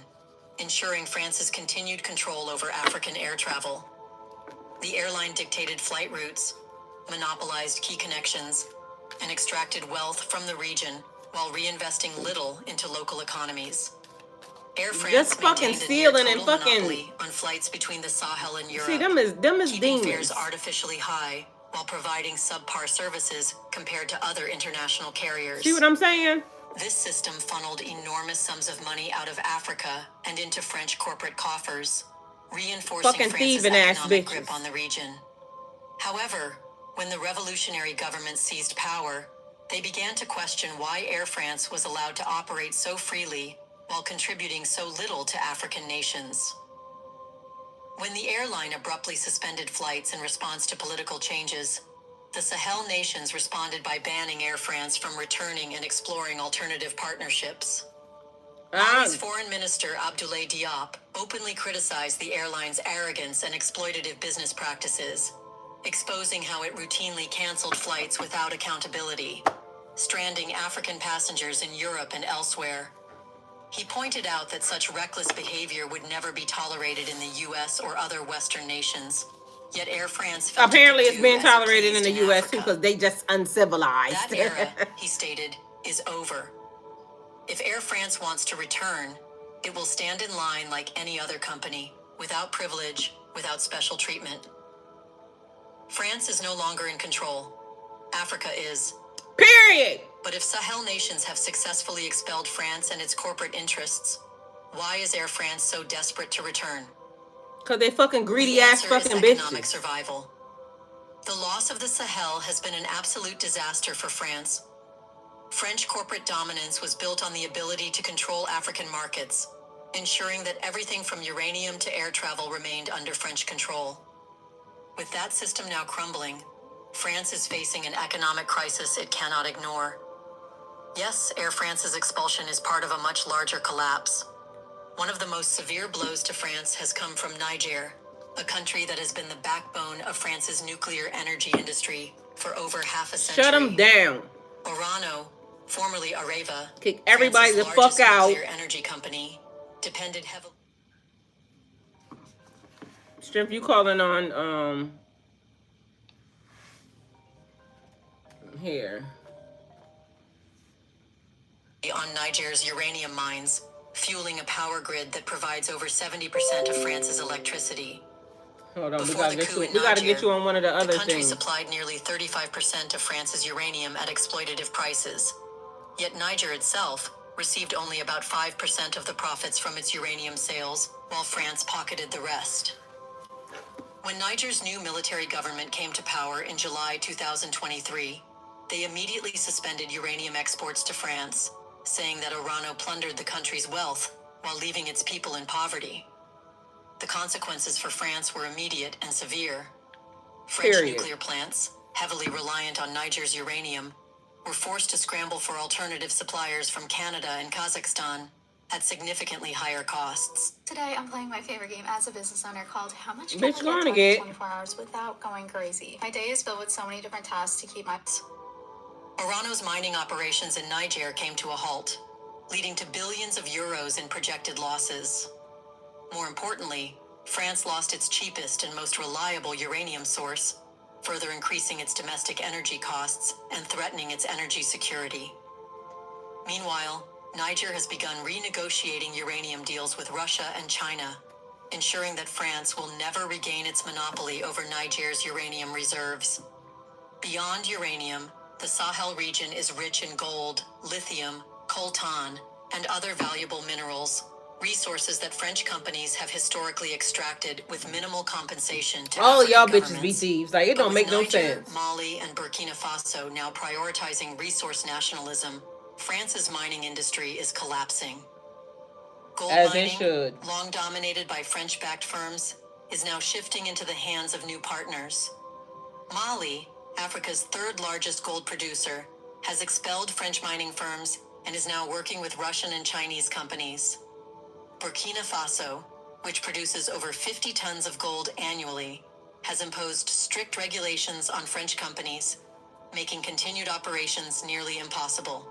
ensuring France's continued control over African air travel. The airline dictated flight routes, monopolized key connections, and extracted wealth from the region while reinvesting little into local economies. Air France Just fucking maintained a stealing near and total fucking- monopoly on flights between the Sahel and Europe. See, them is keeping demons. fares artificially high while providing subpar services compared to other international carriers. See what I'm saying? This system funneled enormous sums of money out of Africa and into French corporate coffers, reinforcing Fucking France's thieving ass economic bitches. grip on the region. However, when the revolutionary government seized power, they began to question why Air France was allowed to operate so freely while contributing so little to African nations. When the airline abruptly suspended flights in response to political changes, the Sahel nations responded by banning Air France from returning and exploring alternative partnerships. Mali's Foreign Minister Abdoulaye Diop openly criticized the airline's arrogance and exploitative business practices, exposing how it routinely canceled flights without accountability. stranding African passengers in Europe and elsewhere. He pointed out that such reckless behavior would never be tolerated in the U.S. or other Western nations. Yet Air France felt Apparently, it it's could being do as it tolerated in pleased the U.S. too Africa. because they just uncivilized. That era, he stated, is over. If Air France wants to return, it will stand in line like any other company, without privilege, without special treatment. France is no longer in control. Africa is. Period. But if Sahel nations have successfully expelled France and its corporate interests, why is Air France so desperate to return? Because they fucking greedy The ass answer is fucking economic bitches. survival. The loss of the Sahel has been an absolute disaster for France. French corporate dominance was built on the ability to control African markets, ensuring that everything from uranium to air travel remained under French control. With that system now crumbling, France is facing an economic crisis it cannot ignore. Yes, Air France's expulsion is part of a much larger collapse. One of the most severe blows to France has come from Niger, a country that has been the backbone of France's nuclear energy industry for over half a century. Shut them down. Orano, formerly Areva, Kick everybody France's the largest fuck out. nuclear energy company, depended heavily. Strip, you calling on here. On Niger's uranium mines, fueling a power grid that provides over 70% of France's electricity. Hold on, Before the coup in we gotta Niger, get you on one of the other the country things. supplied nearly 35% of France's uranium at exploitative prices. Yet Niger itself received only about 5% of the profits from its uranium sales, while France pocketed the rest. When Niger's new military government came to power in July 2023, they immediately suspended uranium exports to France, saying that Orano plundered the country's wealth while leaving its people in poverty. The consequences for France were immediate and severe. French Period. nuclear plants, heavily reliant on Niger's uranium, were forced to scramble for alternative suppliers from Canada and Kazakhstan at significantly higher costs. Today, I'm playing my favorite game as a business owner called How Much Can Bitch, I go on Get and Done in get. 24 Hours Without Going Crazy. My day is filled with so many different tasks to keep my... Orano's mining operations in Niger came to a halt, leading to billions of euros in projected losses. More importantly, France lost its cheapest and most reliable uranium source, further increasing its domestic energy costs and threatening its energy security. Meanwhile, Niger has begun renegotiating uranium deals with Russia and China, ensuring that France will never regain its monopoly over Niger's uranium reserves. Beyond uranium, the Sahel region is rich in gold, lithium, coltan, and other valuable minerals, resources that French companies have historically extracted with minimal compensation to All of African y'all bitches be governments. thieves. Like, it But don't with make no Niger, sense. Mali, and Burkina Faso now prioritizing resource nationalism, France's mining industry is collapsing. Gold As it mining, should. long dominated by French-backed firms, is now shifting into the hands of new partners. Mali, Africa's third largest gold producer, has expelled French mining firms and is now working with Russian and Chinese companies. Burkina Faso, which produces over 50 tons of gold annually, has imposed strict regulations on French companies, making continued operations nearly impossible.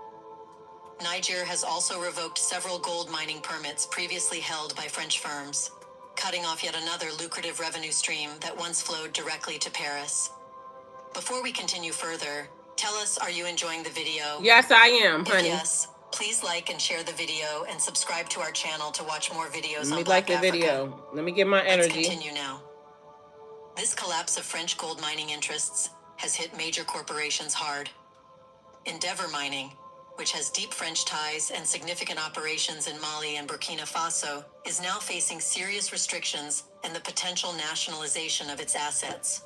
Niger has also revoked several gold mining permits previously held by French firms, cutting off yet another lucrative revenue stream that once flowed directly to Paris. Before we continue further, tell us, are you enjoying the video? Yes, I am, If honey. yes, please like and share the video and subscribe to our channel to watch more videos Let me on like Black the Africa. video. Let me get my Let's energy. continue now. This collapse of French gold mining interests has hit major corporations hard. Endeavour Mining, which has deep French ties and significant operations in Mali and Burkina Faso, is now facing serious restrictions and the potential nationalization of its assets.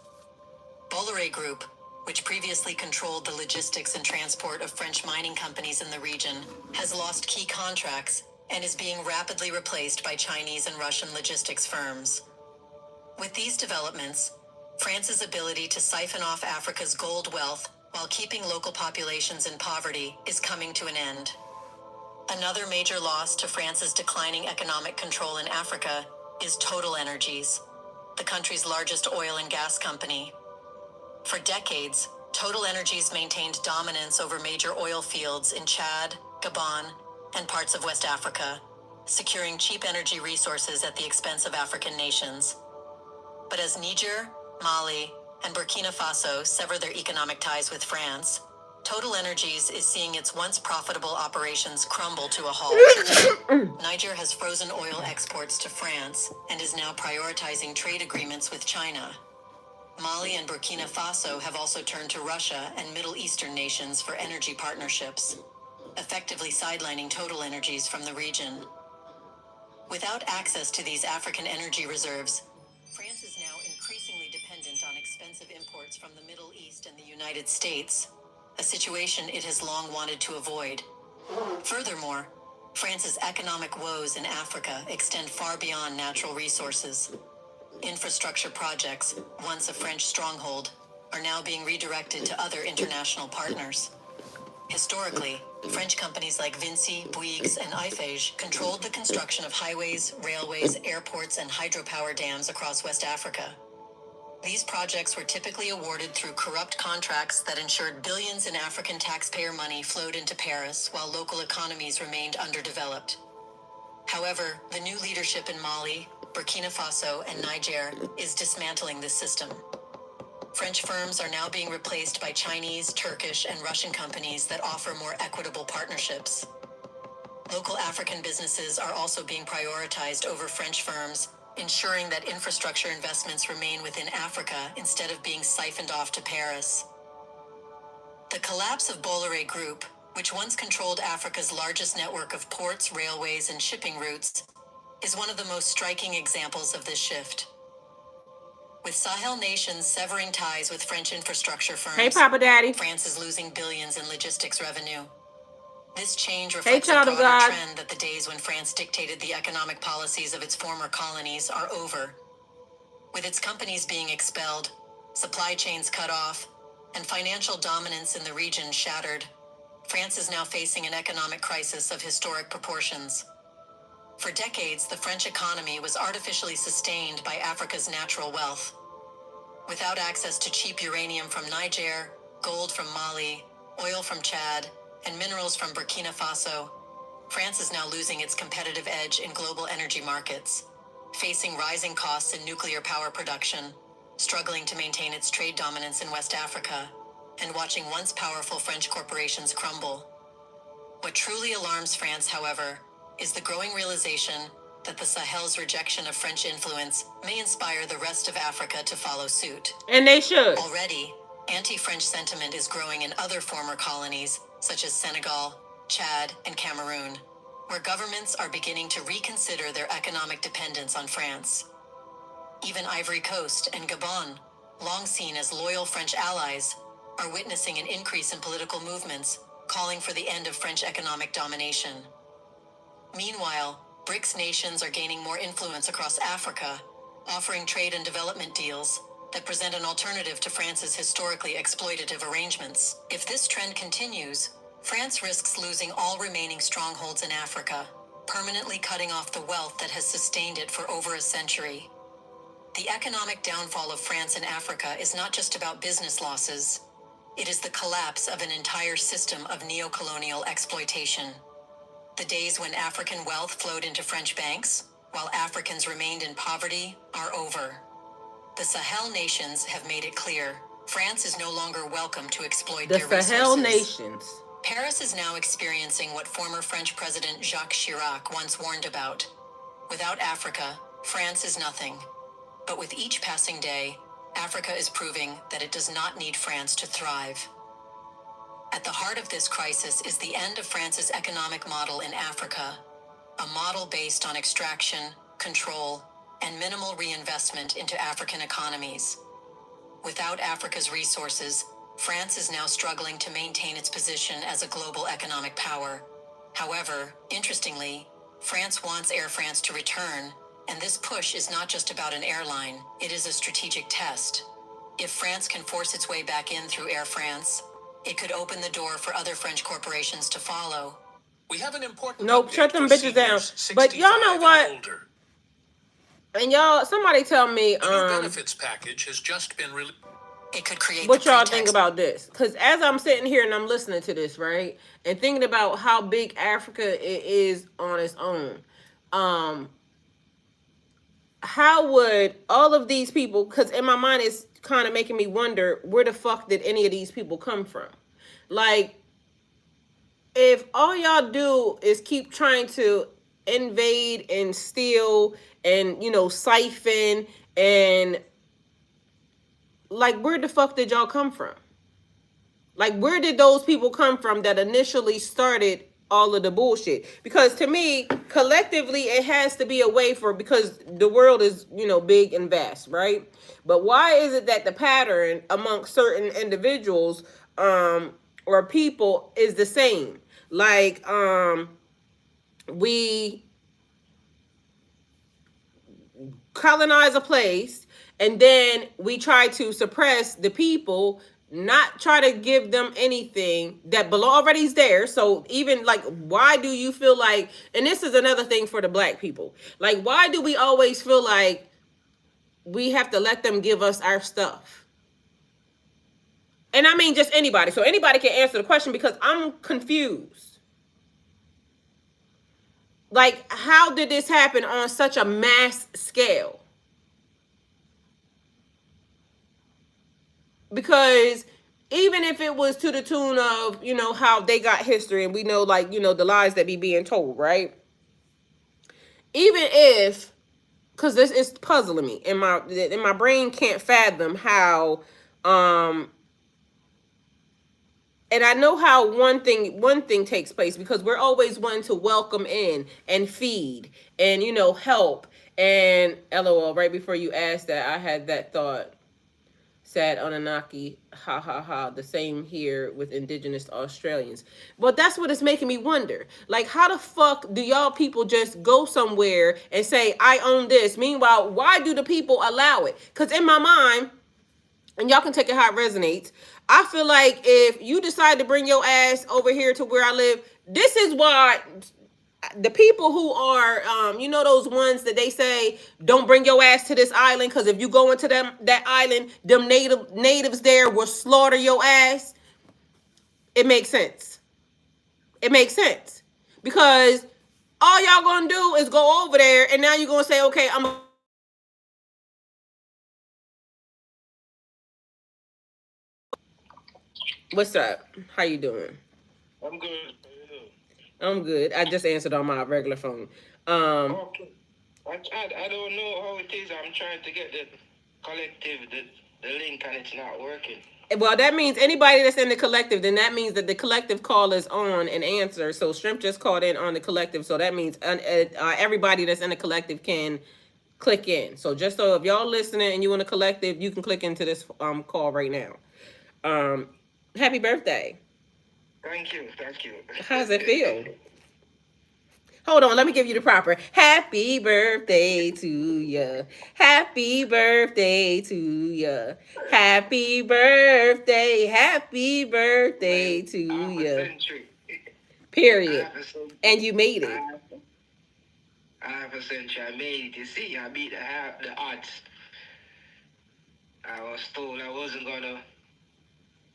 Bolloré Group, which previously controlled the logistics and transport of French mining companies in the region, has lost key contracts and is being rapidly replaced by Chinese and Russian logistics firms. With these developments, France's ability to siphon off Africa's gold wealth while keeping local populations in poverty is coming to an end. Another major loss to France's declining economic control in Africa is Total Energies, the country's largest oil and gas company. For decades, Total Energies maintained dominance over major oil fields in Chad, Gabon, and parts of West Africa, securing cheap energy resources at the expense of African nations. But as Niger, Mali, and Burkina Faso sever their economic ties with France, Total Energies is seeing its once profitable operations crumble to a halt. Niger has frozen oil exports to France and is now prioritizing trade agreements with China. Mali and Burkina Faso have also turned to Russia and Middle Eastern nations for energy partnerships, effectively sidelining Total Energies from the region. Without access to these African energy reserves, France is now increasingly dependent on expensive imports from the Middle East and the United States, a situation it has long wanted to avoid. Furthermore, France's economic woes in Africa extend far beyond natural resources. Infrastructure projects, once a French stronghold, are now being redirected to other international partners. Historically, French companies like Vinci, Bouygues, and Eiffage controlled the construction of highways, railways, airports, and hydropower dams across West Africa. These projects were typically awarded through corrupt contracts that ensured billions in African taxpayer money flowed into Paris while local economies remained underdeveloped. However, the new leadership in Mali, Burkina Faso, and Niger is dismantling this system. French firms are now being replaced by Chinese, Turkish, and Russian companies that offer more equitable partnerships. Local African businesses are also being prioritized over French firms, ensuring that infrastructure investments remain within Africa instead of being siphoned off to Paris. The collapse of Bolloré Group, which once controlled Africa's largest network of ports, railways, and shipping routes, is one of the most striking examples of this shift. With Sahel nations severing ties with French infrastructure firms, Hey, Papa Daddy. France is losing billions in logistics revenue. This change Hey, reflects a child of broader God. trend that the days when France dictated the economic policies of its former colonies are over. With its companies being expelled, supply chains cut off, and financial dominance in the region shattered, France is now facing an economic crisis of historic proportions. For decades, the French economy was artificially sustained by Africa's natural wealth. Without access to cheap uranium from Niger, gold from Mali, oil from Chad, and minerals from Burkina Faso, France is now losing its competitive edge in global energy markets, facing rising costs in nuclear power production, struggling to maintain its trade dominance in West Africa, and watching once powerful French corporations crumble. What truly alarms France, however, is the growing realization that the Sahel's rejection of French influence may inspire the rest of Africa to follow suit. And they should. Already, anti-French sentiment is growing in other former colonies, such as Senegal, Chad, and Cameroon, where governments are beginning to reconsider their economic dependence on France. Even Ivory Coast and Gabon, long seen as loyal French allies, are witnessing an increase in political movements calling for the end of French economic domination. Meanwhile, BRICS nations are gaining more influence across Africa, offering trade and development deals that present an alternative to France's historically exploitative arrangements. If this trend continues, France risks losing all remaining strongholds in Africa, permanently cutting off the wealth that has sustained it for over a century. The economic downfall of France in Africa is not just about business losses. It is the collapse of an entire system of neo-colonial exploitation. The days when African wealth flowed into French banks, while Africans remained in poverty, are over. The Sahel nations have made it clear France is no longer welcome to exploit their resources. The Sahel nations. Paris is now experiencing what former French President Jacques Chirac once warned about. Without Africa, France is nothing. But with each passing day, Africa is proving that it does not need France to thrive. At the heart of this crisis is the end of France's economic model in Africa, a model based on extraction, control, and minimal reinvestment into African economies. Without Africa's resources, France is now struggling to maintain its position as a global economic power. However, interestingly, France wants Air France to return, and this push is not just about an airline, it is a strategic test. If France can force its way back in through Air France, it could open the door for other French corporations to follow. We have an important Nope, shut them bitches down. But y'all know what? And y'all, somebody tell me, a new benefits package has just been released. It could create what the y'all pretext. think about this? Because as I'm sitting here and I'm listening to this, right, and thinking about how big Africa is on its own, how would all of these people? Because in my mind, it's kind of making me wonder where the fuck did any of these people come from? Like, if all y'all do is keep trying to invade and steal and siphon and like, where the fuck did y'all come from? Like, where did those people come from that initially started all of the bullshit? Because to me, collectively, it has to be a way for, because the world is, big and vast, right? But why is it that the pattern amongst certain individuals or people is the same? Like, we colonize a place and then we try to suppress the people, not try to give them anything that already is there. So even like, why do you feel like, and this is another thing for the black people, like, why do we always feel like we have to let them give us our stuff? And I mean just anybody, so anybody can answer the question, because I'm confused. Like, how did this happen on such a mass scale? Because even if it was to the tune of, how they got history, and we know, like, the lies that be being told, right? Even if, because this is puzzling me, and my brain can't fathom how, and I know how one thing takes place, because we're always wanting to welcome in and feed and help. And LOL, right before you asked that, I had that thought. Sad Anunnaki, ha ha ha. The same here with indigenous Australians. But that's what it's making me wonder. Like, how the fuck do y'all people just go somewhere and say, I own this? Meanwhile, why do the people allow it? Because in my mind, and y'all can take it how it resonates, I feel like if you decide to bring your ass over here to where I live, this is why the people who are those ones that they say don't bring your ass to this island, because if you go into that island, them natives there will slaughter your ass. It makes sense. It makes sense, because all y'all gonna do is go over there, and now you're gonna say, okay, what's up, how you doing? I'm good. I'm good. I just answered on my regular phone. Okay. I don't know how it is. I'm trying to get the collective, the link, and it's not working. Well, that means anybody that's in the collective, then that means that the collective call is on and answer. So Shrimp just called in on the collective. So that means everybody that's in the collective can click in. So just so if y'all listening and you in the collective, you can click into this call right now. Happy birthday. Thank you. Thank you. How's it feel? Hold on, let me give you the proper happy birthday to ya. Happy birthday to ya. Happy birthday to ya. Period. And you made it. Half a century, I made it. You see, I beat the odds. I was told I wasn't gonna.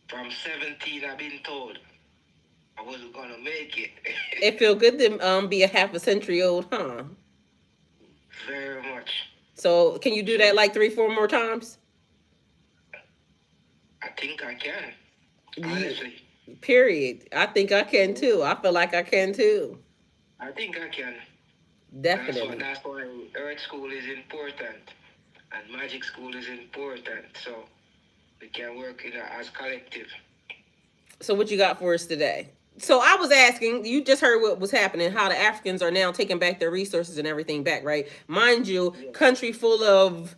From 17, I've been told I wasn't gonna make it. It feel good to be a half a century old, huh? Very much. So can you do that like 3-4 more times? I think I can. Honestly. Period. I think I can too. I feel like I can too. I think I can. Definitely. That's why Earth School is important and Magic School is important. So we can work as collective. So what you got for us today? So I was asking, you just heard what was happening, how the Africans are now taking back their resources and everything back, right? Mind you, country full of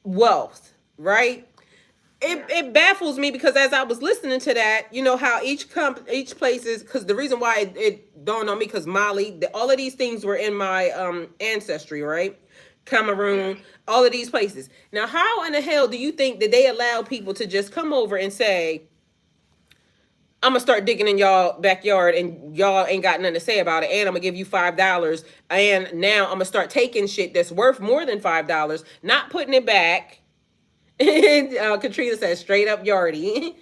wealth, right? It baffles me, because as I was listening to that, how each place is, because the reason why it dawned on me, because Mali, all of these things were in my ancestry, right? Cameroon, all of these places. Now, how in the hell do you think that they allow people to just come over and say, I'm gonna start digging in y'all backyard and y'all ain't got nothing to say about it, and I'm gonna give you $5, and now I'm gonna start taking shit that's worth more than $5, not putting it back, Katrina says straight up yardy.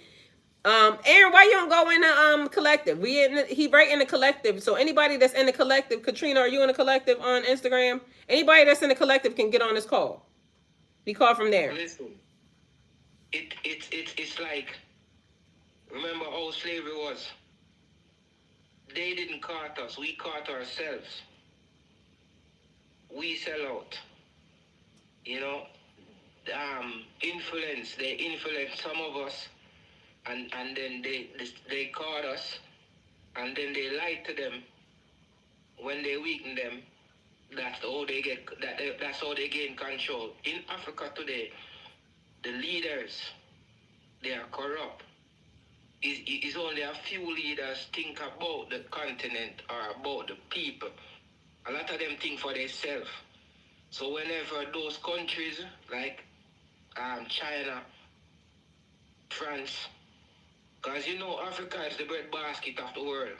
Aaron, why you don't go in the collective? He right in the collective. So anybody that's in the collective, Katrina, are you in the collective on Instagram? Anybody that's in the collective can get on this call. Be called from there. Listen, it's like, remember how slavery was? They didn't caught us, we caught ourselves. We sell out. You know, they influence some of us, and then they caught us, and then they lied to them. When they weaken them, that's how they get that's how they gain control. In Africa today, the leaders, they are corrupt. It's only a few leaders think about the continent or about the people. A lot of them think for themselves. So whenever those countries like China, France, because you know Africa is the breadbasket of the world.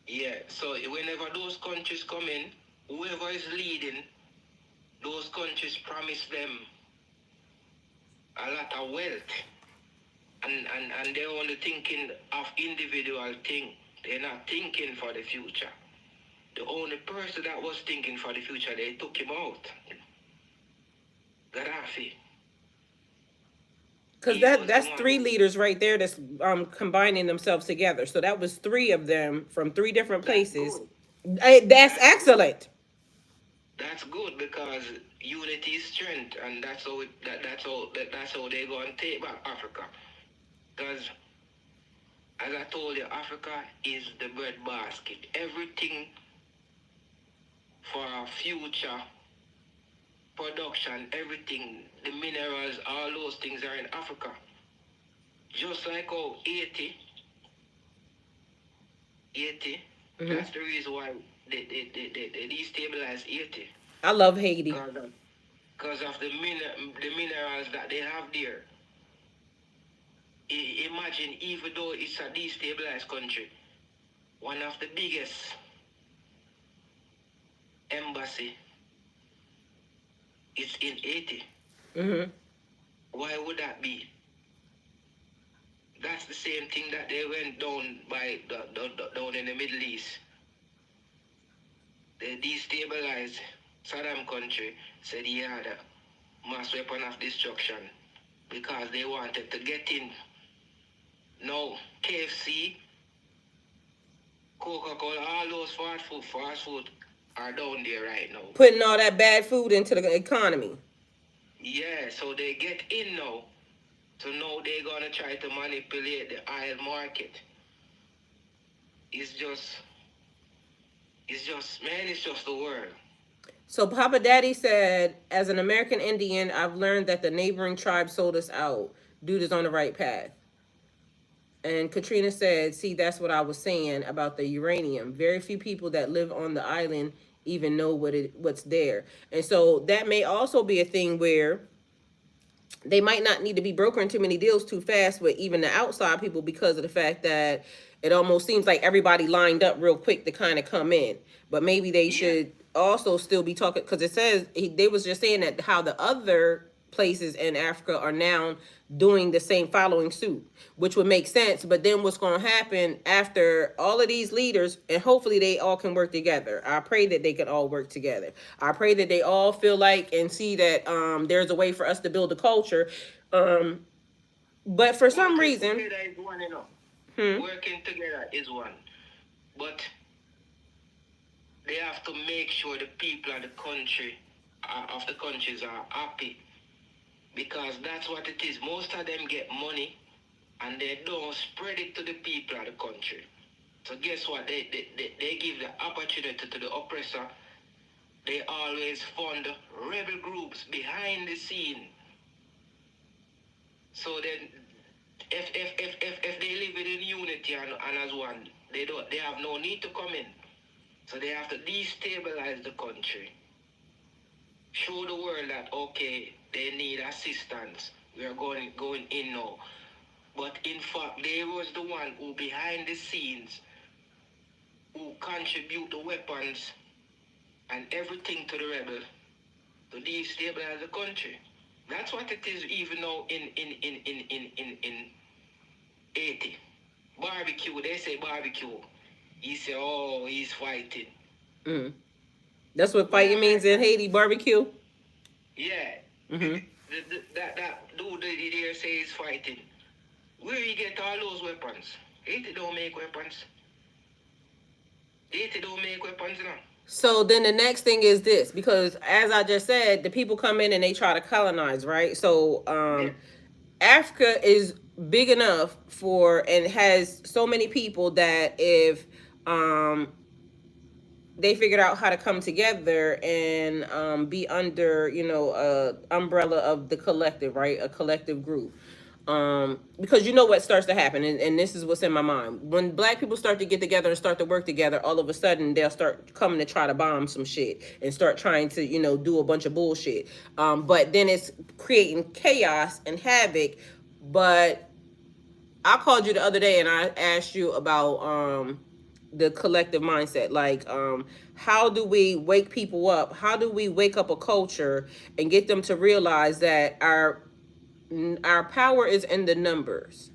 Yeah, so whenever those countries come in, whoever is leading, those countries promise them a lot of wealth. And they're only thinking of individual thing. They're not thinking for the future. The only person that was thinking for the future, they took him out. Gaddafi. Because that's three leaders right there that's combining themselves together. So that was three of them from three different places. That's excellent. That's good because unity is strength, and that's how they're going to take back Africa. Because as I told you, Africa is the breadbasket. Everything for our future production, everything, the minerals, all those things are in Africa. Just like how 80, that's the reason why they destabilize 80. I love Haiti. Because of the minerals that they have there. Imagine, even though it's a destabilized country, one of the biggest embassy is in Haiti. Why would that be? That's the same thing that they went down down in the Middle East. They destabilized Saddam country, said he had a mass weapon of destruction because they wanted to get in. Now, KFC, Coca-Cola, all those fast food are down there right now. Putting all that bad food into the economy. Yeah, so they get in now. So now they're going to try to manipulate the oil market. It's just the world. So Papa Daddy said, as an American Indian, I've learned that the neighboring tribe sold us out. Dude is on the right path. And Katrina said, see, that's what I was saying about the uranium. Very few people that live on the island even know what's there. And so that may also be a thing where they might not need to be brokering too many deals too fast with even the outside people, because of the fact that it almost seems like everybody lined up real quick to kind of come in. But maybe they should also still be talking, because it says they was just saying that how the other places in Africa are now doing the same, following suit, which would make sense. But then what's going to happen after all of these leaders, and hopefully they all can work together. I pray that they can all work together. I pray that they all feel like and see that there's a way for us to build a culture. But for some reason, together is one, you know. Working together is one. But they have to make sure the people of the country of the countries are happy. Because that's what it is. Most of them get money and they don't spread it to the people of the country. So guess what? They give the opportunity to the oppressor. They always fund rebel groups behind the scene. So then if they live in unity and as one, they have no need to come in. So they have to destabilize the country. Show the world that, okay, they need assistance. We are going in now. But in fact, they was the one who behind the scenes, who contribute the weapons and everything to the rebel to destabilize the country. That's what it is even now in 80. Barbecue, they say barbecue. He say, oh, he's fighting. Mm. That's what fighting means in Haiti, barbecue? Yeah. Mm-hmm. That dude there say he's fighting. Where you get all those weapons? Haiti don't make weapons. Haiti don't make weapons now. So then the next thing is this, because as I just said, the people come in and they try to colonize, right? So Yeah. Africa is big enough for and has so many people that if they figured out how to come together and be under, you know, a umbrella of the collective, right? A collective group. Because you know what starts to happen, and this is what's in my mind. When black people start to get together and start to work together, all of a sudden they'll start coming to try to bomb some shit and start trying to, you know, do a bunch of bullshit. But then it's creating chaos and havoc. But I called you the other day and I asked you about the collective mindset. Like, how do we wake people up? How do we wake up a culture and get them to realize that our power is in the numbers?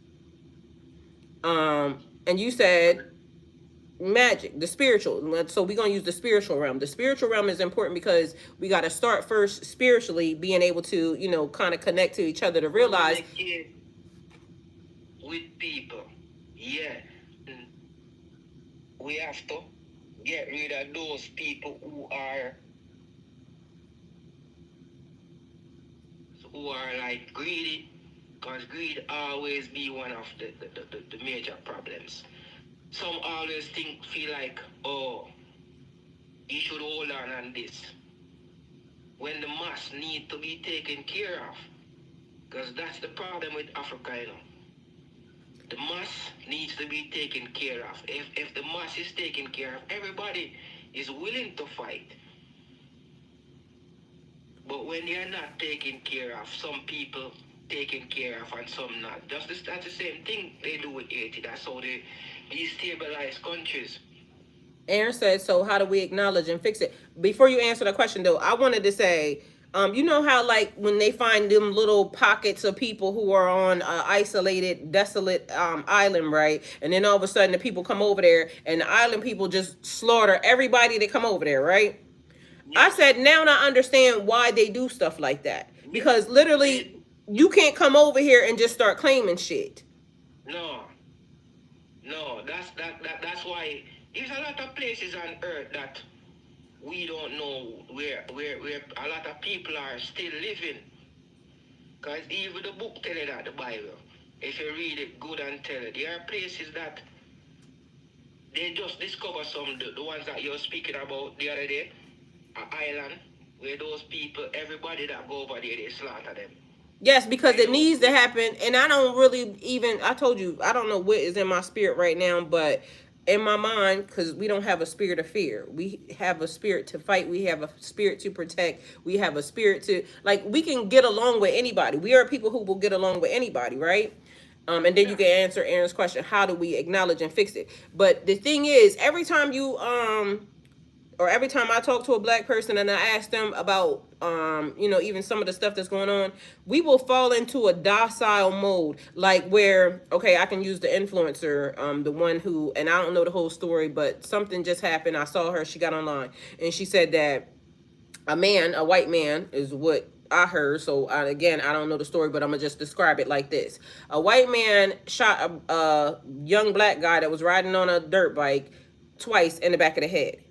And you said magic, the spiritual. So we're gonna use the spiritual realm. The spiritual realm is important because we got to start first spiritually, being able to, you know, kind of connect to each other to realize with people. Yeah. We have to get rid of those people who are like greedy, because greed always be one of the major problems. Some always feel like, oh, you should hold on this, when the mass need to be taken care of, because that's the problem with Africa, you know. The mass needs to be taken care of. If the mass is taken care of, everybody is willing to fight. But when you're not taken care of, some people taken care of and some not. That's the same thing they do with Haiti. That's how they destabilize countries. Aaron said, so how do we acknowledge and fix it? Before you answer the question, though, I wanted to say, you know how, like, when they find them little pockets of people who are on isolated, desolate island, right? And then all of a sudden the people come over there and the island people just slaughter everybody that come over there, right? Yeah. I said, now I understand why they do stuff like that. Because literally, you can't come over here and just start claiming shit. No, that's why there's a lot of places on earth that we don't know where a lot of people are still living. Because even the book tell you that, the Bible, if you read it good and tell it, there are places that they just discover some, the ones that you're speaking about the other day, an island, where those people, everybody that go over there, they slaughter them. Yes, because it needs to happen. And I don't really even, I told you, I don't know what is in my spirit right now, but in my mind, because we don't have a spirit of fear. We have a spirit to fight. We have a spirit to protect. We have a spirit to, like, we can get along with anybody. We are people who will get along with anybody, right? And then you can answer Aaron's question, how do we acknowledge and fix it? But the thing is, every time you, or every time I talk to a black person and I ask them about, you know, even some of the stuff that's going on, we will fall into a docile mode, like where, okay, I can use the influencer, the one who, and I don't know the whole story, but something just happened. I saw her, she got online, and she said that a white man is what I heard. So again, I don't know the story, but I'm gonna just describe it like this. A white man shot a young black guy that was riding on a dirt bike twice in the back of the head.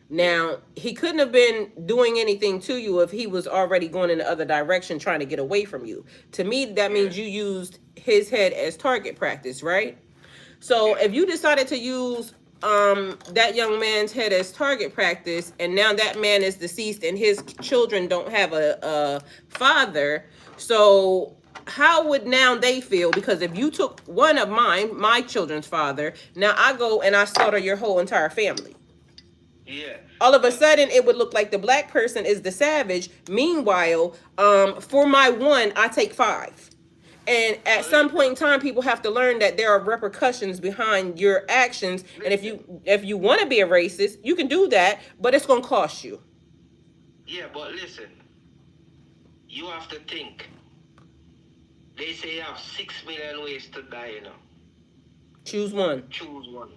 Now, he couldn't have been doing anything to you if he was already going in the other direction trying to get away from you. To me, that means you used his head as target practice, right? So if you decided to use that young man's head as target practice, and now that man is deceased and his children don't have a father, so how would now they feel? Because if you took one of my children's father, now I go and I slaughter your whole entire family. Yeah. All of a sudden, it would look like the black person is the savage. Meanwhile, for my one, I take 5. And at some point in time, people have to learn that there are repercussions behind your actions. And if you want to be a racist, you can do that, but it's gonna cost you. Yeah, but listen, you have to think. They say you have 6 million ways to die, you know. Choose one. Choose one.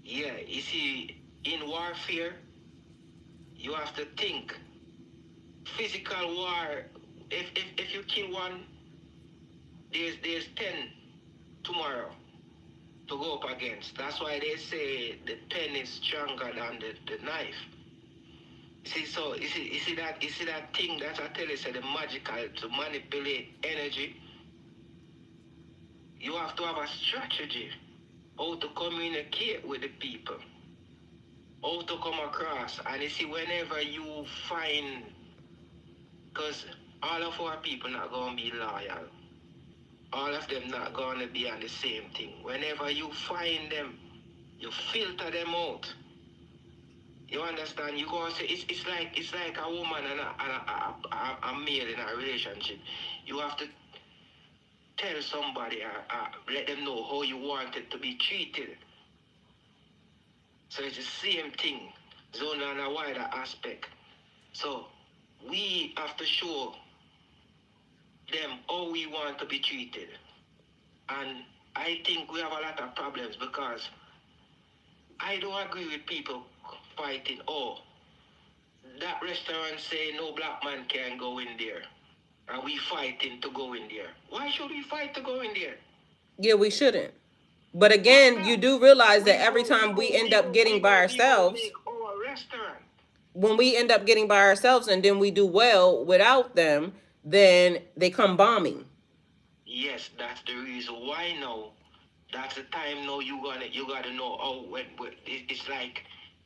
Yeah, you see, in warfare, you have to think. Physical war, if you kill one, there's 10 tomorrow to go up against. That's why they say the pen is stronger than the knife. See, so you see that thing that I tell you, say the magical to manipulate energy. You have to have a strategy how to communicate with the people, how to come across. And you see, whenever you find, because all of our people not gonna be loyal, all of them not gonna be on the same thing. Whenever you find them, you filter them out. You understand? You go and say it's like a woman and a male in a relationship. You have to tell somebody, let them know how you want it to be treated. So it's the same thing, zone on a wider aspect. So we have to show them how we want to be treated. And I think we have a lot of problems because I don't agree with people fighting, oh, that restaurant say no black man can go in there. And we fighting to go in there. Why should we fight to go in there? Yeah, we shouldn't. But again, you do realize that every time we end up getting by ourselves, when we end up getting by ourselves and then we do well without them, then they come bombing. Yes, that's the reason why now. That's the time now you gotta know. Oh, when it's like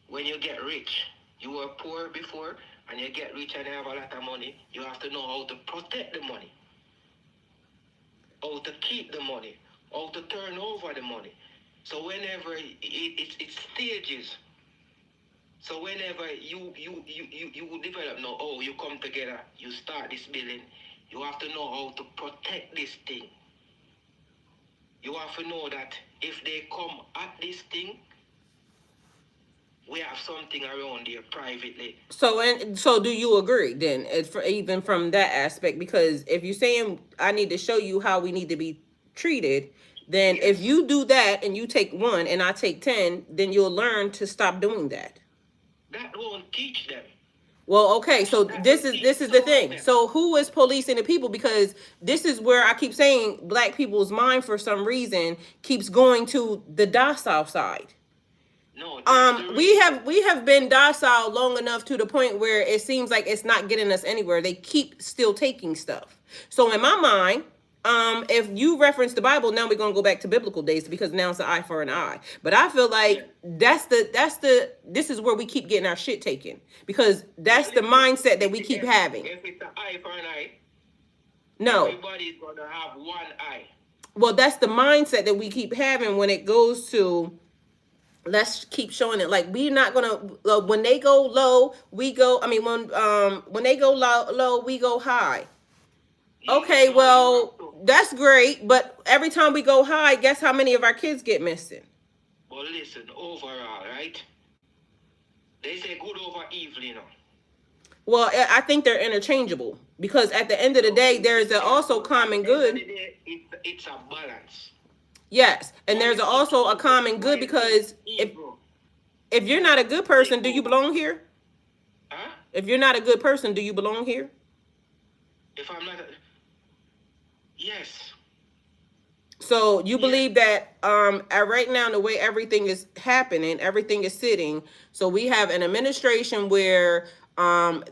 when you get rich, you were poor before, and you get rich and you have a lot of money. You have to know how to protect the money, how to keep the money, how to turn over the money. So whenever it's stages. So whenever you develop now, oh, you come together, you start this building, you have to know how to protect this thing. You have to know that if they come at this thing, we have something around here privately. So do you agree then? It's for, even from that aspect, because if you're saying I need to show you how we need to be treated, then if you do that and you take one and I take 10, then you'll learn to stop doing that. That won't teach them. Well, okay, so this is the thing. So who is policing the people? Because this is where I keep saying black people's mind for some reason keeps going to the docile side. No, we have been docile long enough to the point where it seems like it's not getting us anywhere. They keep still taking stuff. So in my mind, if you reference the Bible, now we're gonna go back to biblical days because now it's an eye for an eye. But I feel like this is where we keep getting our shit taken because that's the mindset that we keep having. If it's an eye for an eye, no, everybody's gonna have one eye. Well, that's the mindset that we keep having when it goes to. Let's keep showing it. Like we're not gonna when they go low, we go. I mean, when they go low, we go high. Okay, well that's great, but every time we go high, guess how many of our kids get missing? Well, listen, overall, right? They say good over evil, you know. Well, I think they're interchangeable because at the end of the day, there's also common good. It's a balance. Yes, and there's also a common good because if you're not a good person, do you belong here? Huh? If you're not a good person, do you belong here? If I'm not, yes. So you believe that right now the way everything is happening, everything is sitting. So we have an administration where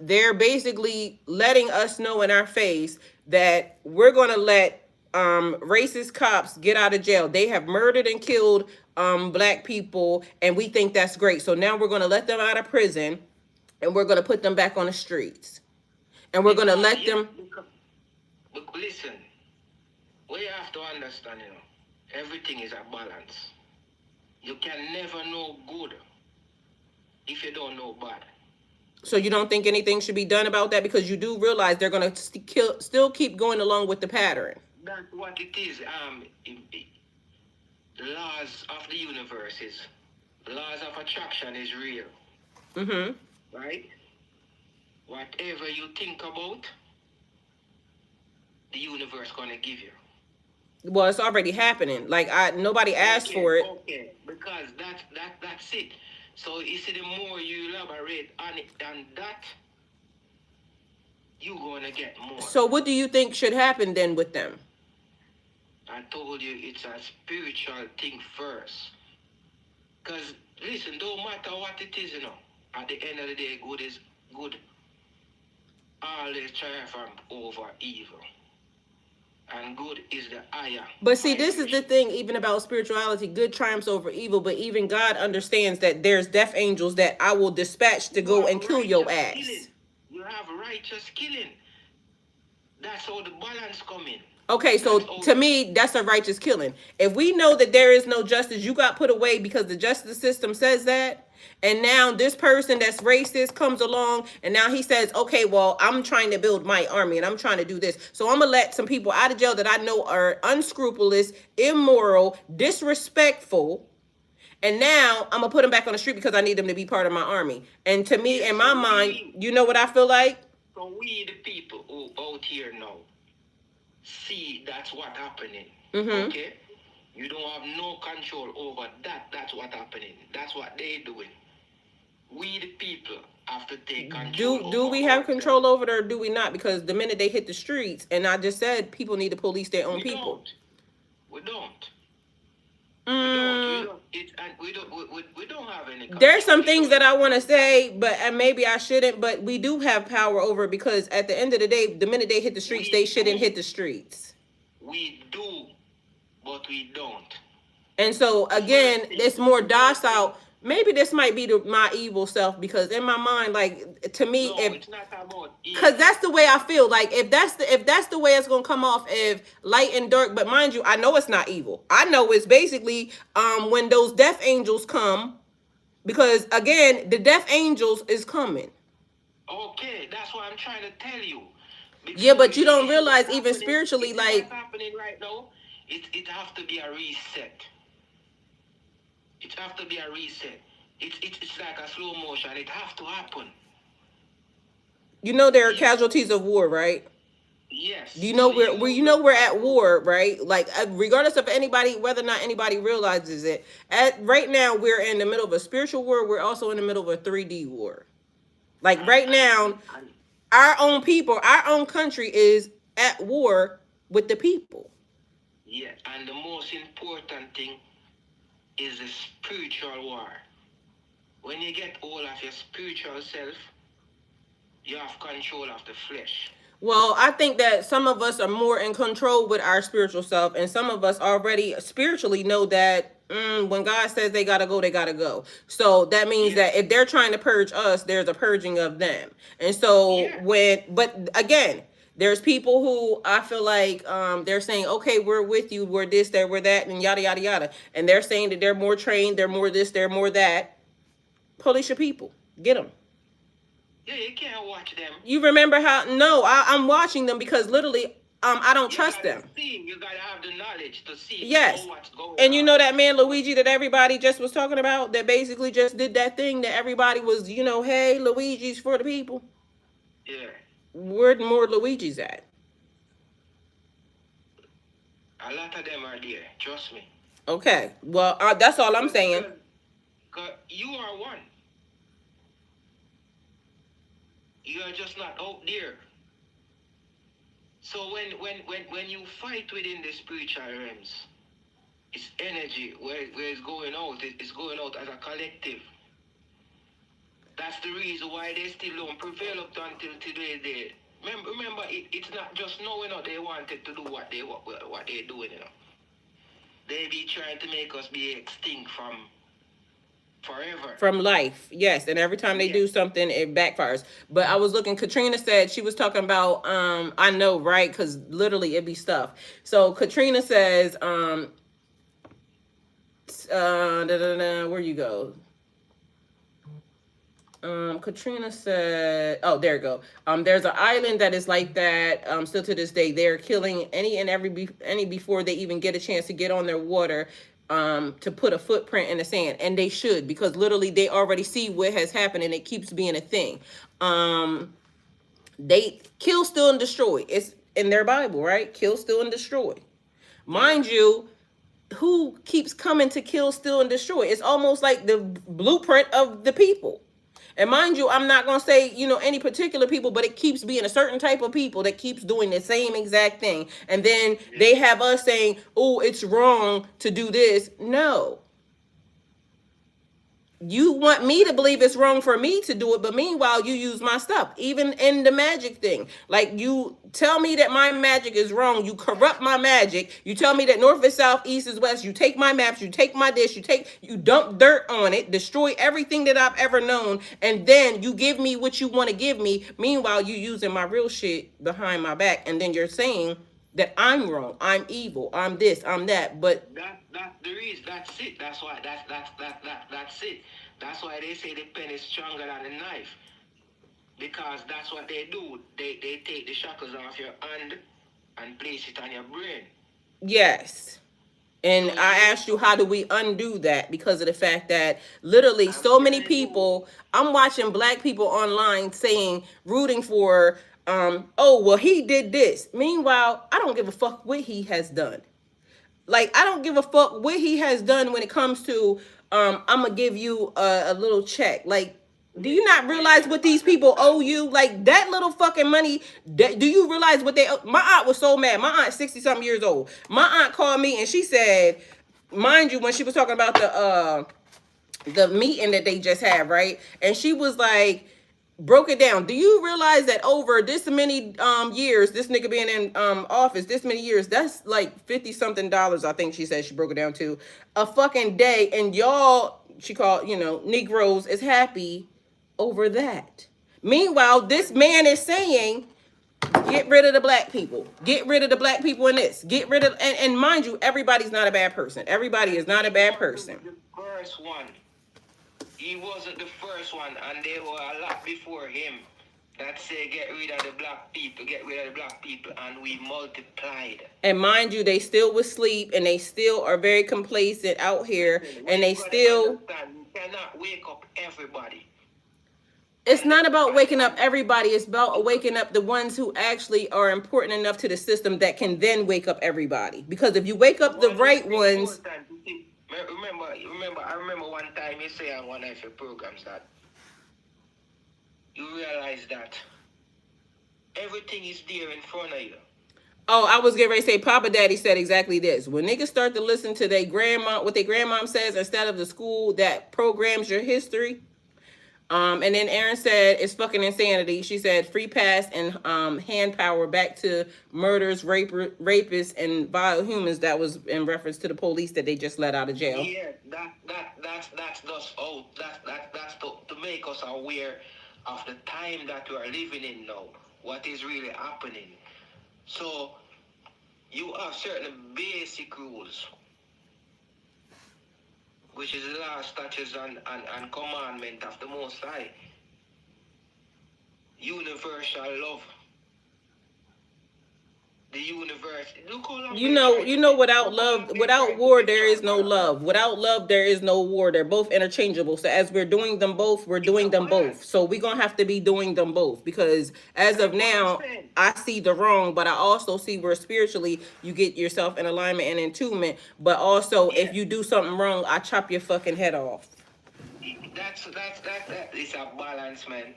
they're basically letting us know in our face that we're going to let racist cops get out of jail. They have murdered and killed black people, and we think that's great. So now we're going to let them out of prison, and we're going to put them back on the streets, and we're going to let them. But listen, what you have to understand, you know, everything is a balance. You can never know good if you don't know bad. So you don't think anything should be done about that because you do realize they're going to still keep going along with the pattern. That's what it is. Laws of the universe is laws of attraction is real. Mm-hmm. Right? Whatever you think about, the universe gonna give you. Well, it's already happening. Like nobody asked for it. Okay, because that's it. So you see, the more you elaborate on it than that, you're gonna get more. So what do you think should happen then with them? I told you it's a spiritual thing first. Because, listen, don't matter what it is, at the end of the day, good is good. Always triumph over evil. And good is the higher. But see, this is the thing, even about spirituality, good triumphs over evil, but even God understands that there's death angels that I will dispatch to go and kill your ass. Killing. You have righteous killing. That's how the balance come in. Okay, so to me, that's a righteous killing. If we know that there is no justice, you got put away because the justice system says that, and now this person that's racist comes along, and now he says, okay, well, I'm trying to build my army, and I'm trying to do this. So I'm going to let some people out of jail that I know are unscrupulous, immoral, disrespectful, and now I'm going to put them back on the street because I need them to be part of my army. And to me, in my mind, you know what I feel like? So we, the people who out here now, see that's what happening. Okay? You don't have no control over that. That's what happening. That's what they doing. We the people have to take control. Do we have control over it or do we not? Because the minute they hit the streets, and I just said people need to police their own people. We don't. We don't have any control. There's some things that I want to say, but and maybe I shouldn't, but we do have power over it because at the end of the day, the minute they hit the streets, they shouldn't hit the streets. We do, but we don't. And so again, it's more docile. Maybe this might be my evil self because in my mind, like to me, No, it's not about evil. Because that's the way I feel. Like if that's the way it's gonna come off, if light and dark. But mind you, I know it's not evil. I know it's basically when those death angels come, because again, the death angels is coming. Okay, that's what I'm trying to tell you. Because Yeah, but you don't realize even spiritually, like what's happening right now, it have to be a reset. It have to be a reset. It's like a slow motion. It have to happen. you know there are casualties of war, right? Yes. You know we're at war, right? Like regardless of anybody, whether or not anybody realizes it, right now we're in the middle of a spiritual war. We're also in the middle of a 3D war. Like right now, our own people, our own country is at war with the people. Yeah, and the most important thing is the spiritual war. When you get all of your spiritual self, you have control of the flesh. Well, I think that some of us are more in control with our spiritual self, and some of us already spiritually know that when God says they gotta go, they gotta go. So that means that if they're trying to purge us, there's a purging of them. And so but again, there's people who I feel like they're saying, okay, we're with you, we're this, we're that, and yada yada yada, and they're saying that they're more trained, they're more this, they're more that. Police your people, get them. Yeah, you can't watch them. You remember how? No, I'm watching them because literally, I don't trust them. You gotta have the knowledge to see. Yes, what's going and you on. know that man Luigi that everybody just was talking about, that basically just did that thing that everybody was, hey, Luigi's for the people. Yeah. Where more Luigi's at? A lot of them are there. Trust me. Okay, well, that's all I'm saying. Cause you are one. You are just not out there. So when you fight within the spiritual realms, it's energy where it's going out. It's going out as a collective. That's the reason why they still don't prevail up until today. Remember, it's not just knowing they wanted to do what they're doing. They be trying to make us be extinct from forever. From life, yes. And every time they do something, it backfires. But I was looking, Katrina said, she was talking about, I know, right? Because literally it be stuff. So Katrina says, where you go? Katrina said, oh, there you go. There's an island that is like that. Still to this day, they're killing any before they even get a chance to get on their water, to put a footprint in the sand. And they should, because literally they already see what has happened and it keeps being a thing. They kill, steal, and destroy. in their Bible, right? Kill, steal, and destroy. Mind you, who keeps coming to kill, steal, and destroy? It's almost like the blueprint of the people. And mind you, I'm not going to say, any particular people, but it keeps being a certain type of people that keeps doing the same exact thing. And then they have us saying, oh, it's wrong to do this. No. You want me to believe it's wrong for me to do it, but meanwhile, you use my stuff. Even in the magic thing. Like, you tell me that my magic is wrong. You corrupt my magic. You tell me that north is south, east is west. You take my maps. You take my dish. You dump dirt on it. Destroy everything that I've ever known. And then you give me what you want to give me. Meanwhile, you using my real shit behind my back. And then you're saying that I'm wrong. I'm evil. I'm this. I'm that. But that's the reason. That's it. That's why. That's it. That's why they say the pen is stronger than the knife, because that's what they do. They take the shackles off your hand and place it on your brain. yes. And I asked you, how do we undo that? Because of the fact that literally so many people, I'm watching black people online saying, rooting for, oh, well, he did this. Meanwhile, I don't give a fuck what he has done. Like, I don't give a fuck what he has done when it comes to, I'm going to give you a little check. Like, do you not realize what these people owe you? Like, that little fucking money, do you realize what they owe? My aunt was so mad. My aunt, 60-something years old. My aunt called me and she said, mind you, when she was talking about the meeting that they just had, right? And she was like, broke it down. Do you realize that over this many years, this nigga being in office, this many years, that's like 50 something dollars, I think she said, she broke it down to a fucking day, and y'all, she called, Negroes, is happy over that. Meanwhile, this man is saying, get rid of the black people. Get rid of the black people in this. Get rid of, and mind you, everybody's not a bad person. Everybody is not a bad person. The first one. He wasn't the first one, and there were a lot before him that say get rid of the black people, and we multiplied. And mind you, they still was asleep, and they still are very complacent out here, and they still. You cannot wake up everybody. It's not about waking up everybody. It's about waking up the ones who actually are important enough to the system that can then wake up everybody. Because if you wake up the right ones. I remember one time you say on one of your programs that you realize that everything is there in front of you. Oh, I was getting ready to say, Papa Daddy said exactly this. When niggas start to listen to their grandma, what their grandmom says, instead of the school that programs your history. And then Aaron said, it's fucking insanity. She said, free pass and hand power back to murders, rapists, and vile humans. That was in reference to the police that they just let out of jail. Yeah, that's just that's to make us aware of the time that we are living in now. What is really happening? So you have certain basic rules, which is the law, statutes, and commandment of the Most High. Universal love. The universe. Without love, without war, there is no love. Without love, there is no war. They're both interchangeable. So as we're doing them both, we're doing them both. So we're going to have to be doing them both, because as of now, I see the wrong, but I also see where spiritually you get yourself in alignment and in tune. But also, if you do something wrong, I chop your fucking head off. That's it's a balance, man.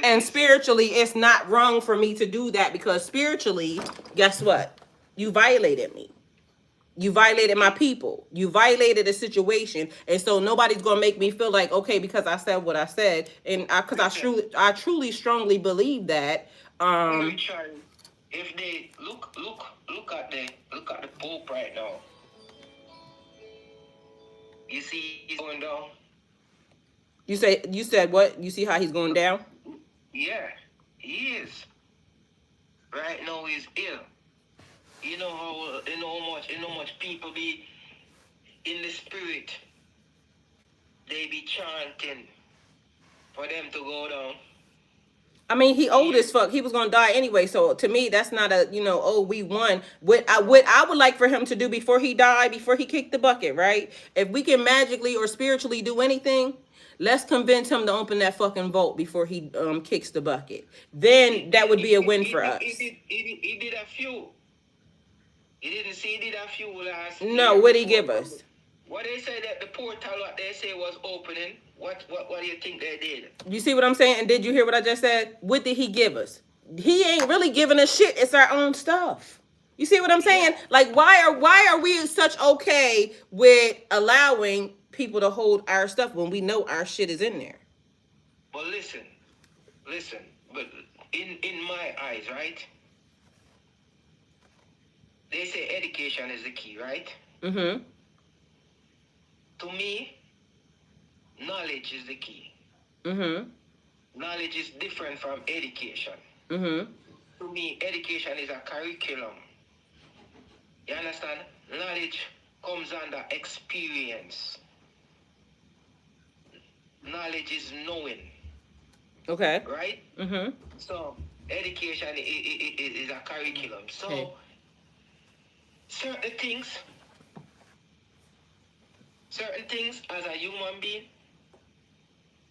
And spiritually, it's not wrong for me to do that, because spiritually, guess what? You violated me. You violated my people. You violated a situation. And so nobody's going to make me feel like, okay, because I said what I said. And because I truly strongly believe that. If they look at the Pope right now. You see he's going down. You said what? You see how he's going down? Yeah, he is. Right now he's ill. You know how much people be in the spirit. They be chanting for them to go down. I mean, he old as fuck. He was gonna die anyway. So to me, that's not a we won. What I would like for him to do before he died, before he kicked the bucket, right? If we can magically or spiritually do anything, Let's convince him to open that fucking vault before he kicks the bucket. Then that would be a win for us. He did a few. He didn't say he did a few last year. No, what'd he give us? What they said that the portal, what they say was opening. What do you think they did? You see what I'm saying? And did you hear what I just said? What did he give us? He ain't really giving us shit. It's our own stuff. You see what I'm saying? Like, why are we such okay with allowing people to hold our stuff when we know our shit is in there? But listen. But in my eyes, right? They say education is the key, right? Mm-hmm. To me, knowledge is the key. Mm-hmm. Knowledge is different from education. Mm-hmm. To me, education is a curriculum. You understand? Knowledge comes under experience. Knowledge is knowing. Okay. Right? Mm-hmm. So, education is a curriculum. So, okay. certain things as a human being,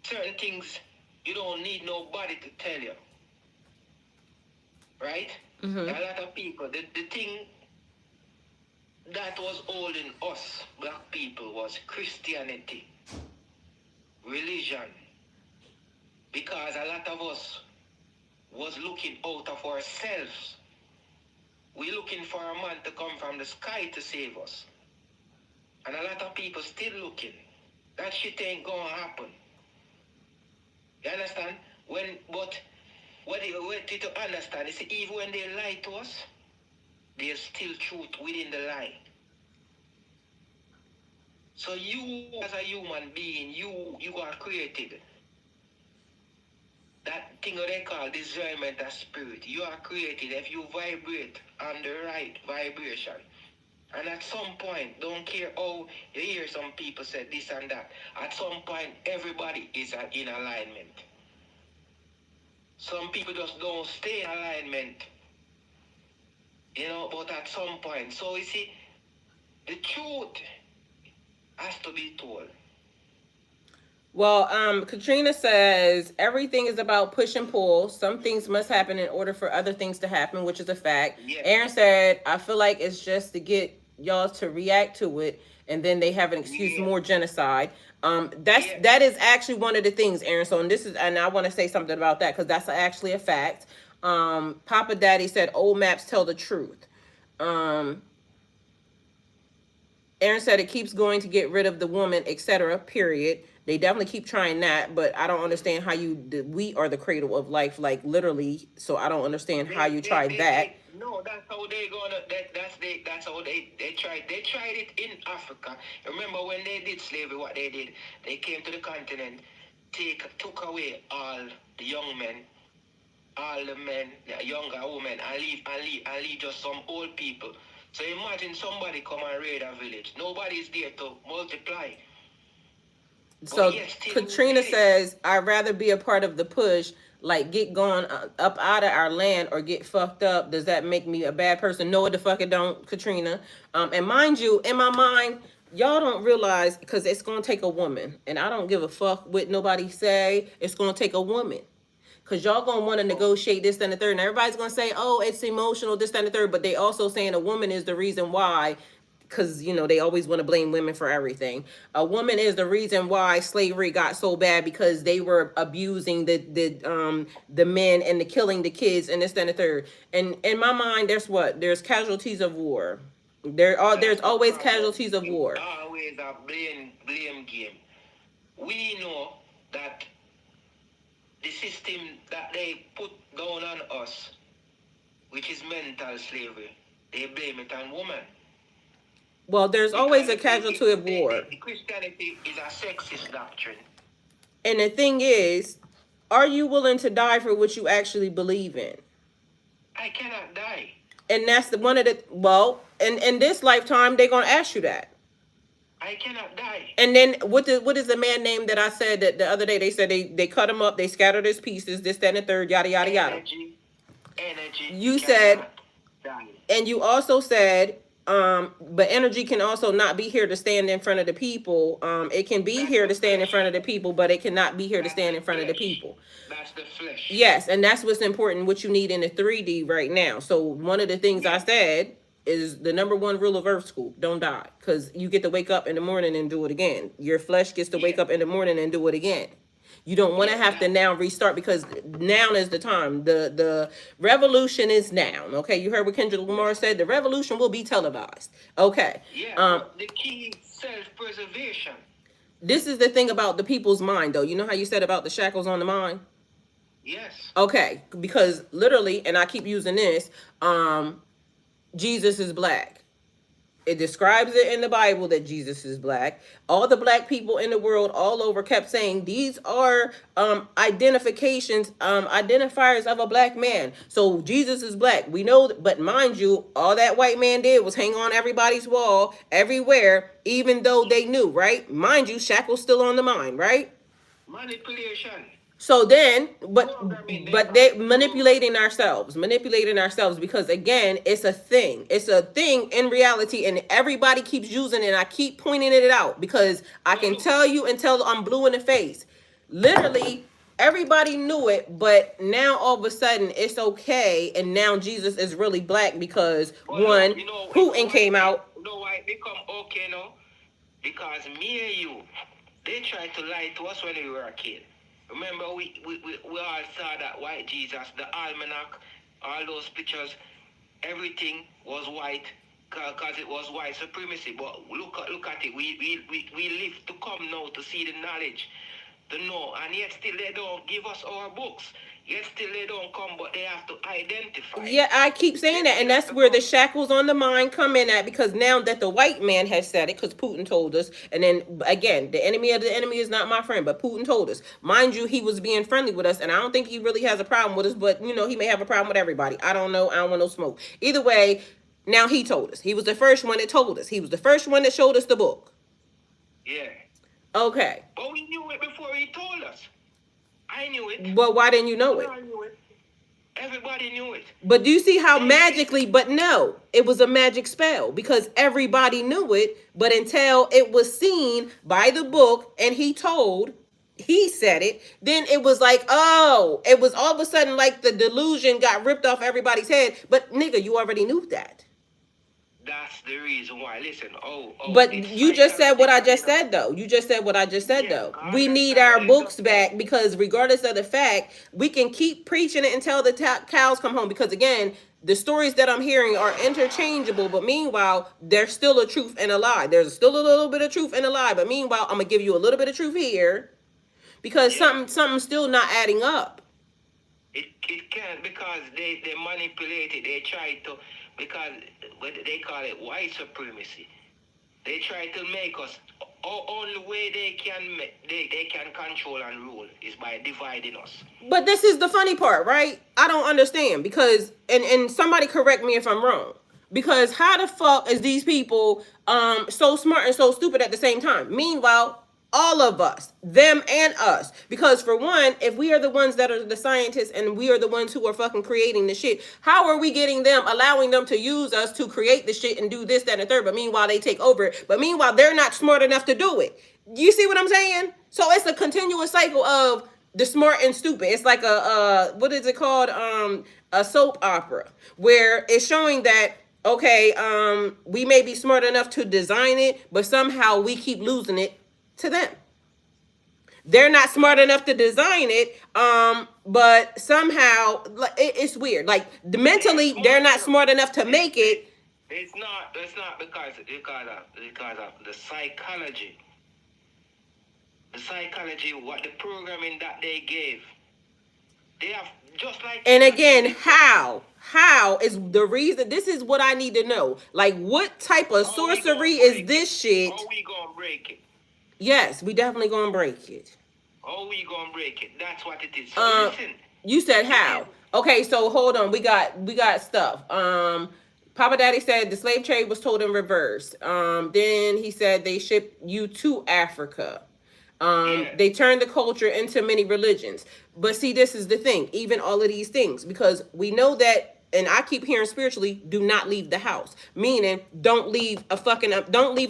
certain things you don't need nobody to tell you. Right? Mm-hmm. A lot of people, the thing that was holding us, black people, was Christianity, religion. Because a lot of us was looking out of ourselves. We're looking for a man to come from the sky to save us. And a lot of people still looking. That shit ain't gonna happen. You understand? But what you need to understand is even when they lie to us, there's still truth within the lie. So you as a human being, you are created. That thing that they call discernment of spirit. You are created if you vibrate on the right vibration. And at some point, don't care how you hear some people say this and that. At some point, everybody is in alignment. Some people just don't stay in alignment. You know, but at some point. So you see, the truth has to be told. Well, Katrina says everything is about push and pull. Some things must happen in order for other things to happen, which is a fact. Yeah. Aaron said, I feel like it's just to get y'all to react to it, and then they have an excuse for more genocide. That is actually one of the things, Aaron. So, and I want to say something about that because that's actually a fact. Papa Daddy said old maps tell the truth. Aaron said it keeps going to get rid of the woman, etc. Period. They definitely keep trying that, but I don't understand how we are the cradle of life, like literally. So I don't understand how you tried that. No, that's how they gonna. That's how they tried. They tried it in Africa. Remember when they did slavery? What they did? They came to the continent, took away all the young men, all the men, the younger women, and leave just some old people. So imagine somebody come and raid a village. Nobody's there to multiply. So Katrina says, I'd rather be a part of the push, like get gone up out of our land or get fucked up. Does that make me a bad person? No, the fuck it don't, Katrina. And mind you, in my mind, y'all don't realize, because it's going to take a woman. And I don't give a fuck what nobody say. It's going to take a woman. Because y'all going to want to negotiate this, and the third. And everybody's going to say, oh, it's emotional, this, and the third. But they also saying a woman is the reason why. Because, you know, they always want to blame women for everything. A woman is the reason why slavery got so bad, because they were abusing the men and killing the kids and this, and the third. And in my mind, there's casualties of war. There's always casualties of war. Always a blame game. We know that the system that they put down on us, which is mental slavery, they blame it on women. Well, there's always a casualty of war. Christianity is a sexist doctrine. And the thing is, are you willing to die for what you actually believe in? I cannot die. And that's in this lifetime, they're going to ask you that. I cannot die. And then what is the man name that I said that the other day? They said they cut him up, they scattered his pieces, this, that, and the third, yada, yada, yada. Energy. You said, die. And you also said, But energy can also not be here to stand in front of the people. It can be here to stand in front of the people, but it cannot be here to stand in front of the people. That's the flesh. Yes, and that's what's important, what you need in the 3D right now. So one of the things I said is the number one rule of Earth School: don't die, because you get to wake up in the morning and do it again. Your flesh gets to wake up in the morning and do it again. You don't want to have to now restart, because now is the time. The revolution is now. Okay, you heard what Kendrick Lamar said. The revolution will be televised. Okay. Yeah. The key is self-preservation. This is the thing about the people's mind, though. You know how you said about the shackles on the mind? Yes. Okay, because literally, and I keep using this, Jesus is black. It describes it in the Bible that Jesus is black. All the black people in the world all over kept saying these are identifications, identifiers of a black man. So Jesus is black. We know, but mind you, all that white man did was hang on everybody's wall everywhere, even though they knew, right? Mind you, shackles still on the mind, right? Manipulation. So then, but they manipulating ourselves, because again, it's a thing in reality, and everybody keeps using it. And I keep pointing it out because I can tell you until I'm blue in the face. Literally, everybody knew it, but now all of a sudden it's okay, and now Jesus is really black because Putin came out. You know why it become okay now? Because me and you, they tried to lie to us when we were a kid. Remember, we all saw that white Jesus, the almanac, all those pictures, everything was white because it was white supremacy. But look at it. We live to come now to see the knowledge, to know, and yet still they don't give us our books. Yet still they don't come, but they have to identify. Yeah, I keep saying that, and that's where the shackles on the mind come in at, because now that the white man has said it, because Putin told us, and then again, the enemy of the enemy is not my friend, but Putin told us. Mind you, he was being friendly with us, and I don't think he really has a problem with us, but you know, he may have a problem with everybody. I don't know. I don't want no smoke. Either way, now he told us. He was the first one that told us. He was the first one that showed us the book. Yeah. Okay. But we knew it before he told us. I knew it. But why didn't you know it? I knew it. Everybody knew it. But do you see how magically, but no, it was a magic spell, because everybody knew it, but until it was seen by the book and he said it, then it was like, oh, it was all of a sudden like the delusion got ripped off everybody's head. But nigga, you already knew that. That's the reason why. Listen, but you just said what I just said, though. You just said what I just said, though. We need our books back, because regardless of the fact, we can keep preaching it until the cows come home. Because again, the stories that I'm hearing are interchangeable, but meanwhile, there's still a truth and a lie. There's still a little bit of truth and a lie, but meanwhile, I'm gonna give you a little bit of truth here, because something's still not adding up. It can't, because they manipulate it. They try to, because they call it white supremacy. They try to make us, only way they can control and rule is by dividing us. But this is the funny part, right? I don't understand, because, and somebody correct me if I'm wrong, because how the fuck is these people so smart and so stupid at the same time? Meanwhile, all of us, them and us, because for one, if we are the ones that are the scientists and we are the ones who are fucking creating the shit, how are we getting them, allowing them to use us to create the shit and do this, that, and the third, but meanwhile they take over it, but meanwhile they're not smart enough to do it? You see what I'm saying? So it's a continuous cycle of the smart and stupid. It's like a what is it called, a soap opera, where it's showing that, okay, we may be smart enough to design it, but somehow we keep losing it to them. They're not smart enough to design it, but somehow it's weird. Like mentally, they're not smart enough to make it. It's not because of the psychology. The psychology, what the programming that they gave. They have just like. And again, how is the reason? This is what I need to know. Like, what type of sorcery is this shit? How we gonna break it? Yes, we definitely gonna break it. Oh, we gonna break it. That's what it is. So listen. You said how? Okay, so hold on. We got stuff. Papa Daddy said the slave trade was told in reverse. Then he said they shipped you to Africa. They turned the culture into many religions. But see, this is the thing. Even all of these things, because we know that and I keep hearing spiritually, do not leave the house. Meaning, don't leave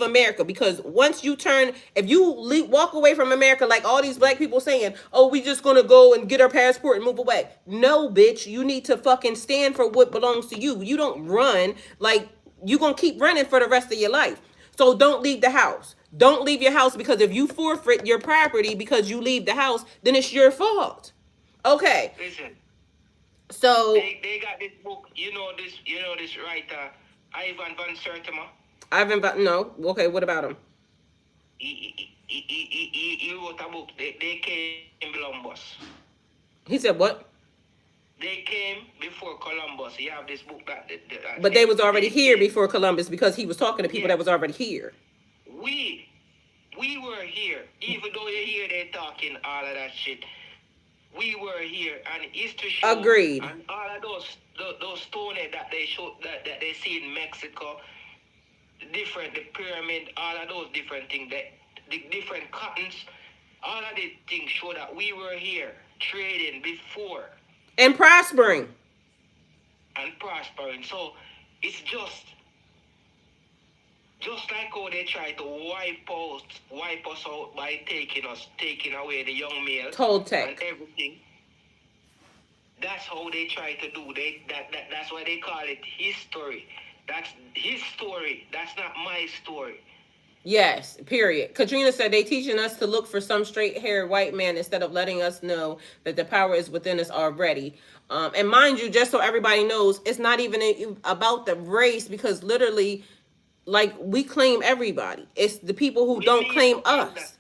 America, because once you turn, if you walk away from America, like all these black people saying, oh, we just gonna go and get our passport and move away. No, bitch, you need to fucking stand for what belongs to you. You don't run, like, you gonna keep running for the rest of your life. So don't leave the house. Don't leave your house, because if you forfeit your property because you leave the house, then it's your fault. Okay. Listen. So they got this book, you know this writer, Ivan van Sertima. No. Okay, what about him? He wrote a book. They came in Columbus. He said what? They came before Columbus. You have this book but they was already here before Columbus, because he was talking to people that was already here. We were here, even though you hear they talking all of that shit. We were here, and history show. Agreed. And all of those stones that they show that they see in Mexico, the pyramid, all of those different things, the different cottons, all of these things show that we were here trading before. And prospering. So it's just like how they try to wipe us out by taking away the young male Toltec and everything. That's how they try to do. That's why they call it history. That's his story. That's not my story. Yes, period. Katrina said they teaching us to look for some straight-haired white man instead of letting us know that the power is within us already. And mind you, just so everybody knows, it's not even about the race, because literally, like, we claim everybody. It's the people who don't claim us.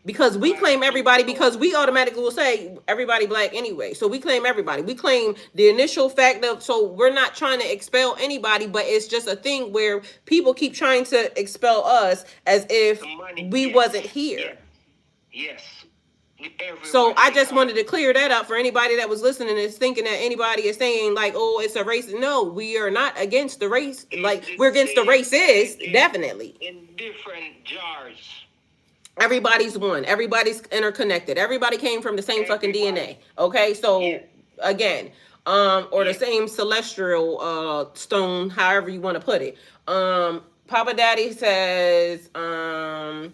Because we claim everybody, because we automatically will say everybody black anyway. So we claim everybody. We claim the initial fact of, so we're not trying to expel anybody, but it's just a thing where people keep trying to expel us as if we wasn't here. Yes. So I just wanted to clear that up for anybody that was listening and is thinking that anybody is saying like, oh, it's a race. No, we are not against the race. Like, we're against the races, definitely. In different jars. Everybody's one. Everybody's interconnected. Everybody came from the same fucking DNA. Okay, so again, or the same celestial stone, however you want to put it. Papa Daddy says, can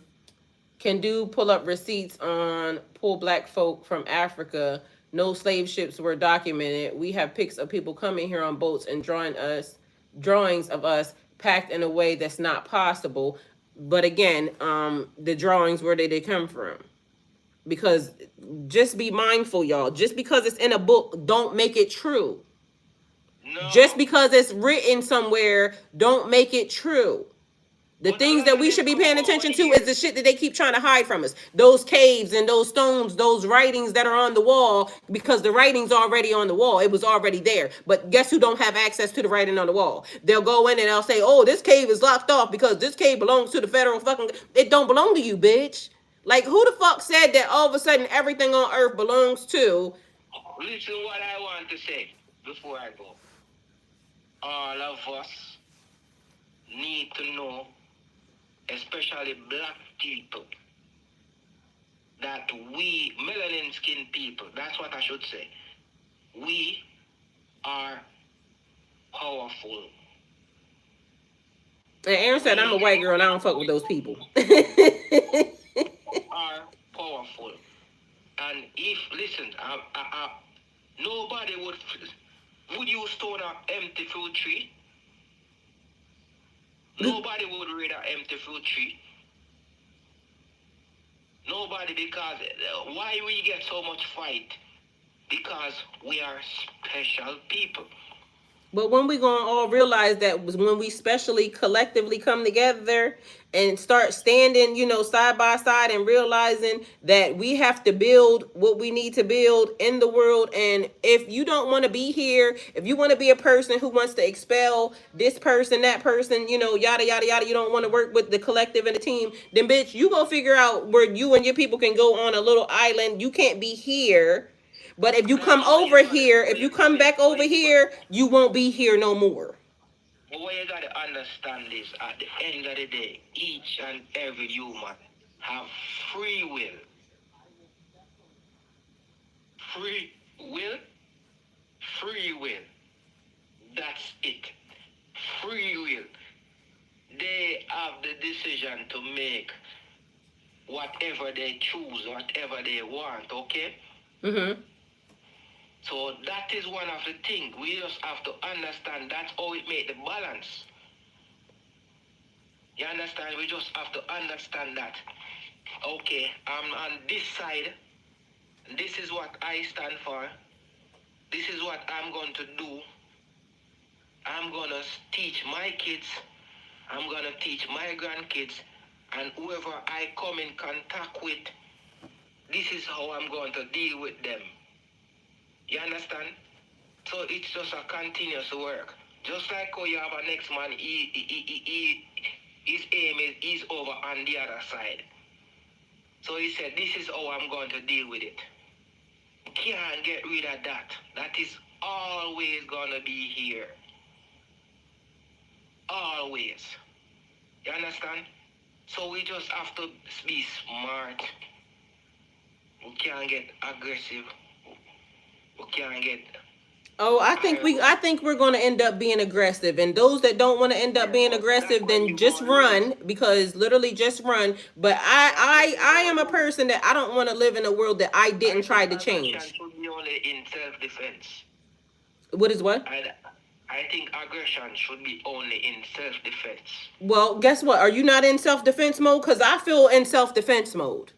do pull up receipts on pull black folk from Africa. No slave ships were documented. We have pics of people coming here on boats and drawings of us packed in a way that's not possible. But again, the drawings, where did they come from? Because just be mindful, y'all. Just because it's in a book, don't make it true. No. Just because it's written somewhere, don't make it true. The things that we should be paying attention to is the shit that they keep trying to hide from us. Those caves and those stones, those writings that are on the wall, because the writing's already on the wall. It was already there. But guess who don't have access to the writing on the wall? They'll go in and they'll say, oh, this cave is locked off because this cave belongs to the federal fucking... It don't belong to you, bitch. Like, who the fuck said that all of a sudden everything on earth belongs to... Listen what I want to say before I go. All of us need to know, especially black people, that we, melanin skin people, that's what I should say, we are powerful. And Aaron said, I'm a white girl and I don't fuck with those people. Are powerful. And if, listen, nobody would you stone an empty fruit tree? Nobody would raid an empty fruit tree. Nobody, because why we get so much fight? Because we are special people. But when we gonna all realize that was when we specially collectively come together and start standing, you know, side by side and realizing that we have to build what we need to build in the world. And if you don't want to be here, if you want to be a person who wants to expel this person, that person, you know, yada, yada, yada, you don't want to work with the collective and the team, then bitch, you go figure out where you and your people can go on a little island. You can't be here. But if you come over here, if you come back over here, you won't be here no more. But what you got to understand is, at the end of the day, each and every human have free will. Free will? Free will. That's it. Free will. They have the decision to make whatever they choose, whatever they want, okay? Mm-hmm. So that is one of the things. We just have to understand that's how it make the balance. You understand? We just have to understand that. Okay, I'm on this side. This is what I stand for. This is what I'm going to do. I'm going to teach my kids. I'm going to teach my grandkids. And whoever I come in contact with, this is how I'm going to deal with them. You understand? So it's just a continuous work. Just like how you have a next man, his aim is he's over on the other side. So he said, this is how I'm going to deal with it. Can't get rid of that. That is always going to be here. Always. You understand? So we just have to be smart. We can't get aggressive. We can't get... Oh, I think we're going to end up being aggressive, and those that don't want to end up being aggressive, then just run, because literally just run. But I am a person that I don't want to live in a world that I didn't try to change. Aggression should be only in self-defense. What is what? I think aggression should be only in self-defense. Well, guess what? Are you not in self-defense mode? Because I feel in self-defense mode.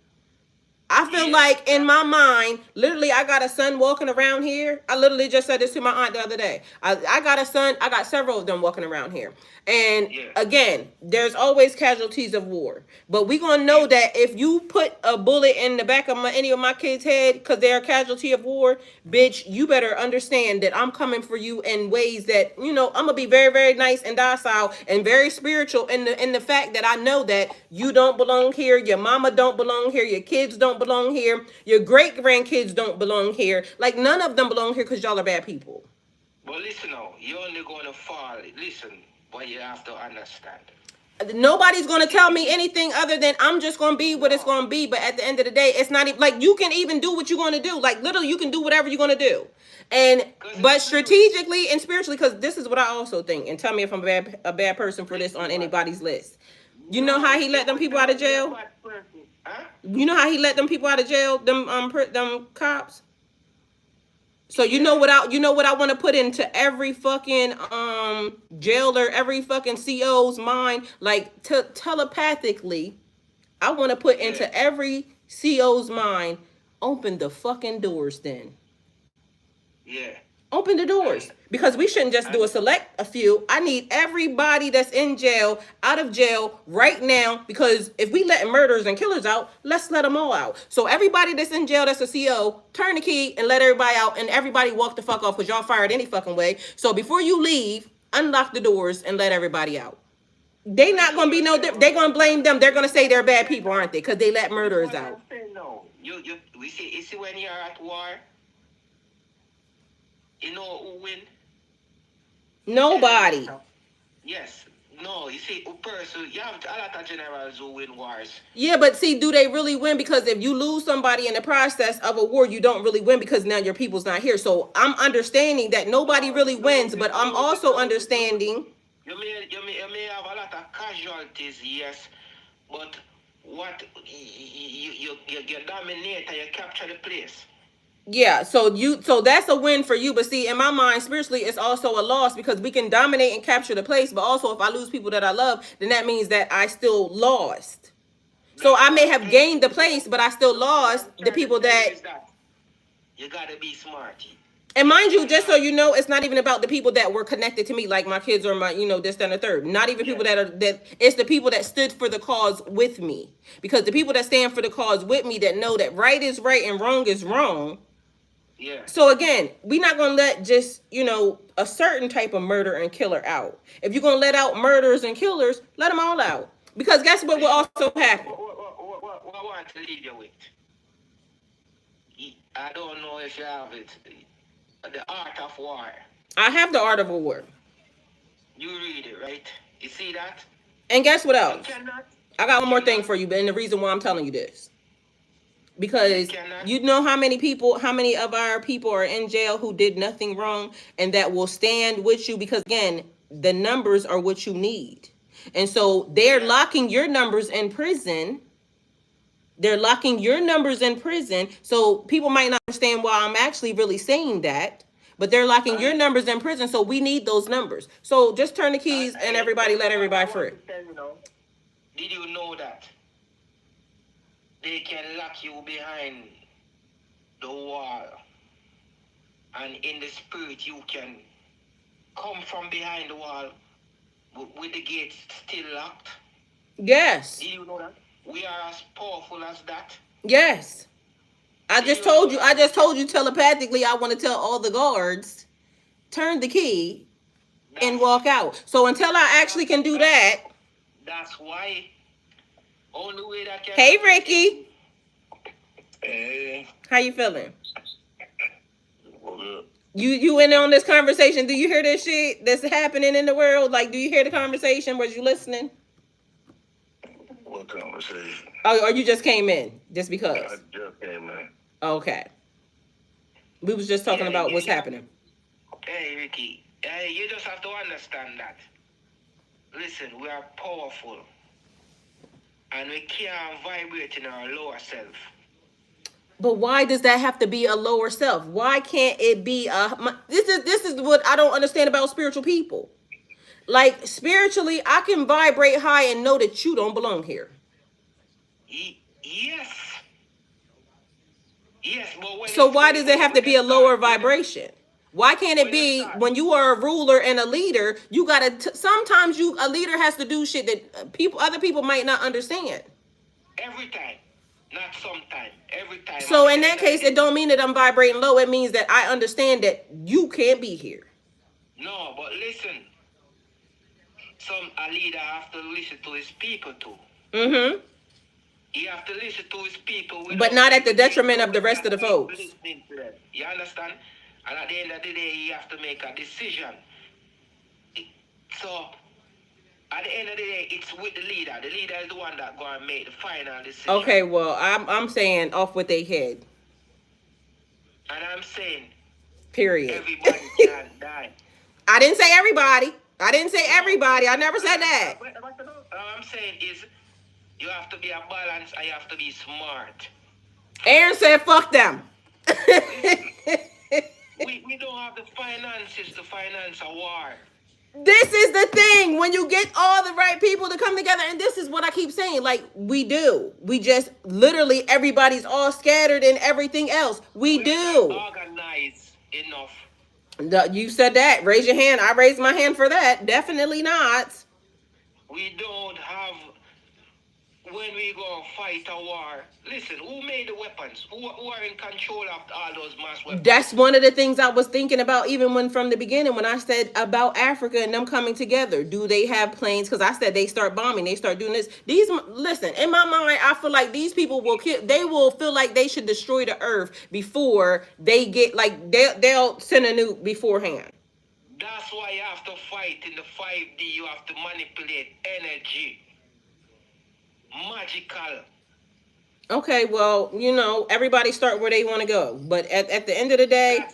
I feel like in my mind, literally, I got a son walking around here. I literally just said this to my aunt the other day. I got a son. I got several of them walking around here. And again, there's always casualties of war. But we're going to know that if you put a bullet in the back of any of my kids' head because they're a casualty of war, bitch, you better understand that I'm coming for you in ways that, I'm going to be very, very nice and docile and very spiritual in the fact that I know that you don't belong here, your mama don't belong here, your kids don't belong here, your great grandkids don't belong here. Like, none of them belong here because y'all are bad people. But listen now, you're only going to fall. Listen, what you have to understand. Nobody's going to tell me anything other than I'm just going to be what it's going to be. But at the end of the day, it's not even like you can even do what you're going to do. Like, literally, you can do whatever you're going to do. But strategically and spiritually, because this is what I also think. And tell me if I'm a bad person for this on anybody's list. You know how he let them people out of jail? You know how he let them people out of jail? Them cops? So you know what I want to put into every fucking jailer, every fucking CO's mind, like telepathically, I want to put into every CO's mind, open the fucking doors then. Yeah. Open the doors. Because we shouldn't just do a few. I need everybody that's in jail, out of jail right now. Because if we letting murderers and killers out, let's let them all out. So everybody that's in jail that's a CO, turn the key and let everybody out. And everybody walk the fuck off because y'all fired any fucking way. So before you leave, unlock the doors and let everybody out. They not going to be they're going to blame them. They're going to say they're bad people, aren't they? Because they let murderers out. No. You see when you're at war, you know who win? Nobody. Yes. No, you see, you have a lot of generals who win wars. Yeah, but see, do they really win? Because if you lose somebody in the process of a war, you don't really win because now your people's not here. So I'm understanding that nobody really wins, but I'm also understanding. You may have a lot of casualties, yes, but what you dominate and you capture the place. Yeah, so that's a win for you. But see, in my mind, spiritually, it's also a loss because we can dominate and capture the place. But also, if I lose people that I love, then that means that I still lost. So I may have gained the place, but I still lost the people that... You gotta be smart. And mind you, just so you know, it's not even about the people that were connected to me, like my kids or my, this, that, and the third. Not even people it's the people that stood for the cause with me. Because the people that stand for the cause with me that know that right is right and wrong is wrong. Yeah. So again, we're not going to let just, a certain type of murder and killer out. If you're going to let out murderers and killers, let them all out. Because guess what will also happen? What I want to leave you with? I don't know if you have it. The Art of War. I have the Art of War. You read it, right? You see that? And guess what else? I got one more thing for you, and the reason why I'm telling you this. because cannot. you know how many of our people are in jail who did nothing wrong and that will stand with you, because again, the numbers are what you need. And so they're Yeah. locking your numbers in prison. They're locking your numbers in prison. So people might not understand why I'm actually really saying that, but they're locking your numbers in prison. So we need those numbers. So just turn the keys and everybody let everybody I free. want to tell you now, did you know that they can lock you behind the wall, and in the spirit you can come from behind the wall with the gates still locked? Yes. Did you know that? We are as powerful as that. Yes. I Did just you know told you. I that? just told you telepathically. I want to tell all the guards, turn the key and walk out. So until I actually can do that. That's why. Only way that can. Hey, Ricky. Hey, How you feeling? what up? You in on this conversation? Do you hear this shit that's happening in the world? Like, do you hear the conversation? Was you listening? What conversation? Or you just came in just I because? just came in. Okay. We was just talking about what's happening. Hey, Ricky. Hey, you just have to understand that. Listen, we are powerful. And we can't vibrate in our lower self. But why does that have to be a lower self? Why can't it be this is what I don't understand about spiritual people. Like, spiritually, I can vibrate high and know that you don't belong here. Yes. Yes, but when So why does it have to be a lower vibration? Why can't it when you be start- when you are a ruler and a leader, you gotta sometimes a leader has to do shit that other people might not understand. every time, not sometime, every time. So in that case, it don't mean that I'm vibrating low. It means that I understand that you can't be here. No, but listen. A leader have to listen to his people too. Mm-hmm. He have to listen to his people, But not at the detriment of the rest of the folks. Listening to them. You understand? And at the end of the day, he have to make a decision. So, at the end of the day, it's with the leader. The leader is the one that go and make the final decision. Okay, well, I'm saying off with their head. And I'm saying, period. Everybody can die. I didn't say everybody. I didn't say everybody. I never said that. What I'm saying is, you have to be a balance and you have to be smart. Aaron said, fuck them. we don't have the finances to finance a war. This is the thing. When you get all the right people to come together, and this is what I keep saying, like, we do. We just, literally, everybody's all scattered and everything else. We're not organized enough. You said that. Raise your hand. I raised my hand for that. Definitely not. We don't have, when we go fight a war, listen, who made the weapons? Who are in control of all those mass weapons? That's one of the things I was thinking about, even when from the beginning, when I said about Africa and them coming together. Do they have planes? Because I said they start bombing, they start doing this. Listen, in my mind, I feel like these people will kill. They will feel like they should destroy the earth before they get, like, they'll send a nuke beforehand. That's why you have to fight in the 5D. You have to manipulate energy. Magical. Okay, well, everybody start where they want to go. But at the end of the day,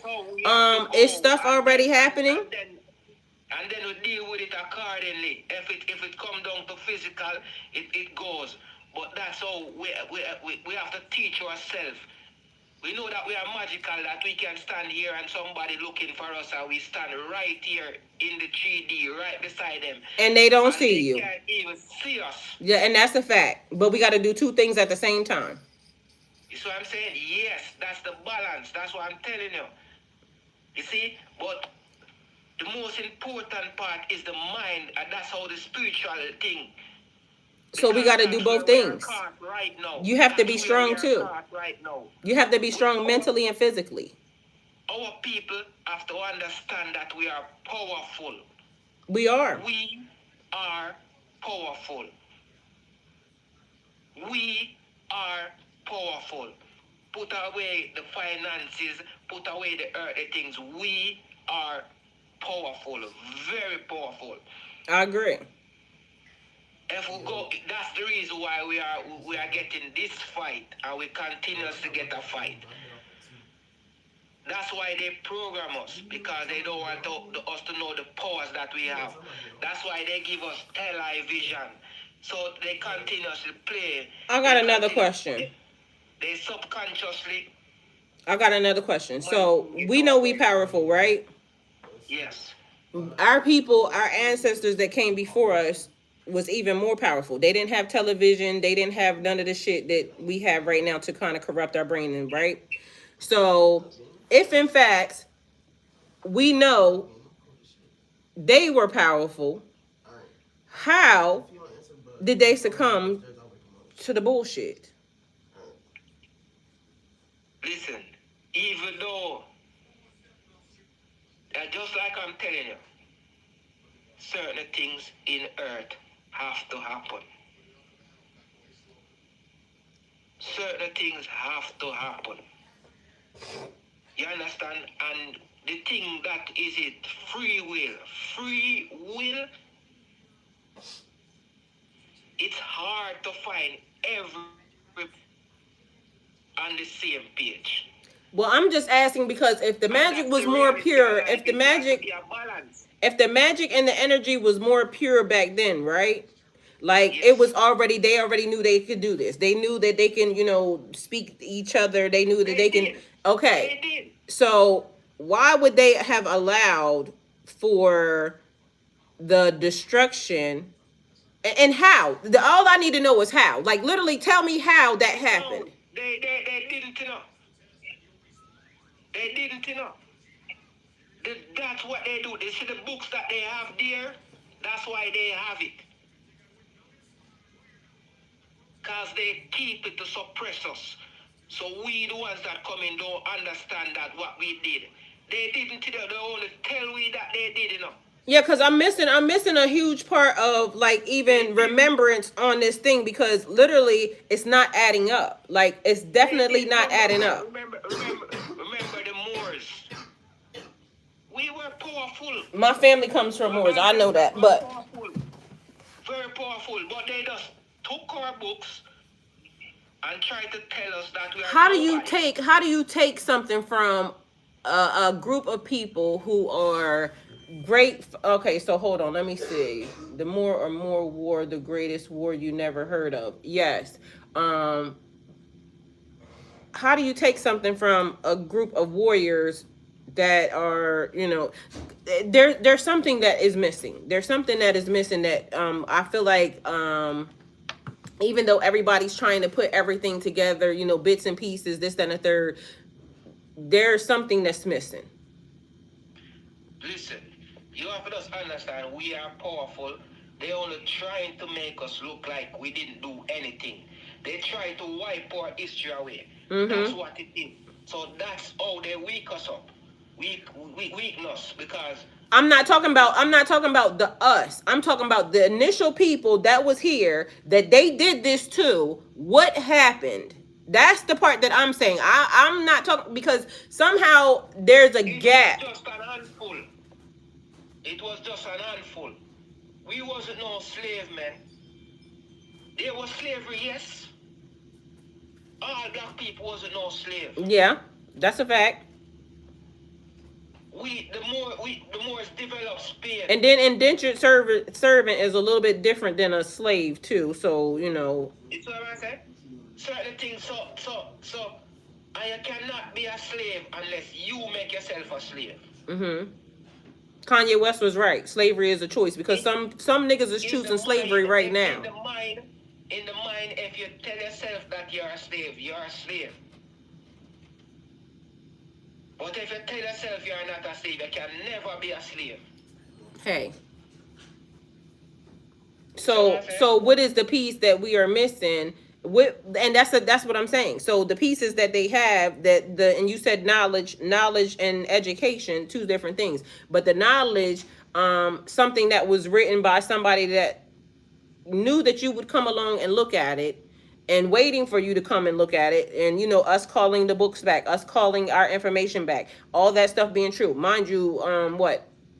is stuff already happening? And then we deal with it accordingly. If it come down to physical, it goes. But that's how we have to teach ourselves. We know that we are magical, that we can stand here and somebody looking for us, and we stand right here in the 3D, right beside them. And they don't see you. They can't even see us. Yeah, and that's a fact. But we got to do two things at the same time. You see what I'm saying? Yes, that's the balance. That's what I'm telling you. You see? But the most important part is the mind, and that's how the spiritual thing. So we got to do both things. Right now. You have to be strong too. Right now. You have to be strong mentally and physically. Our people have to understand that we are powerful. We are. We are powerful. We are powerful. Put away the finances, put away the earthly things. We are powerful, very powerful. I agree. If we go, that's the reason why we are getting this fight, and we continuously get a fight. That's why they program us, because they don't want us to know the powers that we have. That's why they give us television, so they continuously play. I got another question. They subconsciously. I got another question. So we know we powerful, right? Yes. Our people, our ancestors that came before us was even more powerful. They didn't have television. They didn't have none of the shit that we have right now to kind of corrupt our brain, right? So if in fact we know they were powerful, how did they succumb to the bullshit? Listen, even though, just like I'm telling you, certain things in earth have to happen. Certain things have to happen. You understand? And the thing that is it, free will. Free will, it's hard to find every on the same page. Well, I'm just asking because if the magic was more pure, if the magic and the energy was more pure back then, right? Like Yes. it was already, they already knew they could do this. They knew that they can, speak to each other. They knew that they can. did. Okay. They did. So why would they have allowed for the destruction? And how? All I need to know is how. Like literally, tell me how that happened. No, they didn't know. They didn't know. That's what they do. They see the books that they have there. That's why they have it. Because they keep it to suppress us. So we, the ones that come in, don't understand that what we did. They didn't know. They only tell we that they did, Yeah, because I'm missing a huge part of like even remembrance on this thing, because literally it's not adding up. Like it's definitely not adding up. Remember the Moors. We were powerful. My family comes from Moors. I know that, but Very powerful. But they just took our books and tried to tell us that we are how do you take something from a group of people who are great? Okay, so hold on, let me see. The more or more war, the greatest war you never heard of. Yes. How do you take something from a group of warriors that are, there's something that is missing. There's something that is missing that I feel like even though everybody's trying to put everything together, bits and pieces, this, that, and the third, there's something that's missing. Listen, you have to just understand we are powerful. They only trying to make us look like we didn't do anything. They try to wipe our history away. Mm-hmm. That's what it is. So that's how they weak us up. Weakness, because I'm not talking about the us. I'm talking about the initial people that was here that they did this to. What happened? That's the part that I'm saying. I'm not talking, because somehow there's a gap. It was just an handful. It was just an handful. We wasn't no slave, man. There was slavery, yes. All black people wasn't no slave. Yeah, that's a fact. The more it's developed Spain. And then indentured servant is a little bit different than a slave too. So It's what I said. Certain things. So, and you cannot be a slave unless you make yourself a slave. Mm-hmm. Kanye West was right. Slavery is a choice, because some niggas is choosing slavery right now. In the mind, if you tell yourself that you're a slave, you're a slave. But if you tell yourself you're not a slave, you can never be a slave. Hey. So what is the piece that we are missing? And that's what I'm saying. So the pieces that they have, and you said knowledge and education, two different things. But the knowledge, something that was written by somebody that knew that you would come along and look at it, and waiting for you to come and look at it, and us calling the books back, us calling our information back, all that stuff being true. Mind you,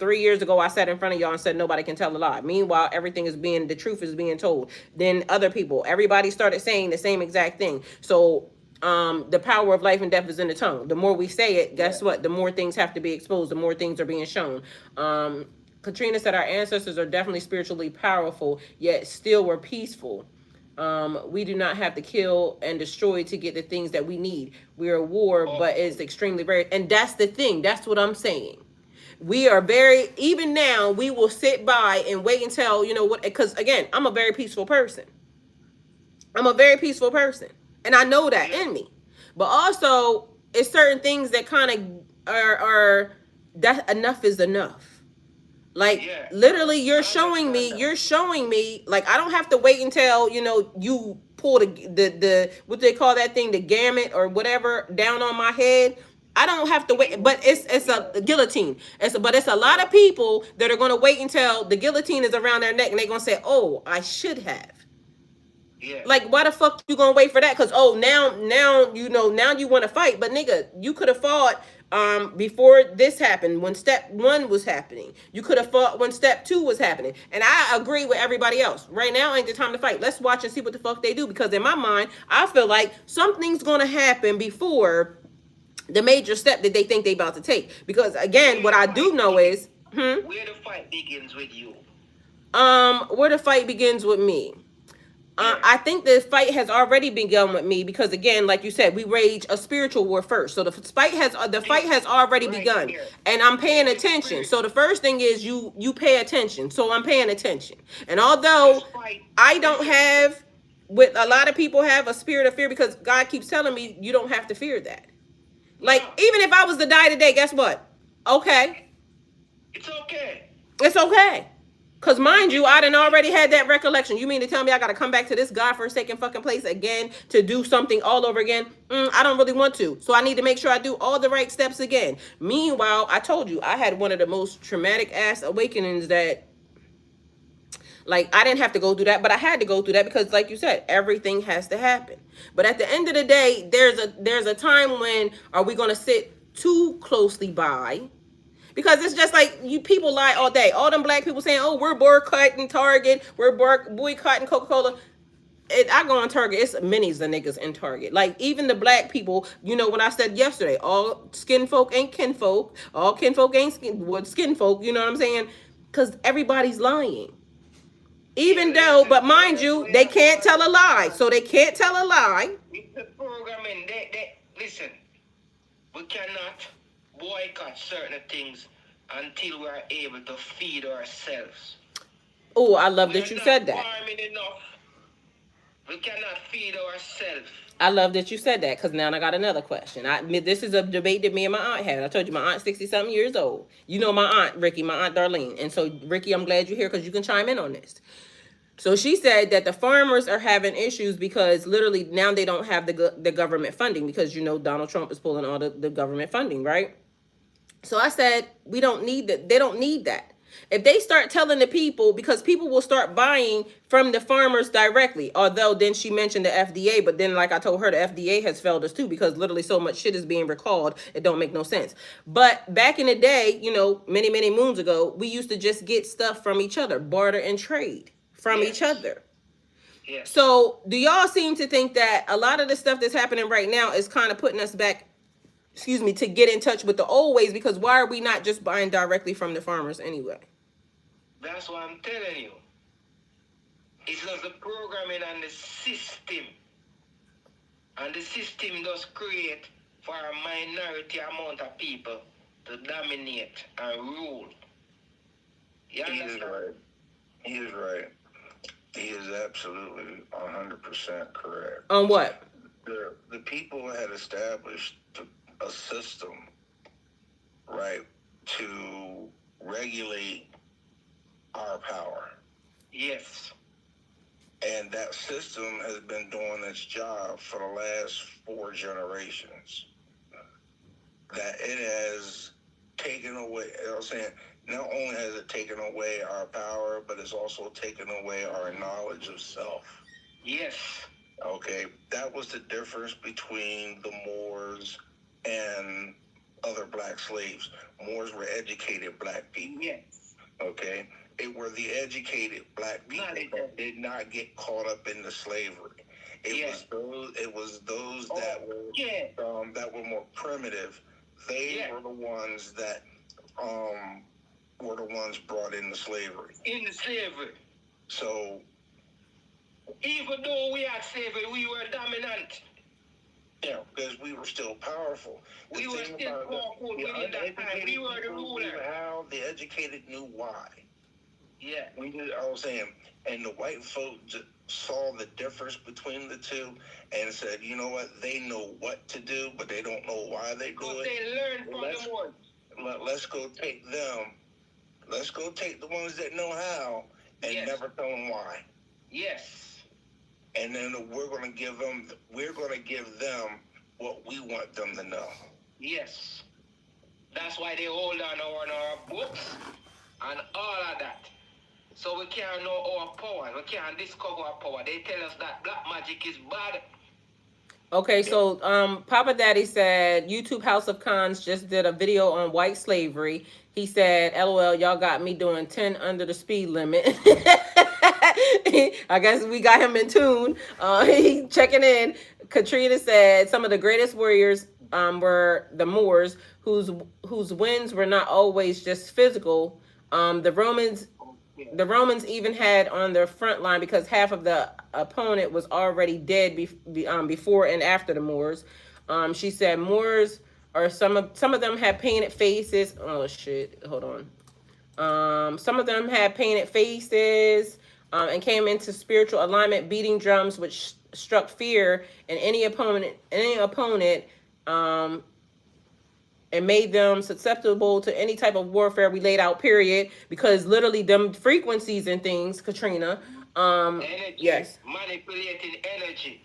3 years ago I sat in front of y'all and said nobody can tell a lie. Meanwhile, the truth is being told. Then other people, everybody started saying the same exact thing. So the power of life and death is in the tongue. The more we say it, guess what? The more things have to be exposed, the more things are being shown. Katrina said our ancestors are definitely spiritually powerful, yet still were peaceful. We do not have to kill and destroy to get the things that we need. We are at war, but it's extremely rare. And that's the thing. That's what I'm saying. We are very, even now, we will sit by and wait until, you know what, because again, I'm a very peaceful person. I'm a very peaceful person. And I know that in me. But also, it's certain things that kind of are that enough is enough. Like literally you're showing me like I don't have to wait until, you know, you pull the what they call that thing, the gamut or whatever down on my head. I don't have to wait, but it's a guillotine. But it's a lot of people that are going to wait until the guillotine is around their neck and they're going to say, "Oh, I should have." Yeah. Like, why the fuck you gonna wait for that? Because now you know, now you want to fight, but nigga, you could have fought before this happened, when step 1 was happening. You could have fought when step 2 was happening. And I agree with everybody else. Right now ain't the time to fight. Let's watch and see what the fuck they do, because in my mind, I feel like something's gonna happen before the major step that they think they about to take. Because again, what I do know is where the fight begins with you. Where the fight begins with me. I think the fight has already begun with me, because again, like you said, we wage a spiritual war first. So the fight has already begun, and I'm paying attention. So the first thing is you pay attention. So I'm paying attention, and although I don't have what a lot of people have, a spirit of fear, because God keeps telling me you don't have to fear that. Like, even if I was to die today, guess what? Okay, it's okay. It's okay. Because mind you, I done already had that recollection. You mean to tell me I got to come back to this godforsaken fucking place again to do something all over again? I don't really want to. So I need to make sure I do all the right steps again. Meanwhile, I told you, I had one of the most traumatic ass awakenings that, like, I didn't have to go through that, but I had to go through that because, like you said, everything has to happen. But at the end of the day, there's a time when are we going to sit too closely by? Because it's just like, you people lie all day. All them black people saying, "Oh, we're boycotting Target, we're boycotting Coca-Cola." I go on Target, it's minis of niggas in Target. Like, even the black people, you know, when I said yesterday, all skin folk ain't kinfolk, all kinfolk ain't skin folk, you know what I'm saying? Because everybody's lying. Even though, but mind you, they can't tell a lie. So they can't tell a lie. The programming, listen, we cannot boycott certain things until we are able to feed ourselves. Oh, I love that you said that. Enough. We cannot feed ourselves. I love that you said that, because now I got another question. This is a debate that me and my aunt had. I told you my aunt's 60-something years old. You know my aunt, Ricky, my aunt Darlene. And so, Ricky, I'm glad you're here because you can chime in on this. So she said that the farmers are having issues because literally now they don't have the government funding, because, you know, Donald Trump is pulling all the government funding, right? So I said, we don't need that. They don't need that. If they start telling the people, because people will start buying from the farmers directly. Although then she mentioned the FDA, but then like I told her, the FDA has failed us too, because literally so much shit is being recalled. It don't make no sense. But back in the day, you know, many, many moons ago, we used to just get stuff from each other, barter and trade from each other. Yes. So do y'all seem to think that a lot of the stuff that's happening right now is kind of putting us back, to get in touch with the old ways? Because why are we not just buying directly from the farmers anyway? That's what I'm telling you. It's just the programming and the system. And the system does create for a minority amount of people to dominate and rule. He is right. He is right. He is absolutely 100% correct. On what? The people had established a system, right, to regulate our power. Yes. And that system has been doing its job for the last 4 generations. That it has taken away, I'm saying, not only has it taken away our power, but it's also taken away our knowledge of self. Yes. Okay, that was the difference between the Moors and other black slaves. Moors were educated black people. Yes. Okay? It were the educated black people that did not get caught up in the slavery. It was those that were more primitive. They were the ones that were the ones brought into slavery. In slavery. So even though we had slavery, we were dominant. Yeah, because we were still powerful. We were still powerful within that time. We were the ruler. How the educated knew why. Yeah. I was saying, and the white folks saw the difference between the two and said, you know what, they know what to do, but they don't know why they do it. They learned from the ones. Let's go take them. Let's go take the ones that know how and never tell them why. Yes. And then we're going to give them what we want them to know. Yes. That's why they hold on our books and all of that. So we can't know our power. We can't discover our power. They tell us that black magic is bad. Okay, so Papa Daddy said YouTube House of Cons just did a video on white slavery. He said, LOL, y'all got me doing 10 under the speed limit. I guess we got him in tune. He checking in. Katrina said some of the greatest warriors were the Moors, whose wins were not always just physical. The Romans even had on their front line because half of the opponent was already dead before and after the Moors. She said Moors or some of them had painted faces. Oh shit! Hold on. Some of them had painted faces and came into spiritual alignment, beating drums, which struck fear in any opponent. And made them susceptible to any type of warfare we laid out, period. Because literally them frequencies and things, Katrina. Energy, yes. Manipulating energy.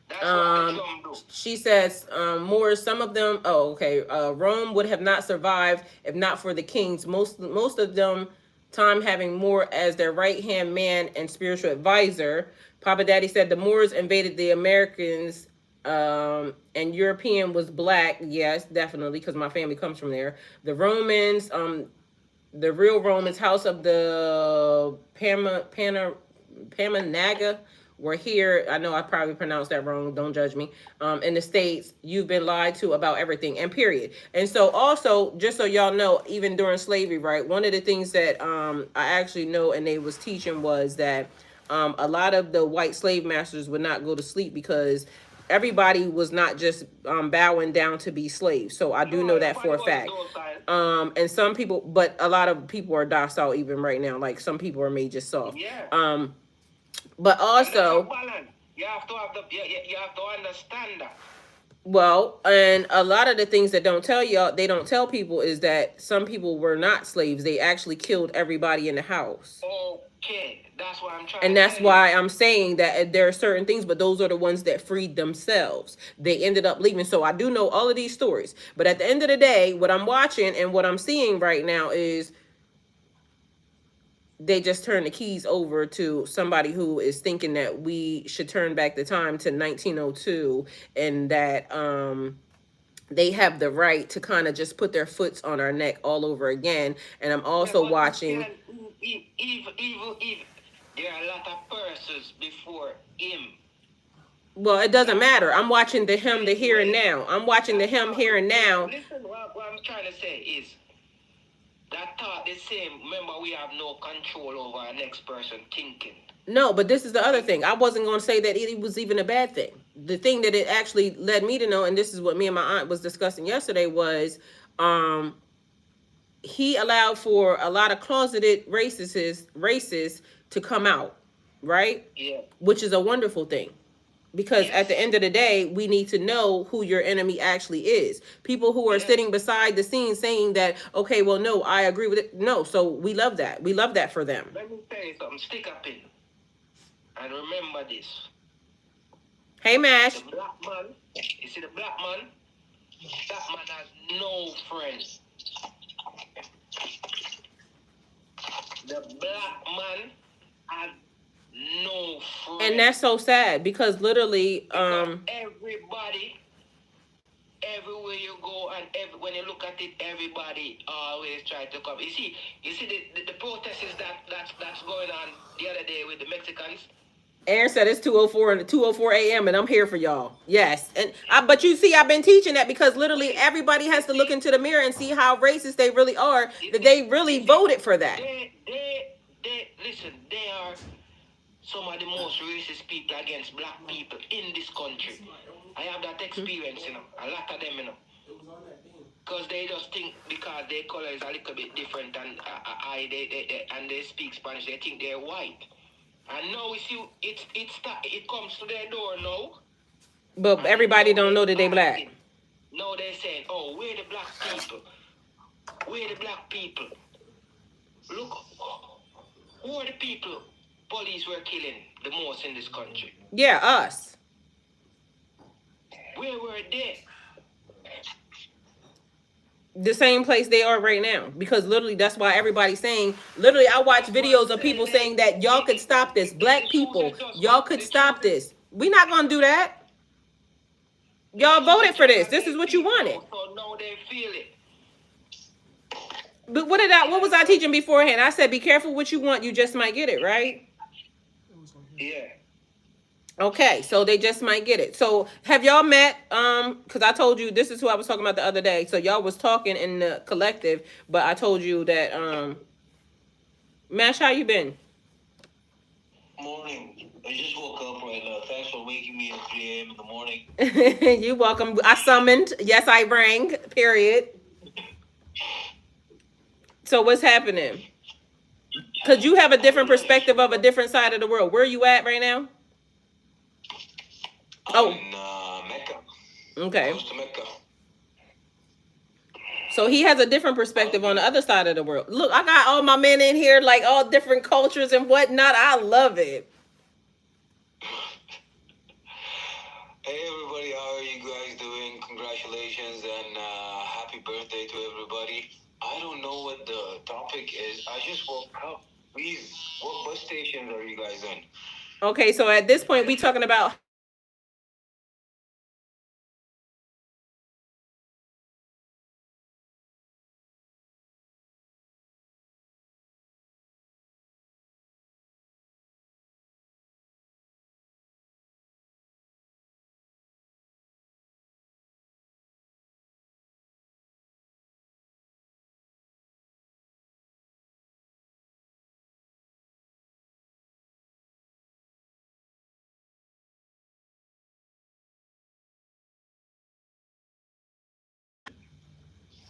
That's what the drum do. She says more, some of them, Rome would have not survived if not for the kings. Most of them time having Moor as their right-hand man and spiritual advisor. Papa Daddy said the Moors invaded the Americans and European was black. Yes, definitely, because my family comes from there. The Romans, the real Romans, house of the Pamanaga were here. I know I probably pronounced that wrong. Don't judge me. In the States, you've been lied to about everything, and period. And so also, just so y'all know, even during slavery, right, one of the things that I actually know and they was teaching was that a lot of the white slave masters would not go to sleep because everybody was not just bowing down to be slaves. So I do know that for a fact. And some people, but a lot of people are docile even right now. Like some people are made just soft. Yeah. But also, you have to understand that. Well, and a lot of the things that they don't tell people is that some people were not slaves. They actually killed everybody in the house. Okay, that's what I'm trying. And that's why I'm saying that there are certain things, but those are the ones that freed themselves. They ended up leaving. So I do know all of these stories. But at the end of the day, what I'm watching and what I'm seeing right now is they just turn the keys over to somebody who is thinking that we should turn back the time to 1902 and that they have the right to kind of just put their foots on our neck all over again. And I'm also watching. Even there are a lot of persons before him. Well, it doesn't matter. I'm watching the here and now. I'm watching the here and now. Listen, what I'm trying to say is that thought the same. Remember, we have no control over our next person thinking. No, but this is the other thing. I wasn't going to say that it was even a bad thing. The thing that it actually led me to know, and this is what me and my aunt was discussing yesterday, was he allowed for a lot of closeted racists to come out, right? Yeah. Which is a wonderful thing. Because at the end of the day, we need to know who your enemy actually is. People who are sitting beside the scene saying that, okay, well, no, I agree with it. No, so we love that. We love that for them. Let me tell you something. Stick up in. And remember this. Hey, Mash. The black man, you see the black man? That man has no friends. The black man has no friends. And that's so sad because literally everybody, everywhere you go and when you look at it, everybody always try to come. You see the protests that's going on the other day with the Mexicans. Aaron said it's 2:04 and 2:04 a.m. and I'm here for y'all. Yes, and but you see, I've been teaching that because literally everybody has to look into the mirror and see how racist they really are. That they really voted for that. They listen. They are some of the most racist people against black people in this country. I have that experience, a lot of them, because they just think because their color is a little bit different and and they speak Spanish, they think they're white. And now we see it comes to their door now. But everybody don't know that they black. Now they're saying, "Oh, we're the black people. We're the black people. Look, who are the people police were killing the most in this country? Yeah, us. Where were they? The same place they are right now, because literally that's why everybody's saying, literally I watch videos of people saying that y'all could stop this, black people, y'all could stop this. We're not gonna do that. Y'all voted for this. This is what you wanted. So now they feel it. But what was I teaching beforehand? I said be careful what you want, you just might get it, right? Yeah. Okay, so they just might get it. So have y'all met? Because I told you this is who I was talking about the other day. So y'all was talking in the collective, but I told you that Mash, how you been? Morning. I just woke up right now. Thanks for waking me at 3 a.m. in the morning. You're welcome. I summoned. Yes, I rang. Period. So what's happening? Because you have a different perspective of a different side of the world. Where are you at right now? I'm in Mecca. Okay. Close to Mecca. So he has a different perspective on the other side of the world. Look, I got all my men in here, like all different cultures and whatnot. I love it. Hey everybody, how are you guys doing? Congratulations and happy birthday to everybody. I don't know what the topic is. I just woke up. Please, what bus stations are you guys in? Okay, so at this point, we talking about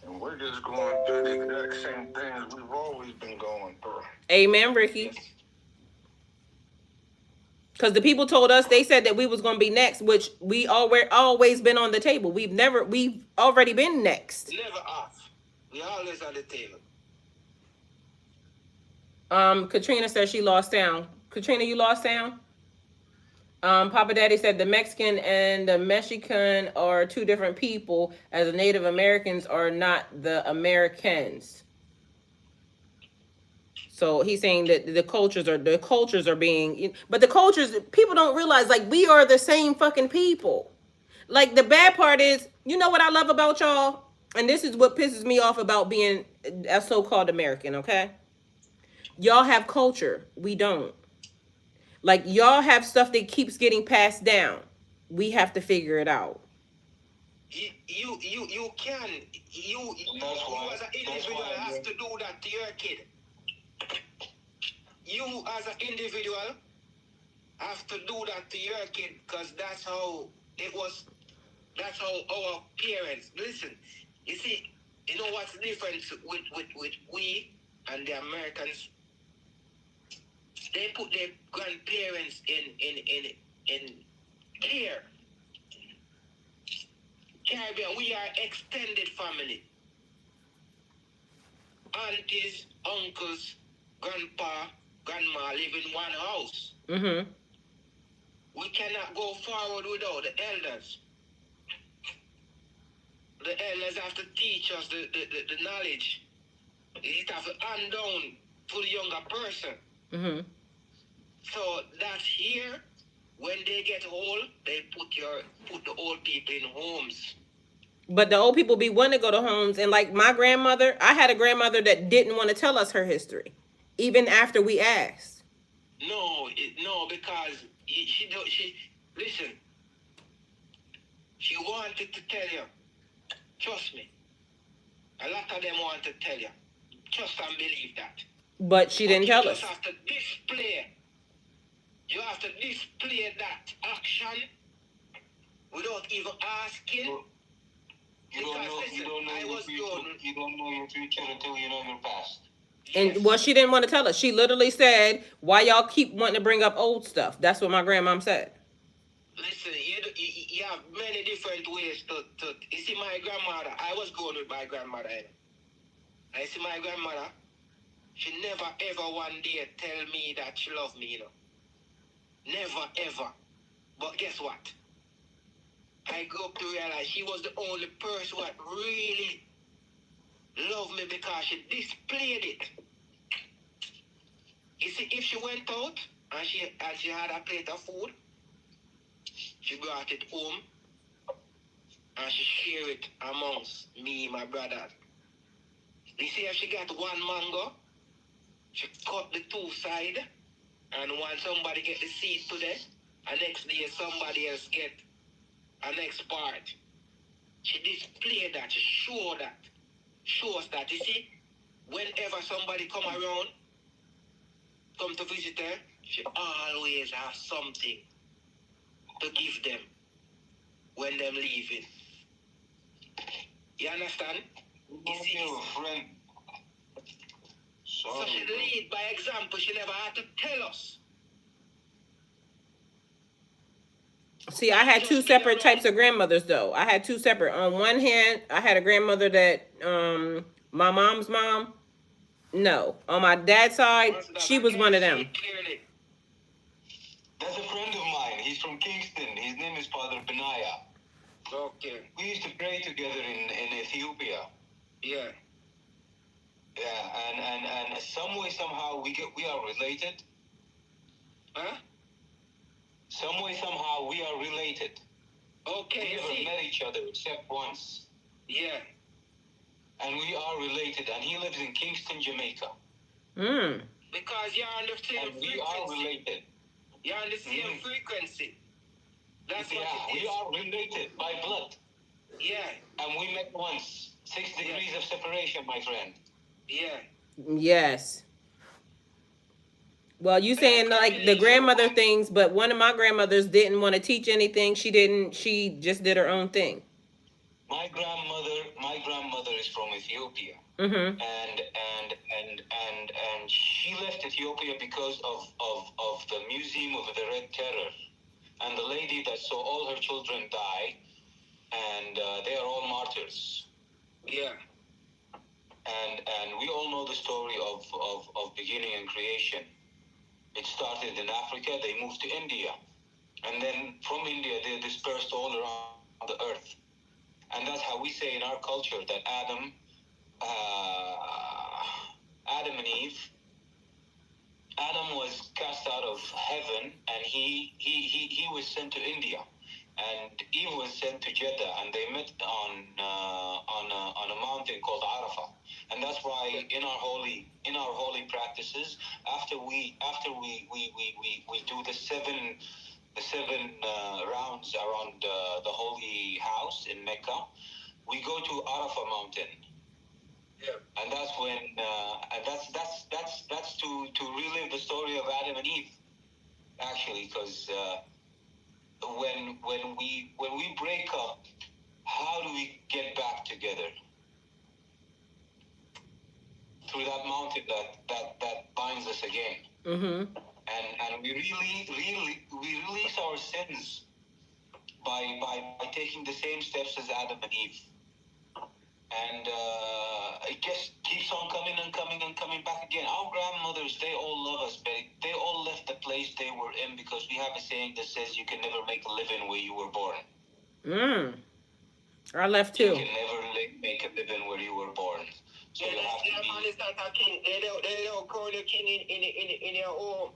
And we're just going through the exact same things we've always been going through. amen, Ricky. Because the people told us, they said that we was going to be next, which we always been on the table. We've already been next. Never off. We always on the table. Katrina said she lost sound. Katrina, you lost sound? Papa Daddy said the Mexican and the Mexican are two different people, as the Native Americans are not the Americans. So he's saying that the cultures are being, but the cultures, people don't realize, like, we are the same fucking people. Like, the bad part is, you know what I love about y'all? And this is what pisses me off about being a so-called American, okay? Y'all have culture. We don't. Like, y'all have stuff that keeps getting passed down. We have to figure it out. You can. You as an individual have to do that to your kid. You as an individual have to do that to your kid, because that's how it was. That's how our parents. Listen, you see, you know what's the difference with we and the Americans? They put their grandparents in care. Caribbean, we are extended family. Aunties, uncles, grandpa, grandma live in one house. Mm-hmm. We cannot go forward without the elders. The elders have to teach us the knowledge. It have to hand down to the younger person. Mm-hmm. So that's here. When they get old, they put the old people in homes. But the old people be wanting to go to homes, and like my grandmother, I had a grandmother that didn't want to tell us her history, even after we asked. No, because she listen. She wanted to tell you. Trust me. A lot of them want to tell you. Trust and believe that. But she didn't tell us. You just have to display. You have to display that action without even asking. You don't know your future until you know your past. And well, she didn't want to tell us. She literally said, "Why y'all keep wanting to bring up old stuff?" That's what my grandmom said. Listen, you have many different ways to. You see, my grandmother. I was going with my grandmother. I see my grandmother. She never ever one day tell me that she loved me. Never ever. But guess what? I grew up to realize she was the only person who really loved me because she displayed it. You see, if she went out and she had a plate of food, she brought it home and she shared it amongst me, my brothers. You see, if she got one mango, she cut the two sides, and when somebody get the seed today, and next day somebody else get a next part. She displayed that, she showed that, shows that. You see, whenever somebody come around, come to visit her, she always has something to give them when they're leaving. You understand? You see, your friend. So she lead by example. She never had to tell us. See, I had two separate types of grandmothers, though. I had two separate. On one hand, I had a grandmother that, my mom's mom. No, on my dad's side, she was one of them. That's a friend of mine. He's from Kingston. His name is Father Benaya. Okay. We used to pray together in Ethiopia. Yeah. Yeah, and some way somehow we are related. Huh? Some way somehow we are related. Okay. We never met each other except once. Yeah. And we are related, and he lives in Kingston, Jamaica. Because you're on the same frequency. We are related. You're on the same frequency. That's what it is. We are related by blood. Yeah. And we met once. 6 degrees of separation, my friend. Yeah. Yes. Well, you saying like the grandmother things, but one of my grandmothers didn't want to teach anything. She just did her own thing. My grandmother is from Ethiopia. Mm-hmm. And she left Ethiopia because of the Museum of the Red Terror. And the lady that saw all her children die, and they are all martyrs. Yeah. And we all know the story of beginning and creation. It started in Africa, they moved to India. And then from India, they dispersed all around the earth. And that's how we say in our culture that Adam and Eve, Adam was cast out of heaven, and he was sent to India, and Eve was sent to Jeddah, and they met on a mountain called Arafah, and that's why in our holy practices, after we do the seven rounds around the holy house in Mecca, we go to Arafah mountain. Yeah. And that's when, and that's to relive the story of Adam and Eve, actually, because when we break up, how do we get back together? Through that mountain that binds us again. Mm-hmm. And we release our sins by taking the same steps as Adam and Eve. And it just keeps on coming and coming and coming back again. Our grandmothers, they all love us, but they all left the place they were in because we have a saying that says you can never make a living where you were born. I left too. You can never make a living where you were born. So you have to be... They don't call the king in your home.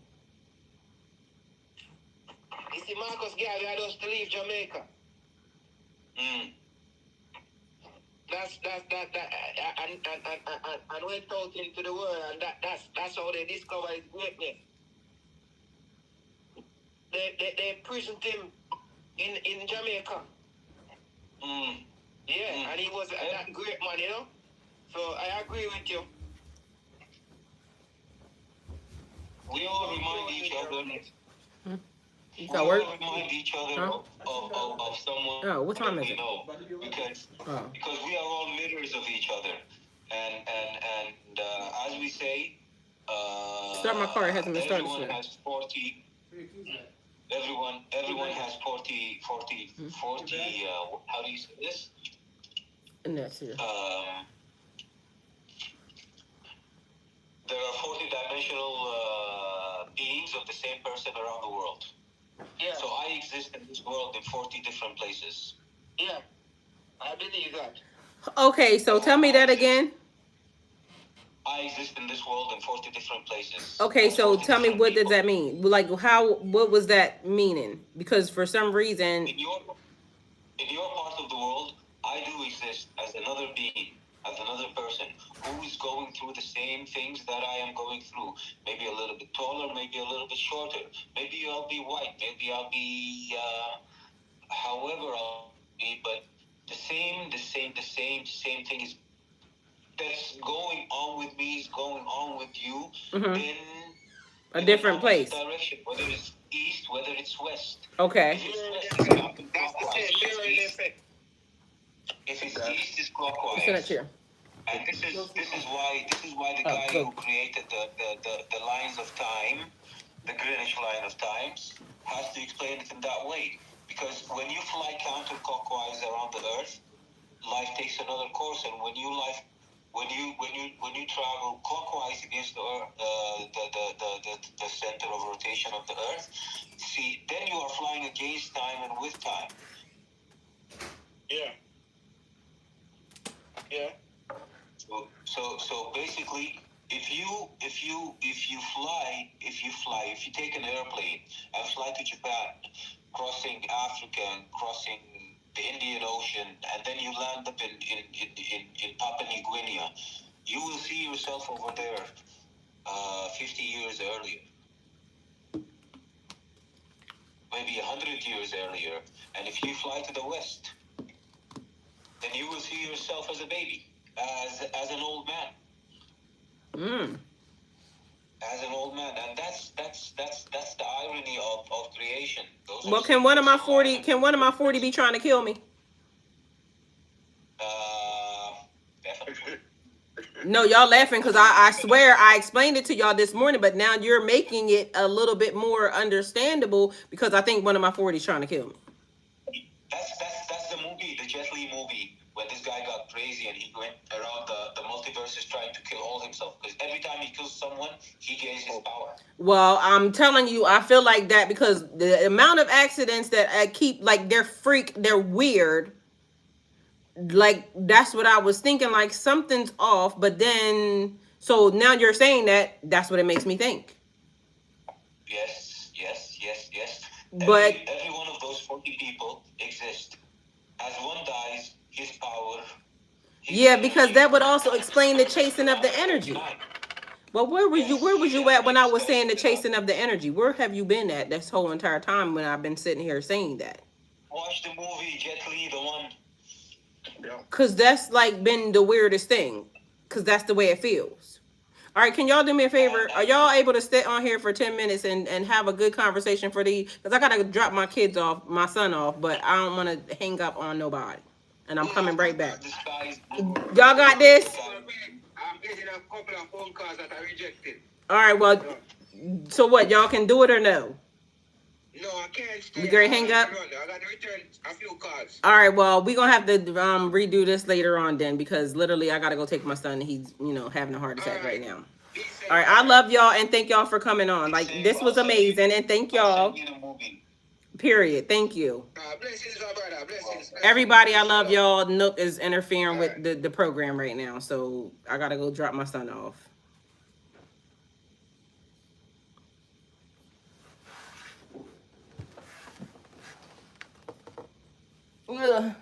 You see, Marcus Garvey had us to leave Jamaica. and went out into the world, and that's how they discovered his greatness. They prisoned him in Jamaica. Yeah, and he was that great man, you know. So I agree with you. We all remind each other. You We got work? all remind each other of someone Oh, what time that is we it? know, because we are all mirrors of each other, and as we say, Start my car. It hasn't been started everyone yet. has 40. Everyone has 40. How do you say this? And that's here. There are 40-dimensional beings of the same person around the world. Yeah. So I exist in this world in 40 different places. Yeah, I believe that. Okay, so tell me that again. I exist in this world in 40 different places. Okay, so tell me, what does that mean? Like, what was that meaning? Because for some reason, in your part of the world, I do exist as another being, as another person who is going through the same things that I am going through. Maybe a little bit taller, maybe a little bit shorter. Maybe I'll be white. Maybe I'll be however I'll be. But the same thing is that's going on with me is going on with you in a different place. Direction, whether it's east, whether it's west. Okay. If it's east, it's clockwise. Sit up here. And this is why the guy who created the lines of time, the Greenwich line of times, has to explain it in that way. Because when you fly counterclockwise around the Earth, life takes another course, and when you travel clockwise against the Earth, the center of rotation of the Earth, see, then you are flying against time and with time. Yeah. Yeah. So basically, if you take an airplane and fly to Japan, crossing Africa and crossing the Indian Ocean, and then you land up in Papua New Guinea, you will see yourself over there 50 years earlier, maybe 100 years earlier. And if you fly to the west, then you will see yourself as a baby, as an old man. As an old man, and that's the irony of creation. Well, can one of my 40 be trying to kill me? Definitely. No, y'all laughing because I swear I explained it to y'all this morning, but now you're making it a little bit more understandable because I think one of my 40 is trying to kill me. That's the movie, the Jet Li movie, where this guy got crazy and he went around the multiverses trying to kill all himself. Because every time he kills someone, he gains his power. Well, I'm telling you, I feel like that because the amount of accidents that I keep, like, they're weird. Like, that's what I was thinking, like, something's off. But then, so now you're saying that's what it makes me think. Yes. But every one of those 40 people exists. As one dies, his power. Yeah, because that would also explain the chasing of the energy. Well, where was you at when I was saying the chasing of the energy? Where have you been at this whole entire time when I've been sitting here saying that? Watch the movie Jet Li, the one. Cause that's like been the weirdest thing. Cause that's the way it feels. All right, can y'all do me a favor? Are y'all able to stay on here for 10 minutes and have a good conversation for these? Because I got to drop my son off, but I don't want to hang up on nobody. And I'm coming right back. Y'all got this? I'm getting a couple of phone calls that I rejected. All right, well, so what? Y'all can do it or no? No, I can't stay. We gonna hang up? I got to return a few calls. All right, well, we're going to have to redo this later on then because literally I got to go take my son. He's, having a heart attack right now. All right, I love y'all and thank y'all for coming on. Like, this was amazing and thank y'all. Period. Thank you. Blessings, my brother. Blessings. Everybody, I love y'all. Nook is interfering with the program right now, so I got to go drop my son off. Ugh.